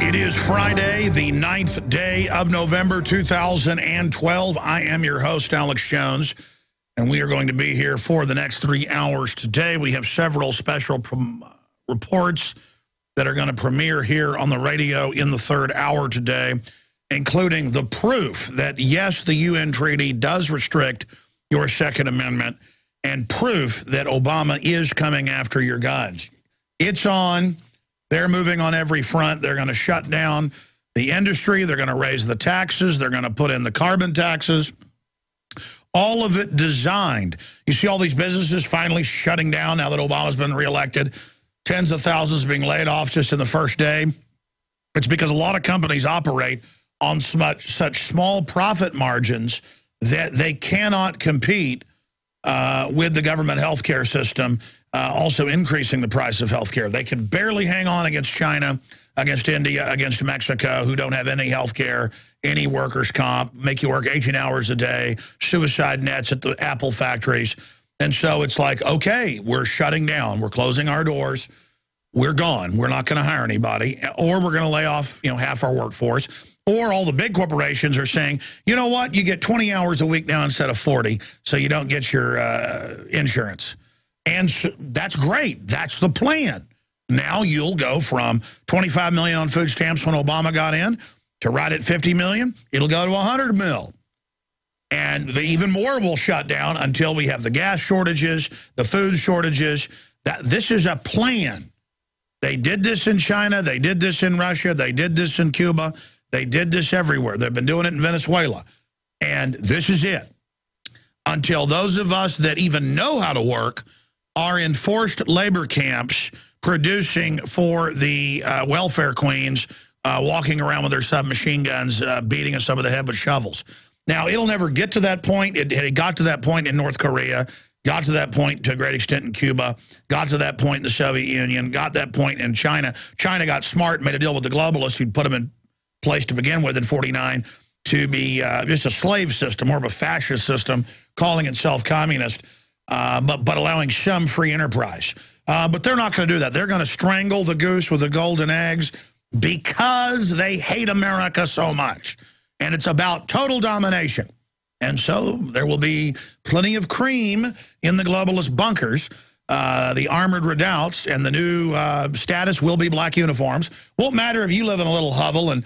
It is Friday, the 9th day of November, 2012. I am your host, Alex Jones, and we are going to be here for the next 3 hours today. We have several special reports that are going to premiere here on the radio in the third hour today, including the proof that, yes, the UN treaty does restrict your Second Amendment, and proof that Obama is coming after your guns. It's on. They're moving on every front. They're going to shut down the industry. They're going to raise the taxes. They're going to put in the carbon taxes. All of it designed. You see all these businesses finally shutting down now that Obama's been reelected. Tens of thousands being laid off just in the first day. It's because a lot of companies operate on such small profit margins that they cannot compete with the government health care system, also increasing the price of health care. They can barely hang on against China, against India, against Mexico, who don't have any health care, any workers' comp, make you work 18 hours a day, suicide nets at the Apple factories. And so it's like, okay, we're shutting down. We're closing our doors. We're gone. We're not going to hire anybody. Or we're going to lay off, half our workforce. Or all the big corporations are saying, you know what, you get 20 hours a week now instead of 40, so you don't get your insurance. And so that's great. That's the plan. Now you'll go from $25 million on food stamps when Obama got in to right at $50 million. It'll go to $100 million. And even more will shut down until we have the gas shortages, the food shortages. This is a plan. They did this in China. They did this in Russia. They did this in Cuba. They did this everywhere. They've been doing it in Venezuela. And this is it. Until those of us that even know how to work are in forced labor camps producing for the welfare queens, walking around with their submachine guns, beating us over the head with shovels. Now, it'll never get to that point. It got to that point in North Korea, got to that point to a great extent in Cuba, got to that point in the Soviet Union, got that point in China. China got smart and made a deal with the globalists who'd put them in place to begin with in 49 to be just a slave system, more of a fascist system, calling itself communist. But allowing some free enterprise. But they're not going to do that. They're going to strangle the goose with the golden eggs because they hate America so much. And it's about total domination. And so there will be plenty of cream in the globalist bunkers, the armored redoubts, and the new status will be black uniforms. Won't matter if you live in a little hovel and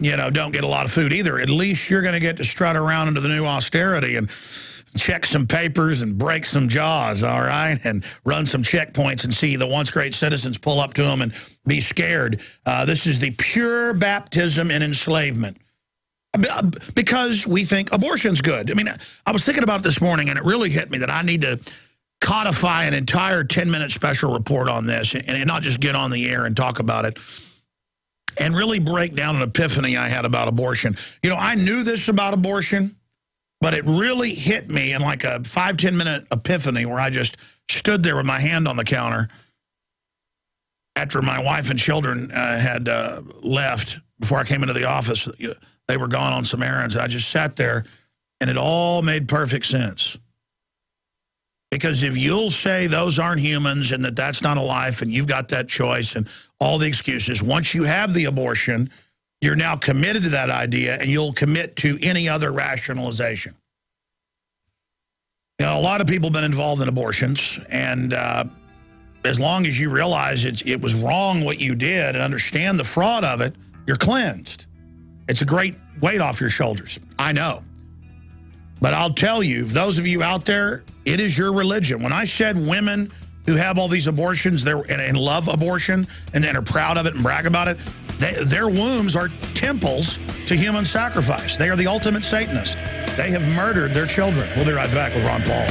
don't get a lot of food either. At least you're going to get to strut around into the new austerity and check some papers and break some jaws, all right, and run some checkpoints and see the once great citizens pull up to them and be scared. This is the pure baptism in enslavement because we think abortion's good. I mean, I was thinking about it this morning, and it really hit me that I need to codify an entire 10-minute special report on this and not just get on the air and talk about it and really break down an epiphany I had about abortion. I knew this about abortion. But it really hit me in like a 5-10 minute epiphany where I just stood there with my hand on the counter after my wife and children had left. Before I came into the office, they were gone on some errands. I just sat there, and it all made perfect sense. Because if you'll say those aren't humans and that that's not a life and you've got that choice and all the excuses, once you have the abortion, you're now committed to that idea and you'll commit to any other rationalization. You know, a lot of people have been involved in abortions, and as long as you realize it was wrong what you did and understand the fraud of it, you're cleansed. It's a great weight off your shoulders. I know. But I'll tell you, those of you out there, it is your religion. When I said women who have all these abortions and love abortion and are proud of it and brag about it, their wombs are temples to human sacrifice. They are the ultimate Satanists. They have murdered their children. We'll be right back with Ron Paul.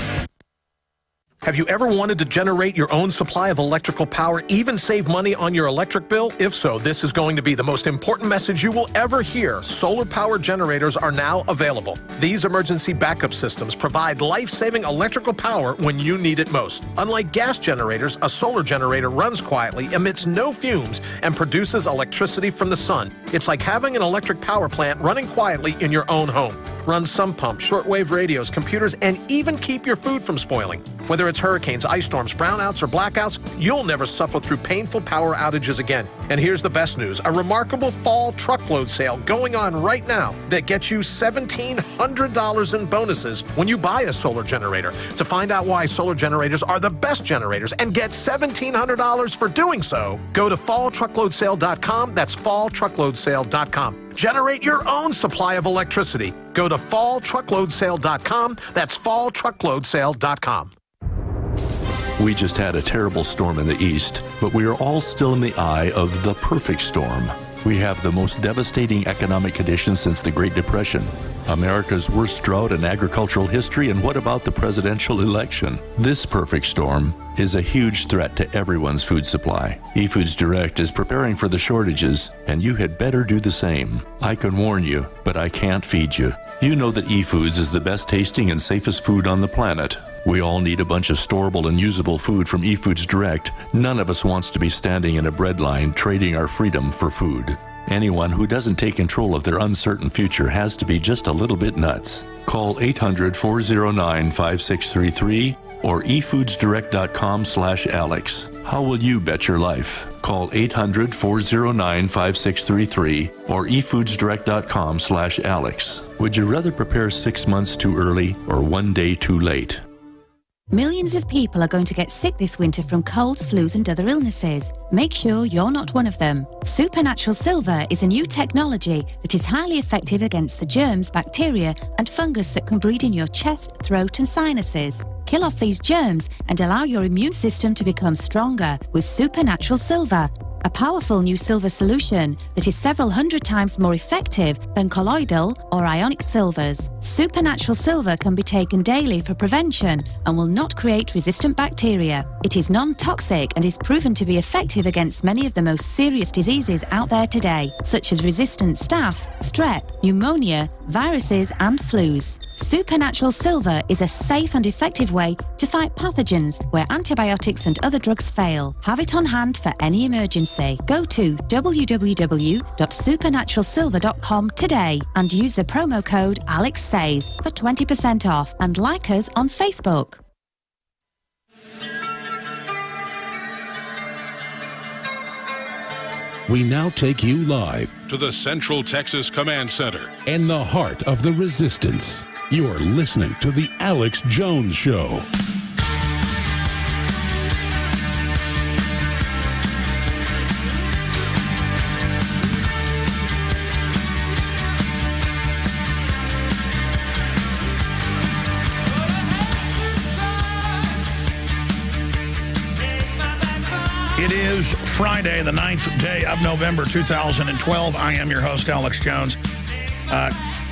Have you ever wanted to generate your own supply of electrical power, even save money on your electric bill? If so, this is going to be the most important message you will ever hear. Solar power generators are now available. These emergency backup systems provide life-saving electrical power when you need it most. Unlike gas generators, a solar generator runs quietly, emits no fumes, and produces electricity from the sun. It's like having an electric power plant running quietly in your own home. Run sump pumps, shortwave radios, computers, and even keep your food from spoiling. Whether it's hurricanes, ice storms, brownouts, or blackouts, you'll never suffer through painful power outages again. And here's the best news. A remarkable fall truckload sale going on right now that gets you $1,700 in bonuses when you buy a solar generator. To find out why solar generators are the best generators and get $1,700 for doing so, go to falltruckloadsale.com. That's falltruckloadsale.com. Generate your own supply of electricity. Go to falltruckloadsale.com. That's falltruckloadsale.com. We just had a terrible storm in the east, but we are all still in the eye of the perfect storm. We have the most devastating economic conditions since the Great Depression, America's worst drought in agricultural history, and what about the presidential election? This perfect storm is a huge threat to everyone's food supply. eFoods Direct is preparing for the shortages, and you had better do the same. I can warn you, but I can't feed you. You know that eFoods is the best tasting and safest food on the planet. We all need a bunch of storable and usable food from eFoods Direct. None of us wants to be standing in a bread line trading our freedom for food. Anyone who doesn't take control of their uncertain future has to be just a little bit nuts. Call 800-409-5633 or efoodsdirect.com/Alex. How will you bet your life? Call 800-409-5633 or efoodsdirect.com/Alex. Would you rather prepare 6 months too early or 1 day too late? Millions of people are going to get sick this winter from colds, flus, and other illnesses. Make sure you're not one of them. Supernatural Silver is a new technology that is highly effective against the germs, bacteria, and fungus that can breed in your chest, throat, and sinuses. Kill off these germs and allow your immune system to become stronger with Supernatural Silver. A powerful new silver solution that is several hundred times more effective than colloidal or ionic silvers. Supernatural Silver can be taken daily for prevention and will not create resistant bacteria. It is non-toxic and is proven to be effective against many of the most serious diseases out there today, such as resistant staph, strep, pneumonia, viruses, and flus. Supernatural Silver is a safe and effective way to fight pathogens where antibiotics and other drugs fail. Have it on hand for any emergency. Go to www.supernaturalsilver.com today and use the promo code AlexSays for 20% off, and like us on Facebook. We now take you live to the Central Texas Command Center in the heart of the resistance. You're listening to The Alex Jones Show. It is Friday, the 9th day of November, 2012. I am your host, Alex Jones.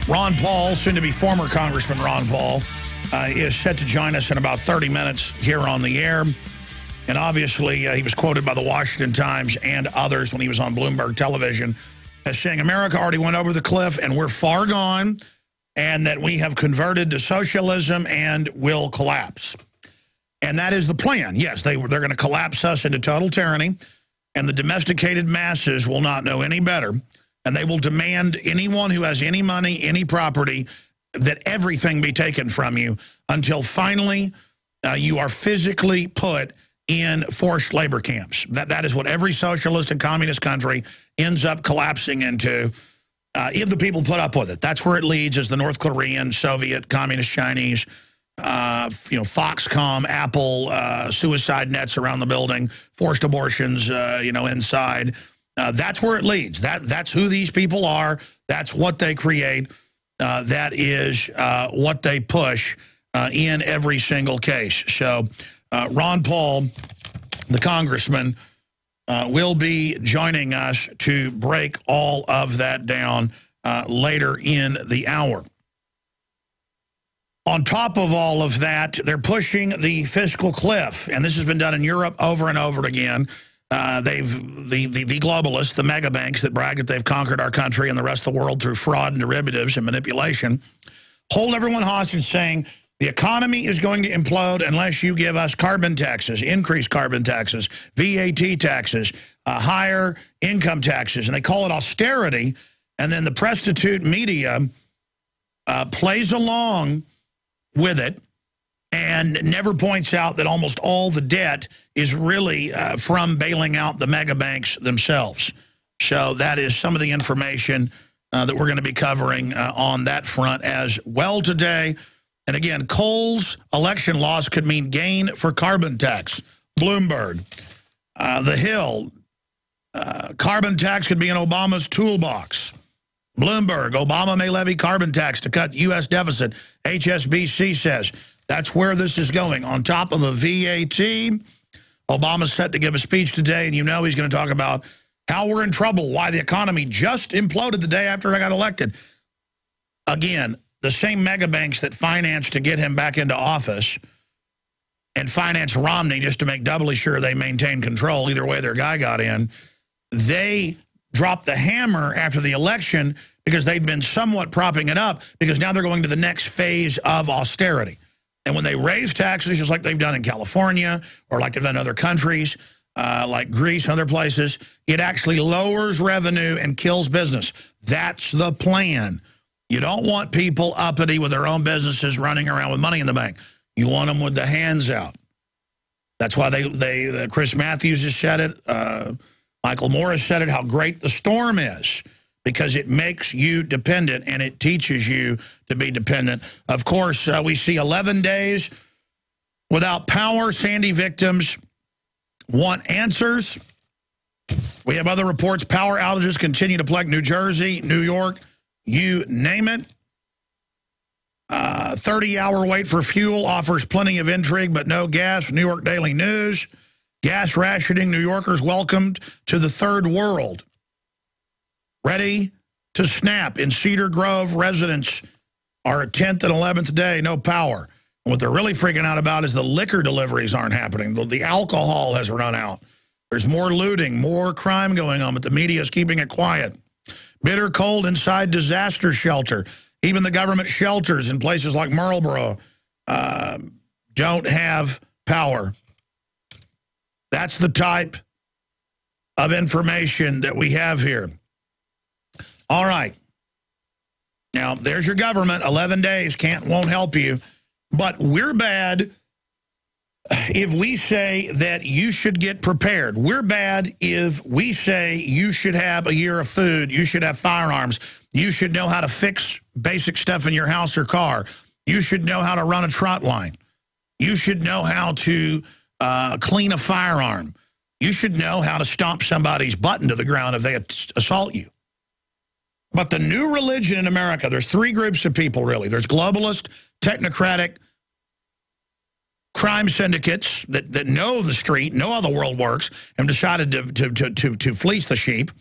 Ron Paul, soon to be former Congressman Ron Paul, is set to join us in about 30 minutes here on the air. And obviously, he was quoted by the Washington Times and others when he was on Bloomberg television as saying, America already went over the cliff and we're far gone. and that we have converted to socialism and will collapse. And that is the plan. Yes, they're going to collapse us into total tyranny, and the domesticated masses will not know any better, and they will demand anyone who has any money, any property, that everything be taken from you until finally you are physically put in forced labor camps. That is what every socialist and communist country ends up collapsing into if the people put up with it. That's where it leads, is the North Korean, Soviet, Communist Chinese, Foxconn, Apple, suicide nets around the building, forced abortions, inside. That's where it leads. That's who these people are. That's what they create. That is what they push in every single case. So Ron Paul, the congressman, will be joining us to break all of that down later in the hour. On top of all of that, they're pushing the fiscal cliff, and this has been done in Europe over and over again. The globalists, the mega banks that brag that they've conquered our country and the rest of the world through fraud and derivatives and manipulation, hold everyone hostage, saying the economy is going to implode unless you give us carbon taxes, increased carbon taxes, VAT taxes, higher income taxes, and they call it austerity. And then the prostitute media plays along with it and never points out that almost all the debt is really from bailing out the mega banks themselves. So that is some of the information that we're going to be covering on that front as well today. And again, Coal's election loss could mean gain for carbon tax. Bloomberg. The Hill. Carbon tax could be in Obama's toolbox. Bloomberg. Obama may levy carbon tax to cut U.S. deficit. HSBC says. That's where this is going. On top of a VAT, Obama's set to give a speech today, and he's going to talk about how we're in trouble, why the economy just imploded the day after I got elected. Again, the same mega banks that financed to get him back into office and financed Romney just to make doubly sure they maintain control, either way their guy got in, they dropped the hammer after the election because they'd been somewhat propping it up because now they're going to the next phase of austerity. And when they raise taxes, just like they've done in California or like they've done in other countries, like Greece and other places, it actually lowers revenue and kills business. That's the plan. You don't want people uppity with their own businesses running around with money in the bank. You want them with the hands out. That's why Chris Matthews has said it. Michael Morris said it, how great the storm is, because it makes you dependent and it teaches you to be dependent. Of course, we see 11 days without power. Sandy victims want answers. We have other reports. Power outages continue to plague New Jersey, New York, you name it. 30-hour wait for fuel offers plenty of intrigue, but no gas. New York Daily News. Gas rationing, New Yorkers welcomed to the third world. Ready to snap. In Cedar Grove, residents are 10th and 11th day, no power. And what they're really freaking out about is the liquor deliveries aren't happening. The alcohol has run out. There's more looting, more crime going on, but the media is keeping it quiet. Bitter cold inside disaster shelter. Even the government shelters in places like Marlboro don't have power. That's the type of information that we have here. All right. Now, there's your government. 11 days won't help you. But we're bad if we say that you should get prepared. We're bad if we say you should have a year of food, you should have firearms, you should know how to fix basic stuff in your house or car, you should know how to run a trot line, you should know how to clean a firearm, you should know how to stomp somebody's button to the ground if they assault you. But the new religion in America, there's three groups of people, really. There's globalist, technocratic, crime syndicates that know the street, know how the world works, and decided to fleece the sheep.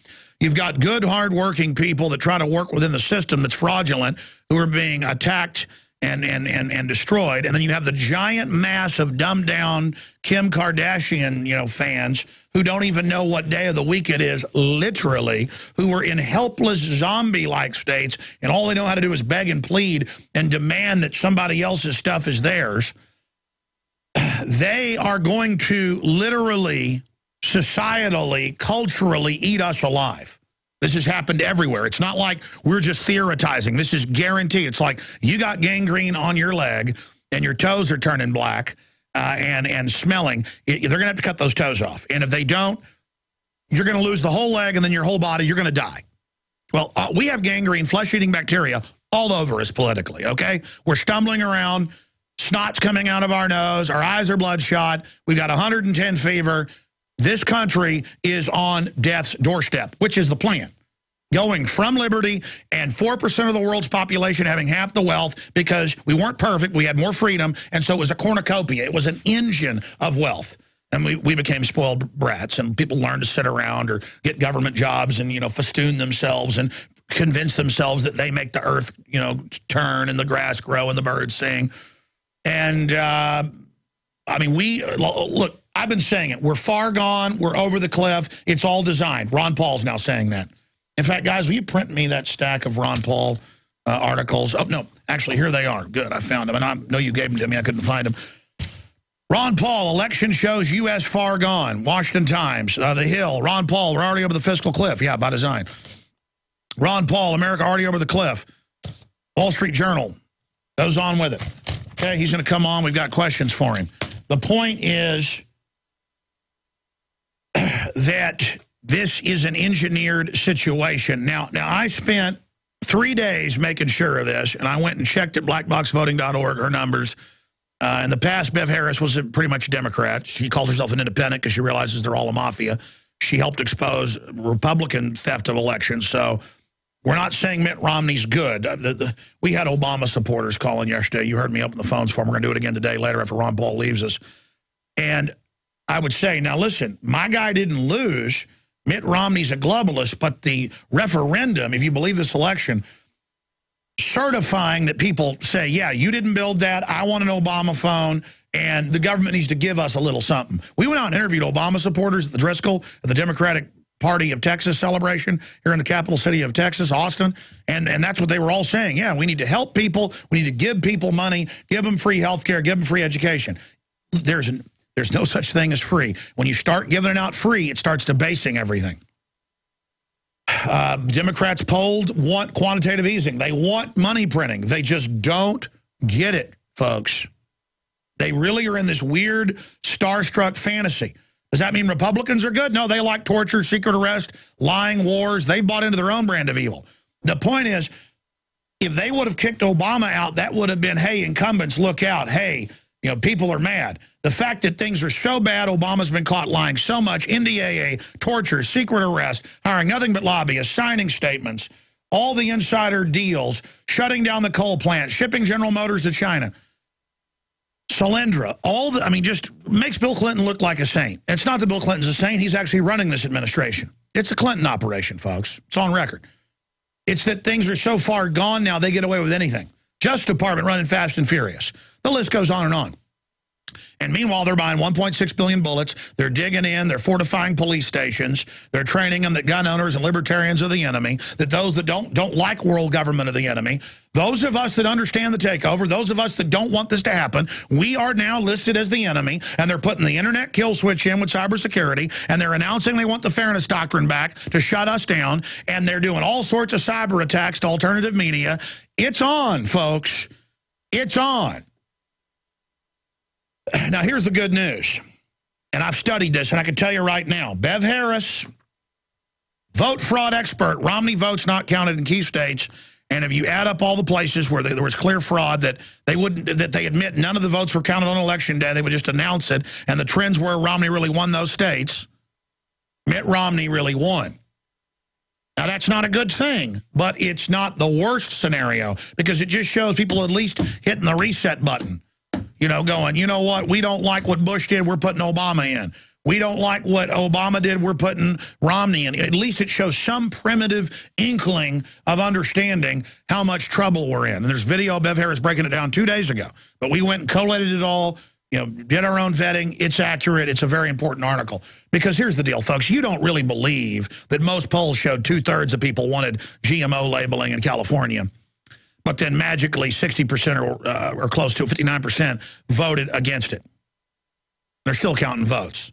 You've got good, hard-working people that try to work within the system that's fraudulent, who are being attacked and destroyed. And then you have the giant mass of dumbed down Kim Kardashian, fans who don't even know what day of the week it is, literally, who are in helpless zombie-like states, and all they know how to do is beg and plead and demand that somebody else's stuff is theirs. They are going to literally, societally, culturally eat us alive. This has happened everywhere. It's not like we're just theorizing. This is guaranteed. It's like you got gangrene on your leg and your toes are turning black and smelling. They're going to have to cut those toes off. And if they don't, you're going to lose the whole leg and then your whole body. You're going to die. Well, we have gangrene, flesh-eating bacteria all over us politically, okay? We're stumbling around. Snot's coming out of our nose. Our eyes are bloodshot. We've got 110 fever. This country is on death's doorstep, which is the plan. Going from liberty and 4% of the world's population having half the wealth because we weren't perfect, we had more freedom, and so it was a cornucopia. It was an engine of wealth. And we became spoiled brats, and people learned to sit around or get government jobs and, festoon themselves and convince themselves that they make the earth, turn and the grass grow and the birds sing. And, look, I've been saying it. We're far gone. We're over the cliff. It's all designed. Ron Paul's now saying that. In fact, guys, will you print me that stack of Ron Paul articles? Oh, no. Actually, here they are. Good. I found them. And I know you gave them to me. I couldn't find them. Ron Paul, election shows U.S. far gone. Washington Times. The Hill. Ron Paul, we're already over the fiscal cliff. Yeah, by design. Ron Paul, America already over the cliff. Wall Street Journal goes on with it. Okay, he's going to come on. We've got questions for him. The point is that this is an engineered situation. Now I spent 3 days making sure of this, and I went and checked at blackboxvoting.org, her numbers. In the past, Bev Harris was pretty much a Democrat. She calls herself an independent because she realizes they're all a mafia. She helped expose Republican theft of elections. So we're not saying Mitt Romney's good. We had Obama supporters calling yesterday. You heard me open the phones for them. We're going to do it again today, later after Ron Paul leaves us. And I would say, now listen, my guy didn't lose. Mitt Romney's a globalist, but the referendum, if you believe this election, certifying that people say, yeah, you didn't build that, I want an Obama phone, and the government needs to give us a little something. We went out and interviewed Obama supporters at the Driscoll, at the Democratic Party of Texas celebration here in the capital city of Texas, Austin, and that's what they were all saying. Yeah, we need to help people. We need to give people money, give them free health care, give them free education. There's no such thing as free. When you start giving it out free, it starts debasing everything. Democrats polled want quantitative easing. They want money printing. They just don't get it, folks. They really are in this weird starstruck fantasy. Does that mean Republicans are good? No, they like torture, secret arrest, lying, wars. They've bought into their own brand of evil. The point is, if they would have kicked Obama out, that would have been, hey, incumbents, look out. Hey, people are mad. The fact that things are so bad, Obama's been caught lying so much, NDAA, torture, secret arrest, hiring nothing but lobbyists, signing statements, all the insider deals, shutting down the coal plant, shipping General Motors to China, Solyndra, just makes Bill Clinton look like a saint. It's not that Bill Clinton's a saint. He's actually running this administration. It's a Clinton operation, folks. It's on record. It's that things are so far gone now, they get away with anything. Justice Department running fast and furious. The list goes on and on. And meanwhile, they're buying 1.6 billion bullets. They're digging in. They're fortifying police stations. They're training them that gun owners and libertarians are the enemy, that those that don't like world government are the enemy. Those of us that understand the takeover, those of us that don't want this to happen, we are now listed as the enemy, and they're putting the internet kill switch in with cybersecurity, and they're announcing they want the Fairness Doctrine back to shut us down, and they're doing all sorts of cyber attacks to alternative media. It's on, folks. It's on. Now, here's the good news, and I've studied this, and I can tell you right now, Bev Harris, vote fraud expert, Romney votes not counted in key states, and if you add up all the places where there was clear fraud, that they admit none of the votes were counted on election day, they would just announce it, and the trends were Romney really won those states, Mitt Romney really won. Now, that's not a good thing, but it's not the worst scenario, because it just shows people at least hitting the reset button. Going, you know what, we don't like what Bush did, we're putting Obama in. We don't like what Obama did. We're putting Romney in. At least it shows some primitive inkling of understanding how much trouble we're in. And there's video of Bev Harris breaking it down 2 days ago. But we went and collated it all, did our own vetting. It's accurate. It's a very important article. Because here's the deal, folks. You don't really believe that most polls showed 2/3 of people wanted GMO labeling in California. But then magically 60% or close to 59% voted against it. They're still counting votes.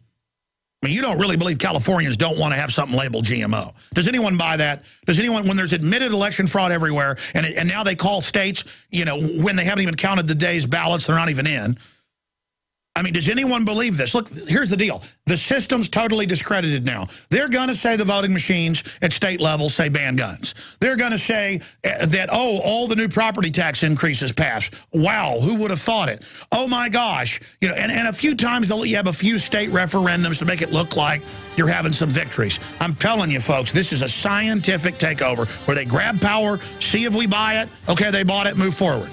I mean, you don't really believe Californians don't want to have something labeled GMO. Does anyone buy that? Does anyone, when there's admitted election fraud everywhere, and now they call states, when they haven't even counted the day's ballots, they're not even in. I mean, does anyone believe this? Look, here's the deal. The system's totally discredited now. They're going to say the voting machines at state level say ban guns. They're going to say that, all the new property tax increases passed. Wow, who would have thought it? Oh, my gosh. And a few times they'll have a few state referendums to make it look like you're having some victories. I'm telling you, folks, this is a scientific takeover where they grab power, see if we buy it. Okay, they bought it, move forward.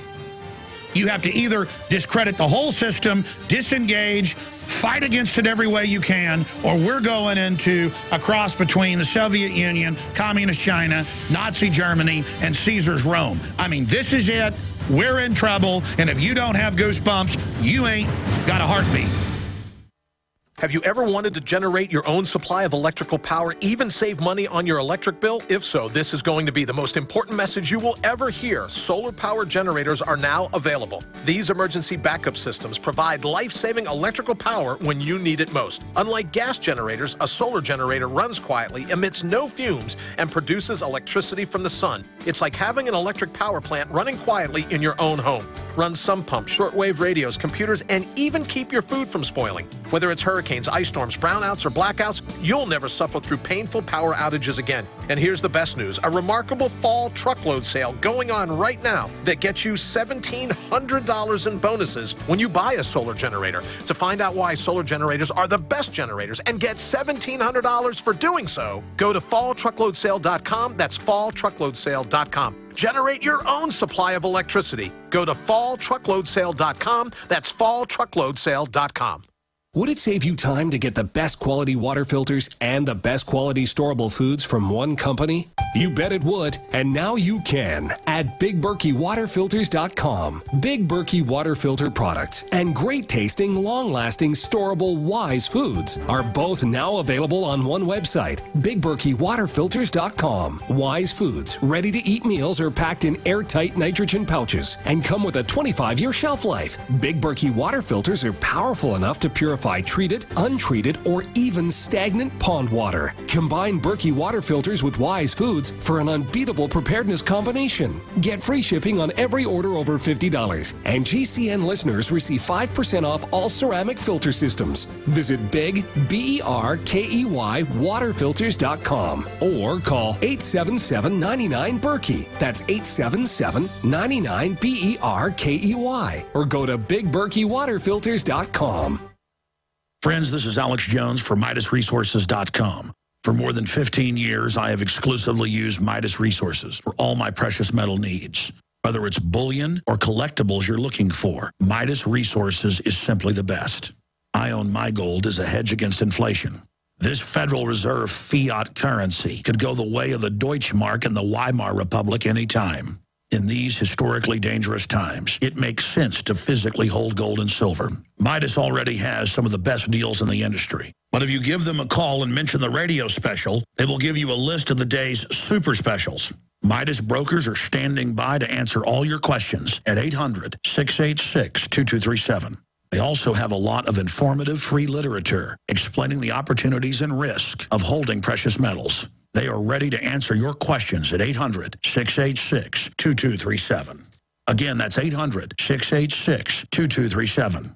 You have to either discredit the whole system, disengage, fight against it every way you can, or we're going into a cross between the Soviet Union, Communist China, Nazi Germany, and Caesar's Rome. I mean, this is it. We're in trouble, and if you don't have goosebumps, you ain't got a heartbeat. Have you ever wanted to generate your own supply of electrical power, even save money on your electric bill? If so, this is going to be the most important message you will ever hear. Solar power generators are now available. These emergency backup systems provide life-saving electrical power when you need it most. Unlike gas generators, a solar generator runs quietly, emits no fumes, and produces electricity from the sun. It's like having an electric power plant running quietly in your own home. Run sump pumps, shortwave radios, computers, and even keep your food from spoiling. Whether it's hurricanes, ice storms, brownouts, or blackouts, you'll never suffer through painful power outages again. And here's the best news, a remarkable fall truckload sale going on right now that gets you $1,700 in bonuses when you buy a solar generator. To find out why solar generators are the best generators and get $1,700 for doing so, go to falltruckloadsale.com. That's falltruckloadsale.com. Generate your own supply of electricity. Go to falltruckloadsale.com. That's falltruckloadsale.com. Would it save you time to get the best quality water filters and the best quality storable foods from one company? You bet it would, and now you can at BigBerkeyWaterFilters.com. Big Berkey water filter products and great tasting, long-lasting, storable Wise foods are both now available on one website, BigBerkeyWaterFilters.com. Wise foods, ready-to-eat meals are packed in airtight nitrogen pouches and come with a 25-year shelf life. Big Berkey water filters are powerful enough to purify treated, untreated, or even stagnant pond water. Combine Berkey water filters with Wise foods for an unbeatable preparedness combination. Get free shipping on every order over $50, and GCN listeners receive 5% off all ceramic filter systems. Visit Big, BERKEY waterfilters.com or call 877-99-BERKEY. That's 877-99-BERKEY, or go to BigBerkeyWaterFilters.com. Friends, this is Alex Jones for MidasResources.com. For more than 15 years, I have exclusively used Midas Resources for all my precious metal needs. Whether it's bullion or collectibles you're looking for, Midas Resources is simply the best. I own my gold as a hedge against inflation. This Federal Reserve fiat currency could go the way of the Deutschmark and the Weimar Republic anytime. In these historically dangerous times, it makes sense to physically hold gold and silver. Midas already has some of the best deals in the industry. But if you give them a call and mention the radio special, they will give you a list of the day's super specials. Midas brokers are standing by to answer all your questions at 800-686-2237. They also have a lot of informative free literature explaining the opportunities and risk of holding precious metals. They are ready to answer your questions at 800-686-2237. Again, that's 800-686-2237.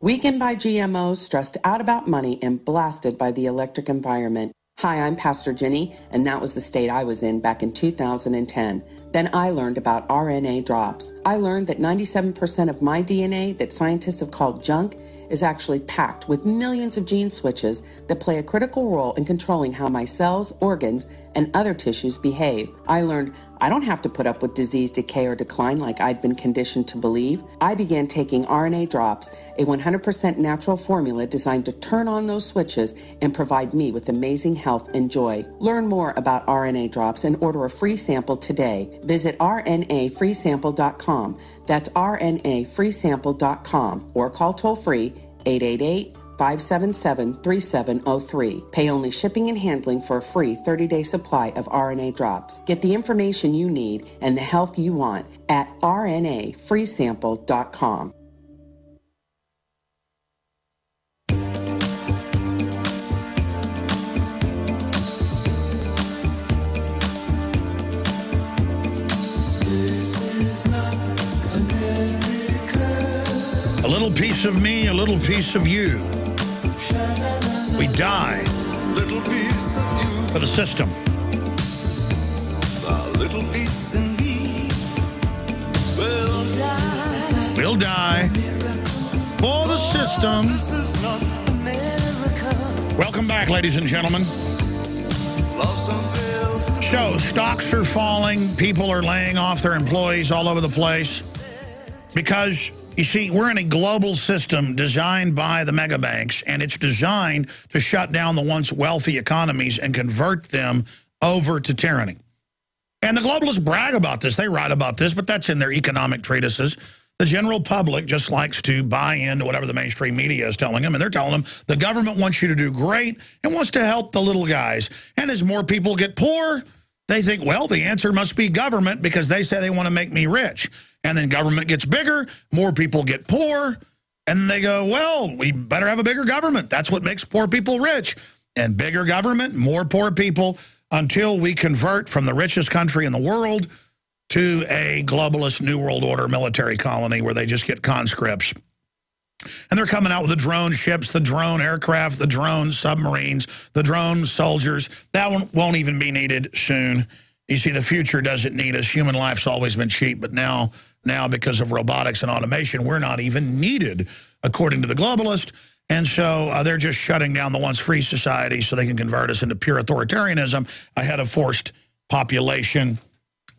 Weakened by GMOs, stressed out about money, and blasted by the electric environment. Hi, I'm Pastor Jenny, and that was the state I was in back in 2010. Then I learned about RNA drops. I learned that 97% of my DNA that scientists have called junk is actually packed with millions of gene switches that play a critical role in controlling how my cells, organs, and other tissues behave. I learned I don't have to put up with disease, decay, or decline like I'd been conditioned to believe. I began taking RNA drops, a 100% natural formula designed to turn on those switches and provide me with amazing health and joy. Learn more about RNA drops and order a free sample today. Visit rnafreesample.com. That's rnafreesample.com or call toll-free 888-577-3703. Pay only shipping and handling for a free 30-day supply of RNA drops. Get the information you need and the health you want at rnafreesample.com. A little piece of me, a little piece of you. We die for the system. A little piece of me will die. We'll die for the system. This is not America. Welcome back, ladies and gentlemen. So, stocks are falling. People are laying off their employees all over the place because, you see, we're in a global system designed by the mega banks, and it's designed to shut down the once wealthy economies and convert them over to tyranny. And the globalists brag about this. They write about this, but that's in their economic treatises. The general public just likes to buy into whatever the mainstream media is telling them, and they're telling them the government wants you to do great and wants to help the little guys. And as more people get poor, they think, well, the answer must be government because they say they want to make me rich. And then government gets bigger, more people get poor, and they go, well, we better have a bigger government. That's what makes poor people rich. And bigger government, more poor people, until we convert from the richest country in the world to a globalist New World Order military colony where they just get conscripts. And they're coming out with the drone ships, the drone aircraft, the drone submarines, the drone soldiers. That one won't even be needed soon. You see, the future doesn't need us. Human life's always been cheap, but now because of robotics and automation, we're not even needed, according to the globalist. And so they're just shutting down the once free society so they can convert us into pure authoritarianism ahead of forced population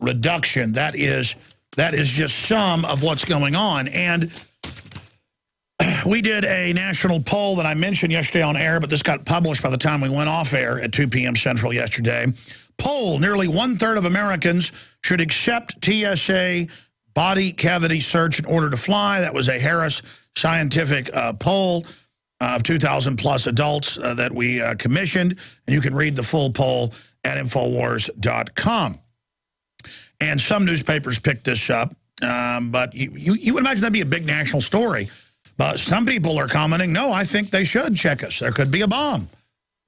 reduction. That is just some of what's going on. And we did a national poll that I mentioned yesterday on air, but this got published by the time we went off air at 2 p.m. Central yesterday. Poll, nearly 1/3 of Americans should accept TSA body cavity search in order to fly. That was a Harris Scientific poll of 2,000+ adults that we commissioned. And you can read the full poll at Infowars.com. And some newspapers picked this up, but you would imagine that'd be a big national story. But some people are commenting, no, I think they should check us. There could be a bomb.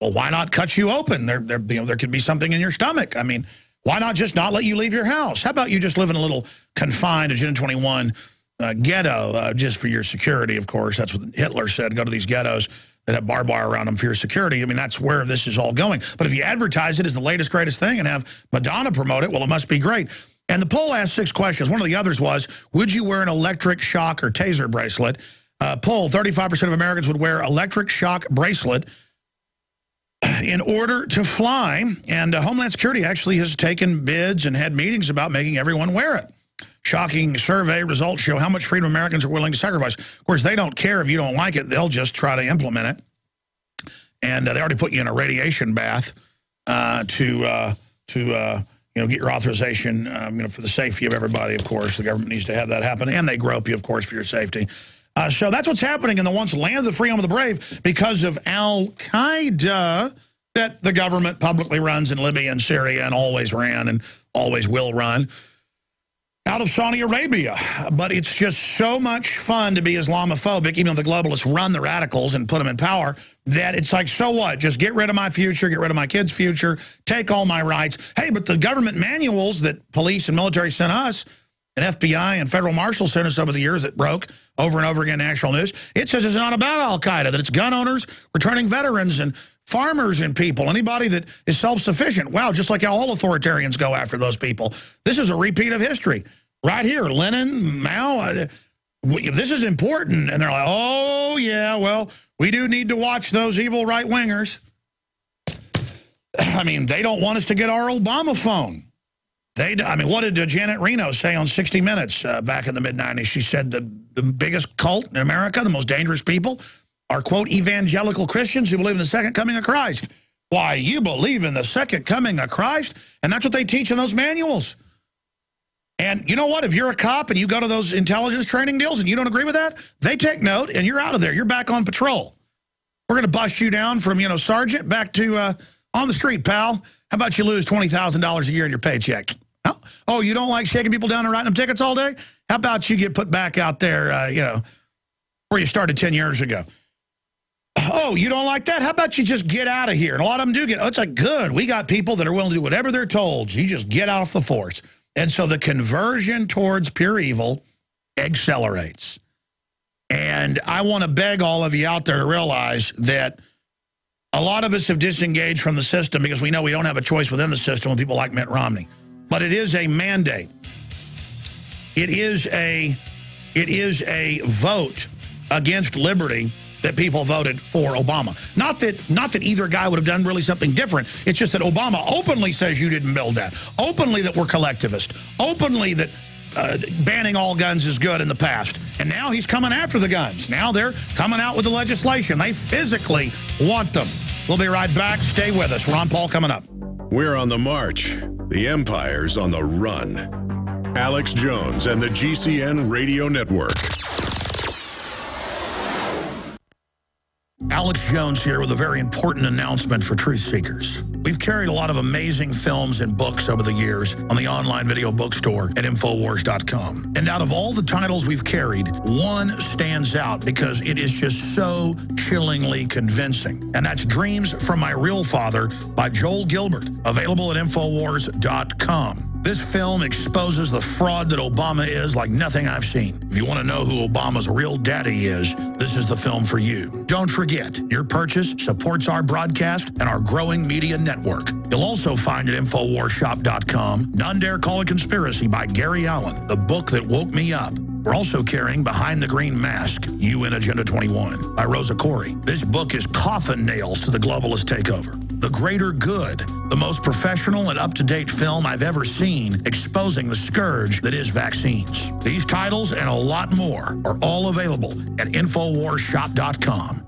Well, why not cut you open? There could be something in your stomach. I mean, why not just not let you leave your house? How about you just live in a little confined Agenda 21 ghetto just for your security, of course. That's what Hitler said, go to these ghettos that have barbed wire around them for your security. I mean, that's where this is all going. But if you advertise it as the latest, greatest thing and have Madonna promote it, well, it must be great. And the poll asked 6 questions. One of the others was, would you wear an electric shock or taser bracelet? Poll, 35% of Americans would wear electric shock bracelet in order to fly. And Homeland Security actually has taken bids and had meetings about making everyone wear it. Shocking survey results show how much freedom Americans are willing to sacrifice. Of course, they don't care if you don't like it. They'll just try to implement it. And they already put you in a radiation bath to get your authorization for the safety of everybody, of course. The government needs to have that happen. And they grope you, of course, for your safety. So that's what's happening in the once land of the free, home of the brave because of Al-Qaeda that the government publicly runs in Libya and Syria and always ran and always will run out of Saudi Arabia. But it's just so much fun to be Islamophobic, even though the globalists run the radicals and put them in power, that it's like, so what? Just get rid of my future, get rid of my kids' future, take all my rights. Hey, but the government manuals that police and military sent us, and FBI and federal marshals sent us over the years that broke over and over again national news, it says it's not about Al-Qaeda, that it's gun owners, returning veterans, and farmers and people, anybody that is self-sufficient. Wow, just like how all authoritarians go after those people. This is a repeat of history. Right here, Lenin, Mao, this is important. And they're like, oh, yeah, well, we do need to watch those evil right-wingers. I mean, they don't want us to get our Obama phone. I mean, what did Janet Reno say on 60 Minutes back in the mid-'90s? She said the biggest cult in America, the most dangerous people, are, quote, evangelical Christians who believe in the second coming of Christ. Why, you believe in the second coming of Christ? And that's what they teach in those manuals. And you know what? If you're a cop and you go to those intelligence training deals and you don't agree with that, they take note and you're out of there. You're back on patrol. We're going to bust you down from, sergeant back to on the street, pal. How about you lose $20,000 a year in your paycheck? Oh, you don't like shaking people down and writing them tickets all day? How about you get put back out there, where you started 10 years ago? Oh, you don't like that? How about you just get out of here? And a lot of them do get, it's like, good. We got people that are willing to do whatever they're told. You just get off the force. And so the conversion towards pure evil accelerates. And I want to beg all of you out there to realize that a lot of us have disengaged from the system because we know we don't have a choice within the system with people like Mitt Romney. But it is a mandate. It is a vote against liberty that people voted for Obama. Not that either guy would have done really something different. It's just that Obama openly says you didn't build that. Openly that we're collectivist. Openly that banning all guns is good in the past. And now he's coming after the guns. Now they're coming out with the legislation. They physically want them. We'll be right back. Stay with us. Ron Paul coming up. We're on the march. The empire's on the run. Alex Jones and the GCN Radio Network. Alex Jones here with a very important announcement for truth seekers. We've carried a lot of amazing films and books over the years on the online video bookstore at Infowars.com. And out of all the titles we've carried, one stands out because it is just so chillingly convincing. And that's Dreams from My Real Father by Joel Gilbert, available at Infowars.com. This film exposes the fraud that Obama is like nothing I've seen. If you want to know who Obama's real daddy is, this is the film for you. Don't forget, your purchase supports our broadcast and our growing media network. You'll also find at InfoWarsShop.com, None Dare Call a Conspiracy by Gary Allen, the book that woke me up. We're also carrying Behind the Green Mask, UN Agenda 21 by Rosa Corey. This book is coffin nails to the globalist takeover. The Greater Good, the most professional and up-to-date film I've ever seen exposing the scourge that is vaccines. These titles and a lot more are all available at InfoWarsShop.com.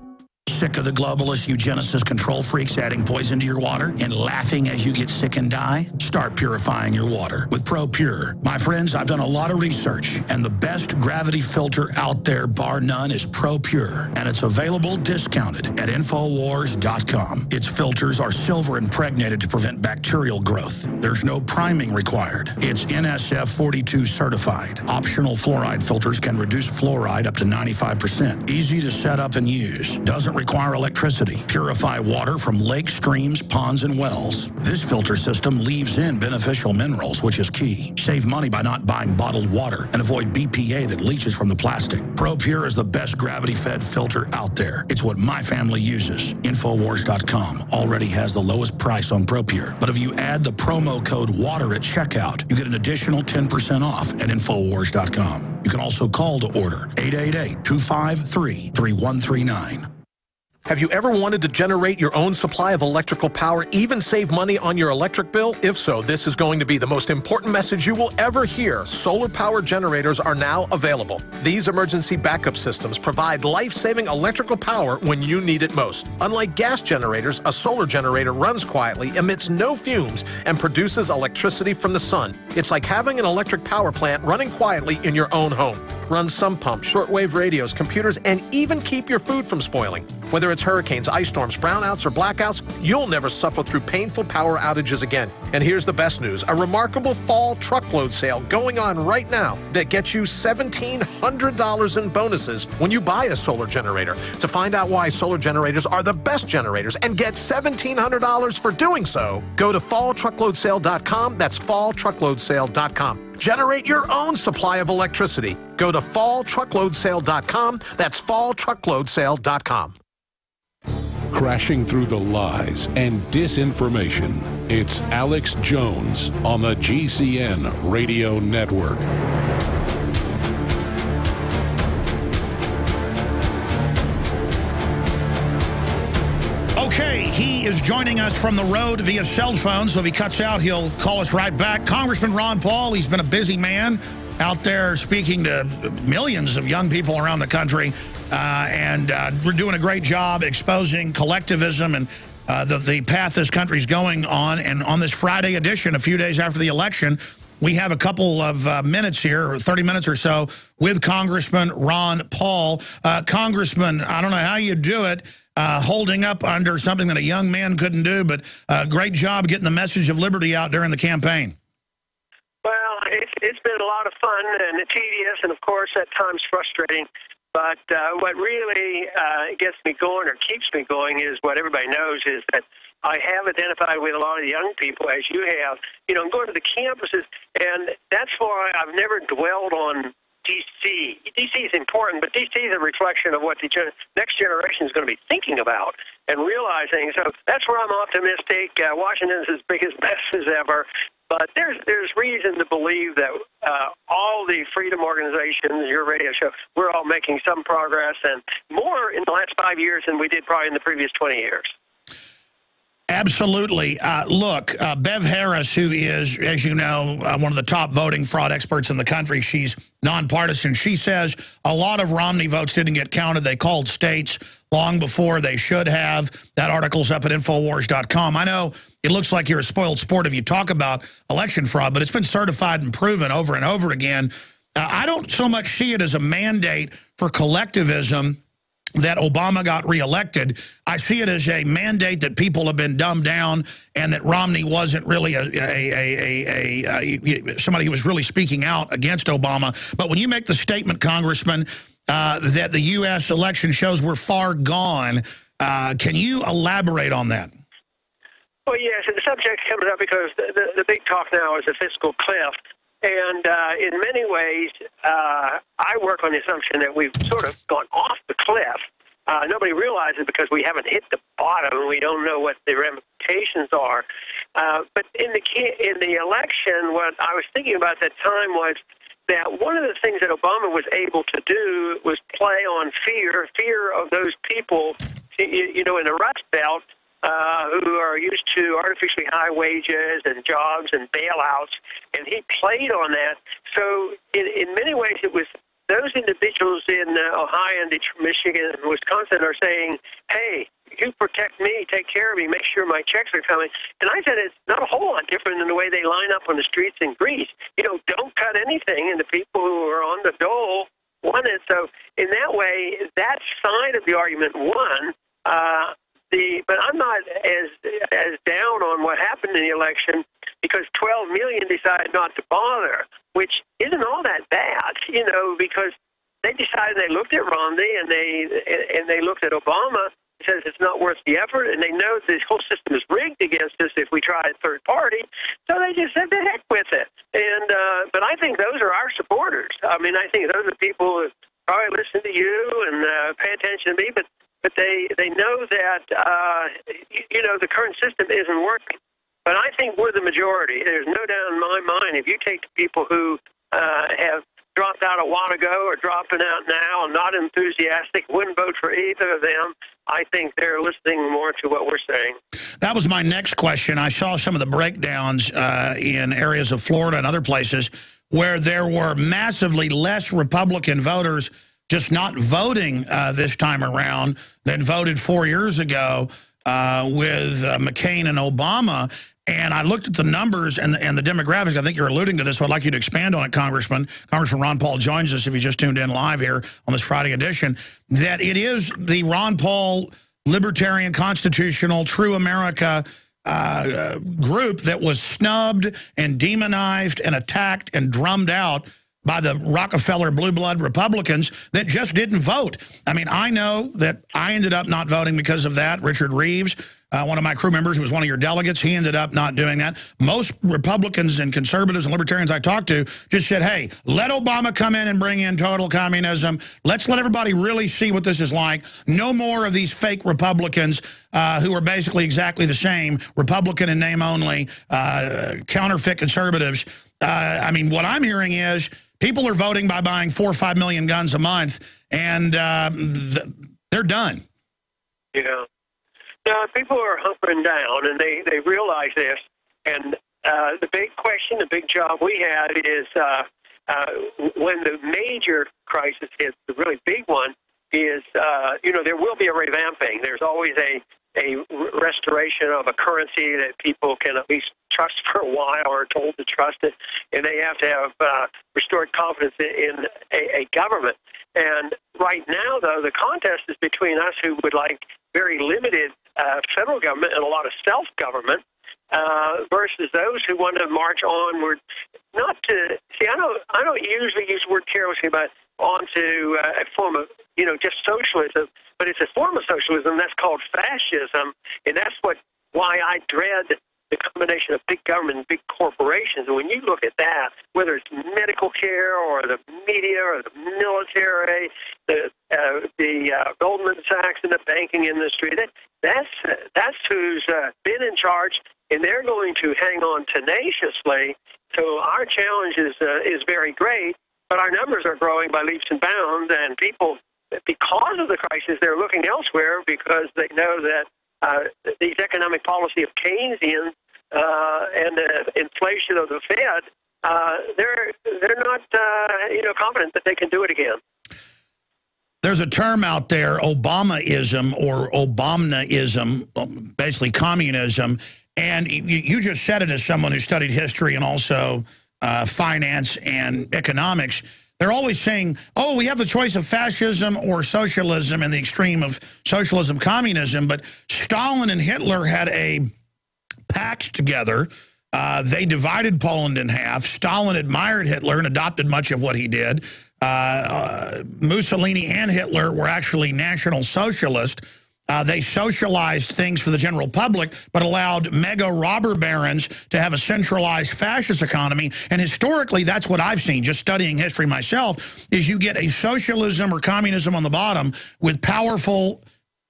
Sick of the globalist eugenicist control freaks adding poison to your water and laughing as you get sick and die? Start purifying your water with ProPure. My friends, I've done a lot of research, and the best gravity filter out there, bar none, is ProPure. And it's available discounted at Infowars.com. Its filters are silver impregnated to prevent bacterial growth. There's no priming required. It's NSF 42 certified. Optional fluoride filters can reduce fluoride up to 95%. Easy to set up and use. Doesn't require electricity. Purify water from lakes, streams, ponds, and wells. This filter system leaves in beneficial minerals, which is key. Save money by not buying bottled water and avoid BPA that leaches from the plastic. ProPure is the best gravity-fed filter out there. It's what my family uses. Infowars.com already has the lowest price on ProPure. But if you add the promo code WATER at checkout, you get an additional 10% off at Infowars.com. You can also call to order 888-253-3139. Have you ever wanted to generate your own supply of electrical power, even save money on your electric bill? If so, this is going to be the most important message you will ever hear. Solar power generators are now available. These emergency backup systems provide life-saving electrical power when you need it most. Unlike gas generators, a solar generator runs quietly, emits no fumes, and produces electricity from the sun. It's like having an electric power plant running quietly in your own home. Run sump pumps, shortwave radios, computers, and even keep your food from spoiling. Whether it's hurricanes, ice storms, brownouts, or blackouts, you'll never suffer through painful power outages again. And here's the best news, a remarkable fall truckload sale going on right now that gets you $1,700 in bonuses when you buy a solar generator. To find out why solar generators are the best generators and get $1,700 for doing so, go to falltruckloadsale.com. That's falltruckloadsale.com. Generate your own supply of electricity. Go to falltruckloadsale.com. That's falltruckloadsale.com. crashing through the lies and disinformation. It's Alex Jones on the GCN Radio Network. Okay, he is joining us from the road via cell phone, so if he cuts out, he'll call us right back. Congressman Ron Paul, he's been a busy man out there speaking to millions of young people around the country, and we're doing a great job exposing collectivism and the path this country's going on. And on this Friday edition, a few days after the election, we have a couple of minutes here, 30 minutes or so, with Congressman Ron Paul. Congressman, I don't know how you do it, holding up under something that a young man couldn't do, but great job getting the message of liberty out during the campaign. Well, it's been a lot of fun and tedious, and of course at times frustrating. But what really gets me going or keeps me going is what everybody knows is that I have identified with a lot of young people, as you have, going to the campuses, and that's why I've never dwelled on D.C. D.C. is important, but D.C. is a reflection of what the next generation is going to be thinking about and realizing. So that's where I'm optimistic. Washington's as big as mess as ever. But there's reason to believe that all the freedom organizations, your radio show, we're all making some progress and more in the last 5 years than we did probably in the previous 20 years. Absolutely. Look, Bev Harris, who is, as you know, one of the top voting fraud experts in the country, she's nonpartisan. She says a lot of Romney votes didn't get counted. They called states long before they should have. That article's up at Infowars.com. I know it looks like you're a spoiled sport if you talk about election fraud, but it's been certified and proven over and over again. I don't so much see it as a mandate for collectivism that Obama got reelected. I see it as a mandate that people have been dumbed down and that Romney wasn't really somebody who was really speaking out against Obama. But when you make the statement, Congressman, that the U.S. election shows we're far gone, can you elaborate on that? Well, yes, and the subject comes up because the big talk now is the fiscal cliff. And in many ways, I work on the assumption that we've sort of gone off the cliff. Nobody realizes because we haven't hit the bottom and we don't know what the ramifications are. But in the election, what I was thinking about at that time was that one of the things that Obama was able to do was play on fear of those people, in the Rust Belt, who are used to artificially high wages and jobs and bailouts, and he played on that. So in many ways, it was those individuals in Ohio and Michigan and Wisconsin are saying, hey, you protect me, take care of me, make sure my checks are coming. And I said it's not a whole lot different than the way they line up on the streets in Greece. Don't cut anything, and the people who are on the dole won it. So in that way, that side of the argument won. But I'm not as down on what happened in the election because 12 million decided not to bother, which isn't all that bad, because they decided they looked at Romney and they looked at Obama. Says it's not worth the effort, and they know this whole system is rigged against us if we try a third party. So they just said, the heck with it. And but I think those are our supporters. I mean, I think those are people who probably listen to you and pay attention to me, but they know that, the current system isn't working. But I think we're the majority. There's no doubt in my mind, if you take the people who have dropped out a while ago or dropping out now and not enthusiastic, wouldn't vote for either of them, I think they're listening more to what we're saying. That was my next question. I saw some of the breakdowns in areas of Florida and other places where there were massively less Republican voters just not voting this time around than voted 4 years ago with McCain and Obama. And I looked at the numbers and the demographics. I think you're alluding to this, so I'd like you to expand on it, Congressman. Congressman Ron Paul joins us if you just tuned in live here on this Friday edition, that it is the Ron Paul Libertarian Constitutional True America group that was snubbed and demonized and attacked and drummed out by the Rockefeller blue blood Republicans that just didn't vote. I mean, I know that I ended up not voting because of that. Richard Reeves, one of my crew members who was one of your delegates. He ended up not doing that. Most Republicans and conservatives and libertarians I talked to just said, hey, let Obama come in and bring in total communism. Let's let everybody really see what this is like. No more of these fake Republicans who are basically exactly the same, Republican in name only, counterfeit conservatives. I mean, what I'm hearing is people are voting by buying 4 or 5 million guns a month, and they're done. Yeah. Now, people are hunkering down, and they realize this. And the big question, the big job we had is when the major crisis hits, the really big one is, there will be a revamping. There's always a restoration of a currency that people can at least trust for a while or are told to trust it, and they have to have restored confidence in a government. And right now, though, the contest is between us who would like very limited federal government and a lot of self-government versus those who want to march onward. Not to see, I don't usually use the word carelessly, but onto a form of just socialism, but it's a form of socialism that's called fascism, and that's why I dread the combination of big government and big corporations. And when you look at that, whether it's medical care or the media or the military, the Goldman Sachs and the banking industry, that's who's been in charge, and they're going to hang on tenaciously. So our challenge is very great, but our numbers are growing by leaps and bounds, and people, because of the crisis, they're looking elsewhere because they know that these economic policy of Keynesian and the inflation of the Fed, they're not confident that they can do it again. There's a term out there, Obamaism or Obamaism, basically communism, and you just said it as someone who studied history and also finance and economics. They're always saying, oh, we have the choice of fascism or socialism and the extreme of socialism, communism. But Stalin and Hitler had a pact together. They divided Poland in half. Stalin admired Hitler and adopted much of what he did. Mussolini and Hitler were actually National Socialists. They socialized things for the general public, but allowed mega robber barons to have a centralized fascist economy. And historically, that's what I've seen, just studying history myself, is you get a socialism or communism on the bottom with powerful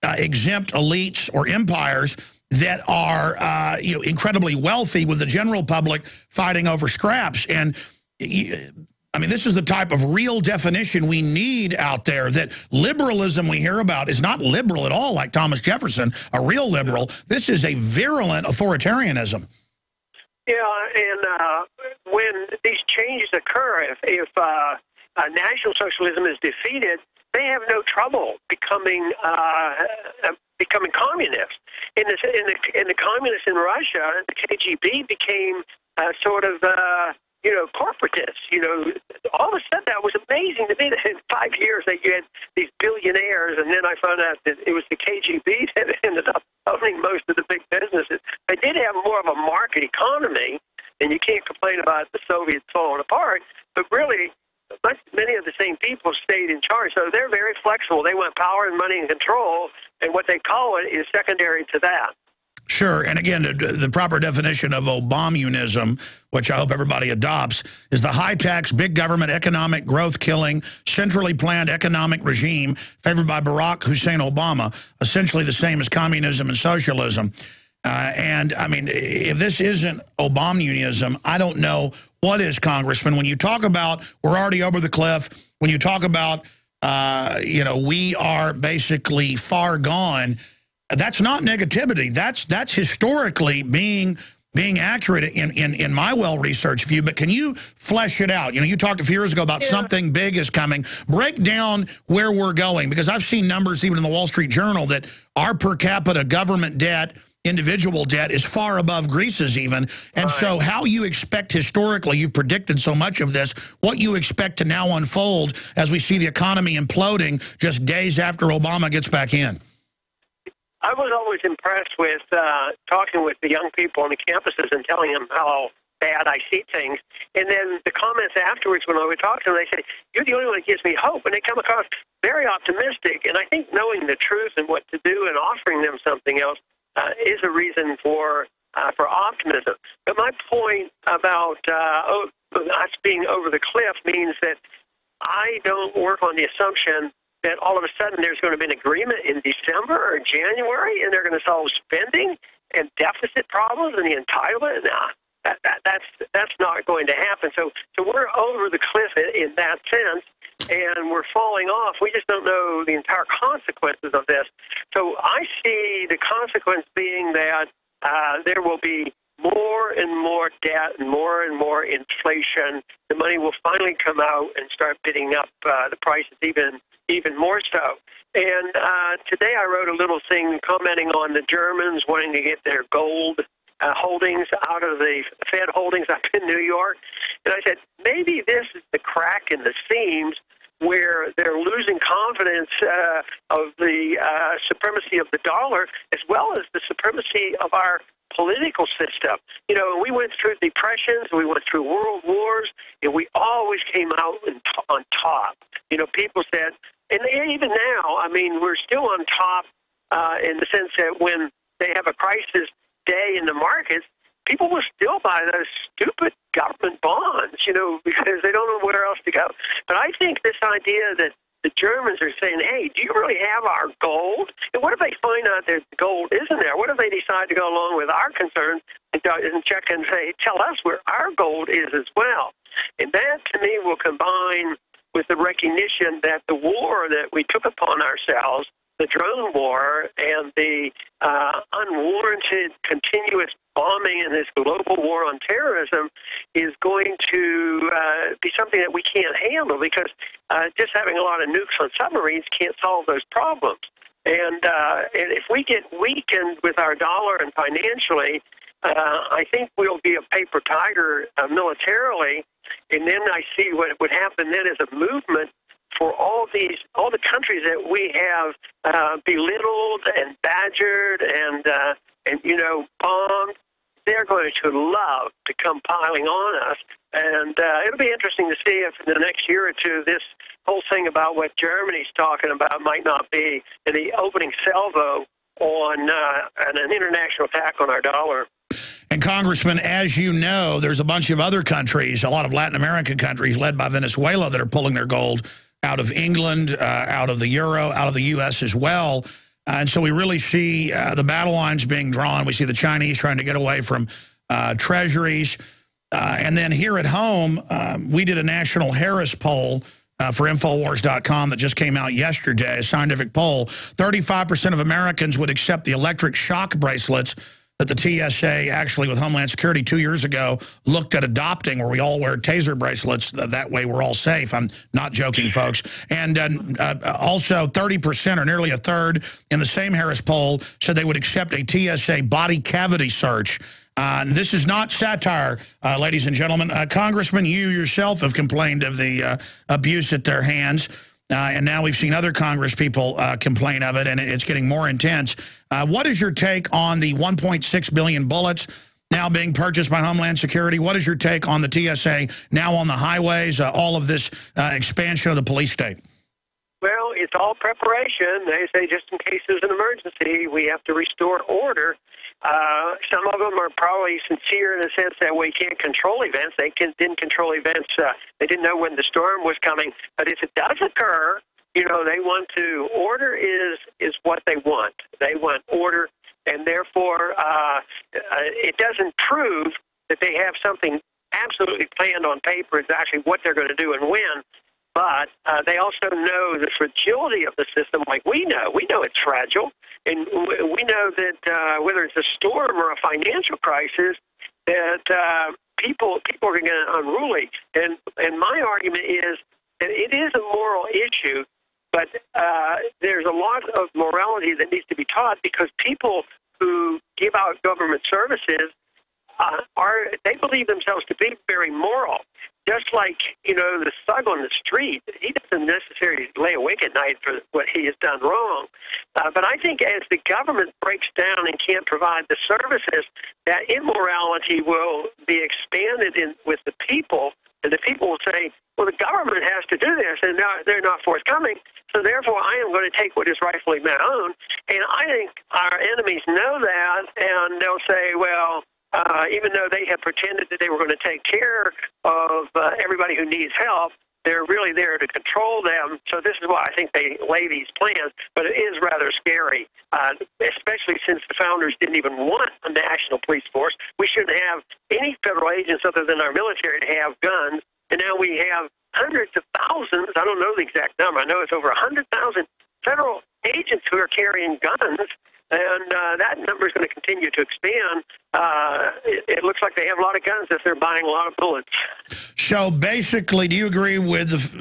exempt elites or empires that are incredibly wealthy, with the general public fighting over scraps. And I mean, this is the type of real definition we need out there, that liberalism we hear about is not liberal at all, like Thomas Jefferson, a real liberal. This is a virulent authoritarianism. Yeah, and when these changes occur, if National Socialism is defeated, they have no trouble becoming communists. In the communists in Russia, the KGB became sort of corporatists. All of a sudden, that was amazing to me that in 5 years that you had these billionaires, and then I found out that it was the KGB that ended up owning most of the big businesses. They did have more of a market economy, and you can't complain about the Soviets falling apart, but really, many of the same people stayed in charge. So they're very flexible. They want power and money and control, and what they call it is secondary to that. Sure. And again, the proper definition of Obamunism, which I hope everybody adopts, is the high-tax, big government, economic growth-killing, centrally planned economic regime favored by Barack Hussein Obama, essentially the same as communism and socialism. And, I mean, if this isn't Obamunism, I don't know what is, Congressman. When you talk about we're already over the cliff, when you talk about, we are basically far gone, that's not negativity. That's historically being accurate in my well-researched view. But can you flesh it out? You talked a few years ago about something big is coming. Break down where we're going, because I've seen numbers even in the Wall Street Journal that our per capita government debt, individual debt, is far above Greece's even. And so how you expect historically, you've predicted so much of this, what you expect to now unfold as we see the economy imploding just days after Obama gets back in. I was always impressed with talking with the young people on the campuses and telling them how bad I see things. And then the comments afterwards when I would talk to them, they say, you're the only one that gives me hope. And they come across very optimistic. And I think knowing the truth and what to do and offering them something else is a reason for optimism. But my point about us being over the cliff means that I don't work on the assumption that all of a sudden there's going to be an agreement in December or January, and they're going to solve spending and deficit problems and the entitlement. Nah, that's not going to happen. So we're over the cliff in that sense, and we're falling off. We just don't know the entire consequences of this. So I see the consequence being that there will be more and more debt and more inflation. The money will finally come out and start bidding up the prices even more so. And today I wrote a little thing commenting on the Germans wanting to get their gold holdings out of the Fed holdings up in New York. And I said, maybe this is the crack in the seams where they're losing confidence of the supremacy of the dollar as well as the supremacy of our political system. You know, we went through depressions, we went through world wars, and we always came out on top. You know, people said, and even now, I mean, we're still on top in the sense that when they have a crisis day in the markets, people will still buy those stupid government bonds, you know, because they don't know where else to go. But I think this idea that the Germans are saying, hey, do you really have our gold? And what if they find out that the gold isn't there? What if they decide to go along with our concerns and check and say, tell us where our gold is as well? And that, to me, will combine with the recognition that the war that we took upon ourselves, the drone war and the unwarranted continuous bombing and this global war on terrorism is going to be something that we can't handle because just having a lot of nukes on submarines can't solve those problems. And if we get weakened with our dollar and financially, I think we'll be a paper tiger militarily. And then I see what would happen then is a movement for all the countries that we have belittled and badgered and you know, bombed. They're going to love to come piling on us, and it'll be interesting to see if in the next year or two this whole thing about what Germany's talking about might not be the opening salvo on an international attack on our dollar. And Congressman, as you know, there's a bunch of other countries, a lot of Latin American countries led by Venezuela that are pulling their gold out of England, out of the euro, out of the U.S. as well. And so we really see the battle lines being drawn. We see the Chinese trying to get away from treasuries. And then here at home, we did a National Harris poll for Infowars.com that just came out yesterday, a scientific poll. 35% of Americans would accept the electric shock bracelets that the TSA, actually with Homeland Security 2 years ago, looked at adopting, where we all wear taser bracelets. That way we're all safe. I'm not joking, folks. And also 30%, or nearly a third, in the same Harris poll, said they would accept a TSA body cavity search. This is not satire, ladies and gentlemen. Congressman, you yourself have complained of the abuse at their hands. And now we've seen other Congress people complain of it, and it's getting more intense. What is your take on the 1.6 billion bullets now being purchased by Homeland Security? What is your take on the TSA now on the highways, all of this expansion of the police state? Well, it's all preparation. They say just in case there's an emergency, we have to restore order. Some of them are probably sincere in the sense that we can't control events. They didn't control events. They didn't know when the storm was coming. But if it does occur, you know, they want to. Order is what they want. They want order, and therefore it doesn't prove that they have something absolutely planned on paper exactly what they're going to do and when. But they also know the fragility of the system, like we know. We know it's fragile, and we know that whether it's a storm or a financial crisis, that people are going to get unruly. And my argument is that it is a moral issue, but there's a lot of morality that needs to be taught because people who give out government services they believe themselves to be very moral. Just like, you know, the thug on the street, he doesn't necessarily lay awake at night for what he has done wrong. But I think as the government breaks down and can't provide the services, that immorality will be expanded with the people And the people will say, well, the government has to do this, and they're not forthcoming, so therefore I am going to take what is rightfully my own. And I think our enemies know that, and they'll say, well, even though they have pretended that they were going to take care of everybody who needs help, they're really there to control them. So this is why I think they lay these plans. But it is rather scary, especially since the founders didn't even want a national police force. We shouldn't have any federal agents other than our military to have guns. And now we have hundreds of thousands, I don't know the exact number, I know it's over 100,000 federal agents who are carrying guns. And that number is going to continue to expand. It looks like they have a lot of guns if they're buying a lot of bullets. So basically, do you agree with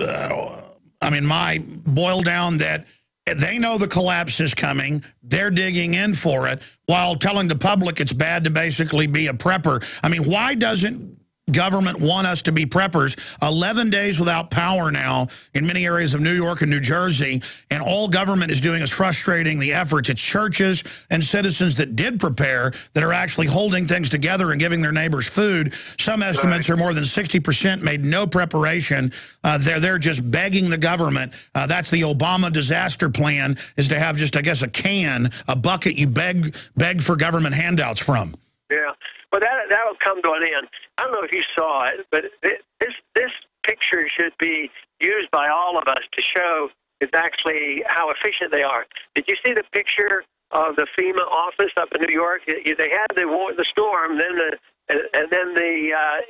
my boil down that they know the collapse is coming, they're digging in for it, while telling the public it's bad to basically be a prepper? I mean, why doesn't government want us to be preppers? 11 days without power now in many areas of New York and New Jersey, and all government is doing is frustrating the efforts. It's churches and citizens that did prepare that are actually holding things together and giving their neighbors food. Some estimates are more than 60% made no preparation. They're just begging the government. That's the Obama disaster plan, is to have just, I guess, a bucket you beg for government handouts from. Yeah. Well, that'll come to an end. I don't know if you saw it, but this picture should be used by all of us to show exactly how efficient they are. Did you see the picture of the FEMA office up in New York? They had the storm, then the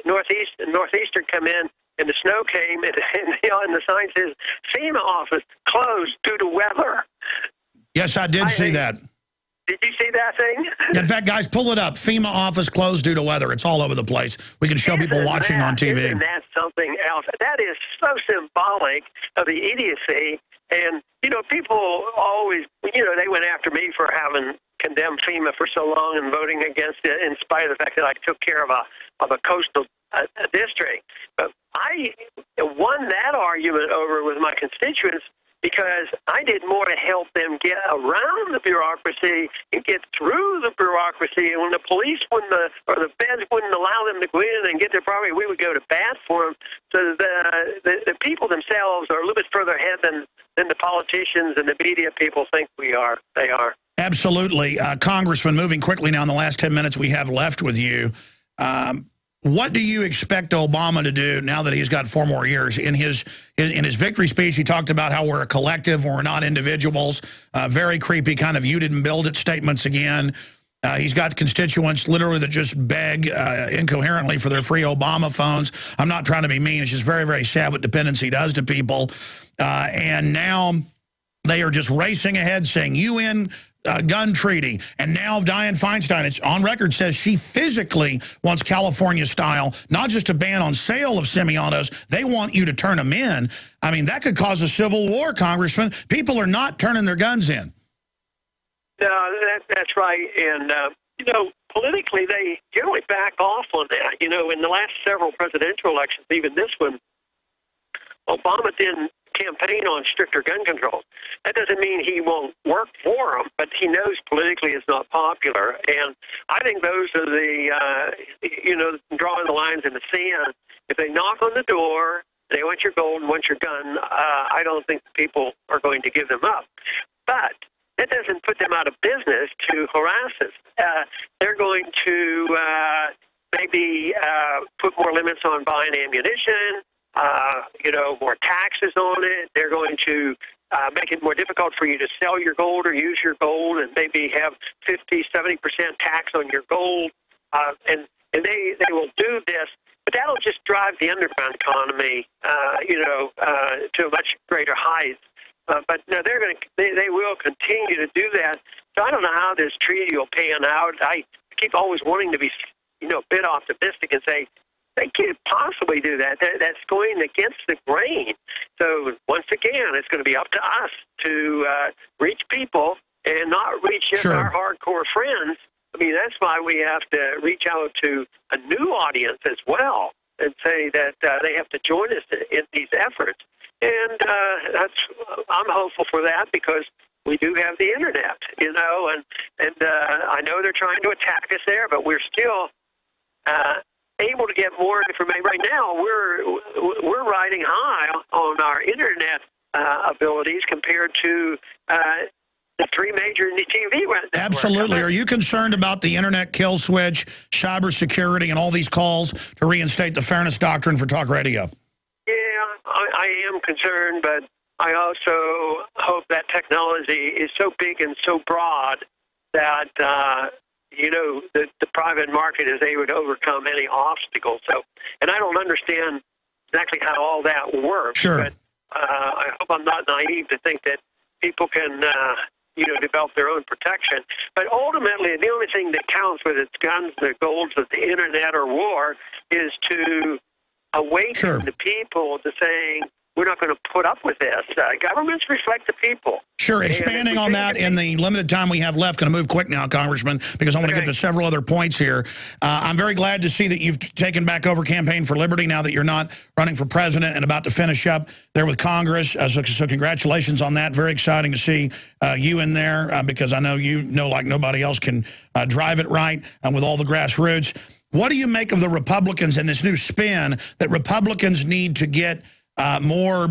northeastern come in, and the snow came, and the sign says FEMA office closed due to weather. Yes, I did see that. Did you see that thing? In fact, guys, pull it up. FEMA office closed due to weather. It's all over the place. We can show people watching on TV. Isn't that something else? That is so symbolic of the idiocy. And, people always, they went after me for having condemned FEMA for so long and voting against it, in spite of the fact that I took care of a coastal district. But I won that argument over with my constituents, because I did more to help them get around the bureaucracy and get through the bureaucracy. And when the police or the feds wouldn't allow them to go in and get their property, we would go to bat for them. So the people themselves are a little bit further ahead than the politicians and the media people think they are. Absolutely. Congressman, moving quickly now in the last 10 minutes we have left with you, what do you expect Obama to do now that he's got 4 more years? In his victory speech, he talked about how we're a collective, we're not individuals. Very creepy kind of you didn't build it statements again. He's got constituents literally that just beg incoherently for their free Obama phones. I'm not trying to be mean. It's just very, very sad what dependency does to people. And now they are just racing ahead saying UN gun treaty. And now Dianne Feinstein, it's on record, says she physically wants California style, not just a ban on sale of semi-autos. They want you to turn them in. I mean, that could cause a civil war, Congressman. People are not turning their guns in. No, that's right. And, politically, they generally back off on that. In the last several presidential elections, even this one, Obama didn't campaign on stricter gun control. That doesn't mean he won't work for them, but he knows politically it's not popular. And I think those are drawing the lines in the sand. If they knock on the door, they want your gold and want your gun, I don't think people are going to give them up. But that doesn't put them out of business to harass us. They're going to maybe put more limits on buying ammunition, more taxes on it. They're going to make it more difficult for you to sell your gold or use your gold, and maybe have 50, 70% tax on your gold. And they will do this, but that'll just drive the underground economy, to a much greater height. But no, they will continue to do that. So I don't know how this treaty will pan out. I keep always wanting to be, a bit optimistic and say, they can't possibly do that. That's going against the grain. So once again, it's going to be up to us to reach people and not reach just our hardcore friends. I mean, that's why we have to reach out to a new audience as well and say that they have to join us in these efforts. And I'm hopeful for that, because we do have the internet, and I know they're trying to attack us there, but we're still able to get more information. Right now, we're riding high on our internet abilities compared to the three major TV networks. Absolutely. Are you concerned about the internet kill switch, cybersecurity, and all these calls to reinstate the fairness doctrine for talk radio? Yeah, I am concerned, but I also hope that technology is so big and so broad that the private market is able to overcome any obstacle. So, and I don't understand exactly how all that works. Sure. But I hope I'm not naive to think that people can, develop their own protection. But ultimately, the only thing that counts with its guns, the goals of the internet or war, is to awaken the people to saying, we're not going to put up with this. Governments reflect the people. Sure. Expanding on that in the limited time we have left, going to move quick now, Congressman, because I want to get to several other points here. I'm very glad to see that you've taken back over Campaign for Liberty now that you're not running for president and about to finish up there with Congress. So congratulations on that. Very exciting to see you in there because I know you know like nobody else can drive it right with all the grassroots. What do you make of the Republicans and this new spin that Republicans need to get more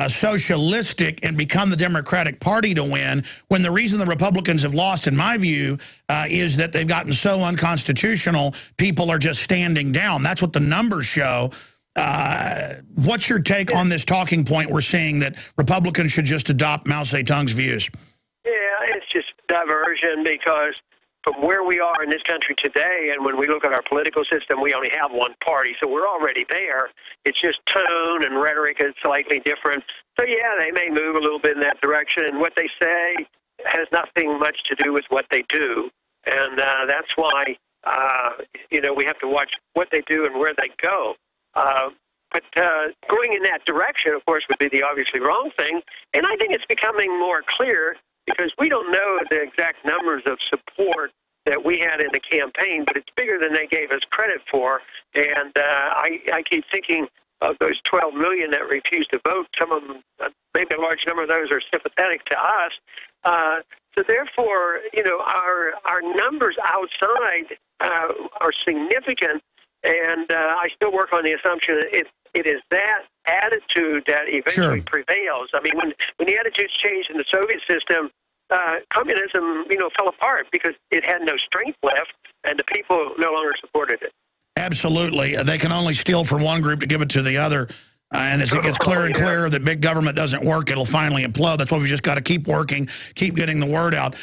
socialistic and become the Democratic Party to win, when the reason the Republicans have lost, in my view, is that they've gotten so unconstitutional, people are just standing down. That's what the numbers show. What's your take on this talking point we're seeing that Republicans should just adopt Mao Zedong's views? Yeah, it's just diversion because from where we are in this country today, and when we look at our political system, we only have one party, so we're already there. It's just tone and rhetoric is slightly different. So, yeah, they may move a little bit in that direction, and what they say has nothing much to do with what they do. And that's why, we have to watch what they do and where they go. But going in that direction, of course, would be the obviously wrong thing. And I think it's becoming more clear because we don't know the exact numbers of support that we had in the campaign, but it's bigger than they gave us credit for. And I keep thinking of those 12 million that refused to vote. Some of them, maybe a large number of those are sympathetic to us. So therefore, our numbers outside are significant. And I still work on the assumption that it is that attitude that eventually prevails. I mean, when the attitudes changed in the Soviet system, communism, fell apart because it had no strength left, and the people no longer supported it. Absolutely. They can only steal from one group to give it to the other. And as it gets clearer and clearer that big government doesn't work, it'll finally implode. That's why we just got to keep working, keep getting the word out.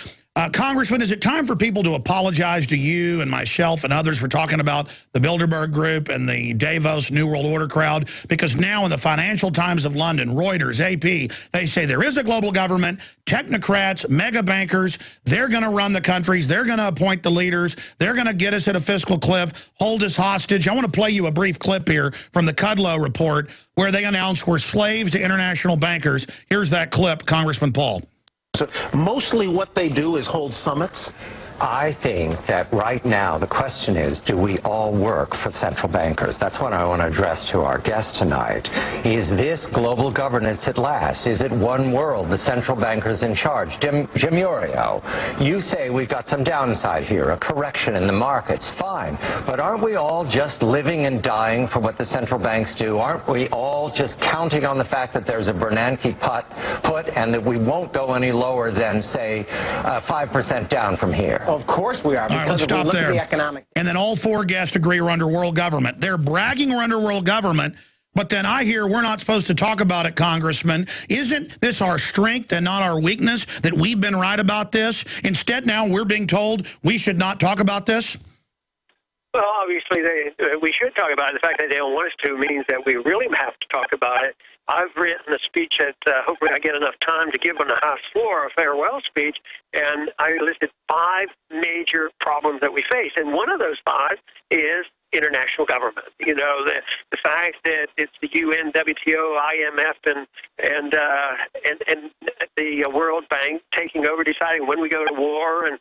Congressman, is it time for people to apologize to you and myself and others for talking about the Bilderberg Group and the Davos New World Order crowd? Because now in the Financial Times of London, Reuters, AP, they say there is a global government, technocrats, mega bankers, they're going to run the countries, they're going to appoint the leaders, they're going to get us at a fiscal cliff, hold us hostage. I want to play you a brief clip here from the Kudlow report where they announced we're slaves to international bankers. Here's that clip, Congressman Paul. So mostly what they do is hold summits. I think that right now the question is, do we all work for central bankers? That's what I want to address to our guest tonight. Is this global governance at last? Is it one world, the central bankers in charge? Jim Iurio, you say we've got some downside here, a correction in the markets. Fine. But aren't we all just living and dying for what the central banks do? Aren't we all just counting on the fact that there's a Bernanke put and that we won't go any lower than, say, 5% down from here? Of course we are. All right, let's stop there. And then all four guests agree we're under world government. They're bragging we're under world government, but then I hear we're not supposed to talk about it, Congressman. Isn't this our strength and not our weakness that we've been right about this? Instead, now we're being told we should not talk about this? Well, obviously, we should talk about it. The fact that they don't want us to means that we really have to talk about it. I've written a speech that hopefully I get enough time to give on the House floor, a farewell speech, and I listed 5 major problems that we face. And one of those 5 is international government. The fact that it's the UN, WTO, IMF, and the World Bank taking over, deciding when we go to war and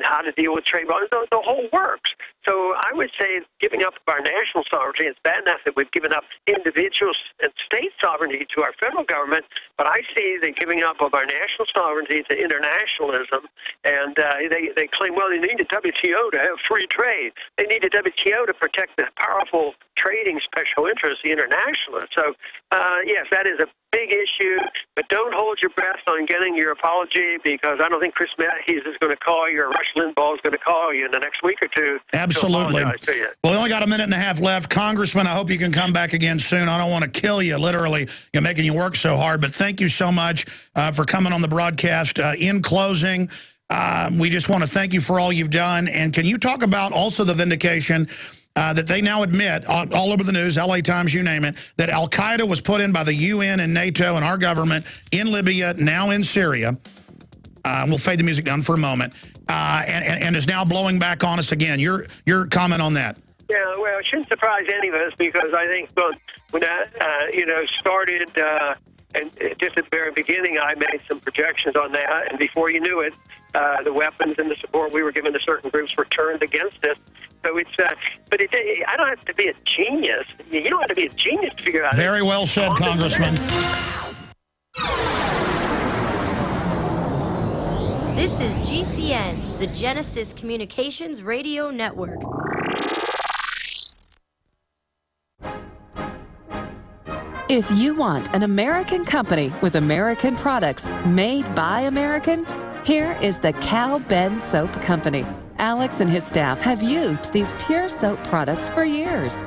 how to deal with trade problems. The whole works. So I would say giving up our national sovereignty, it's bad enough that we've given up individual and state sovereignty to our federal government, but I see the giving up of our national sovereignty to internationalism, and they claim, well, they need the WTO to have free trade. They need the WTO to protect protect the powerful trading special interests, the internationalists. So, yes, that is a big issue, but don't hold your breath on getting your apology, because I don't think Chris Matthews is going to call you or Rush Limbaugh is going to call you in the next week or two. Absolutely. To you. Well, we only got a minute and a half left. Congressman, I hope you can come back again soon. I don't want to kill you, literally, making you work so hard, but thank you so much for coming on the broadcast. In closing, we just want to thank you for all you've done. And can you talk about also the vindication that they now admit, all over the news, LA Times, you name it, that al-Qaeda was put in by the UN and NATO and our government in Libya, now in Syria. We'll fade the music down for a moment. And is now blowing back on us again. Your comment on that? Yeah, well, it shouldn't surprise any of us, because I think when that, started, and just at the very beginning, I made some projections on that, and before you knew it, the weapons and the support we were given to certain groups were turned against us. So it's, I don't have to be a genius. You don't have to be a genius to figure out. Very well said, Congressman. This is GCN, the Genesis Communications Radio Network. If you want an American company with American products made by Americans, here is the Cal Ben Soap Company. Alex and his staff have used these pure soap products for years.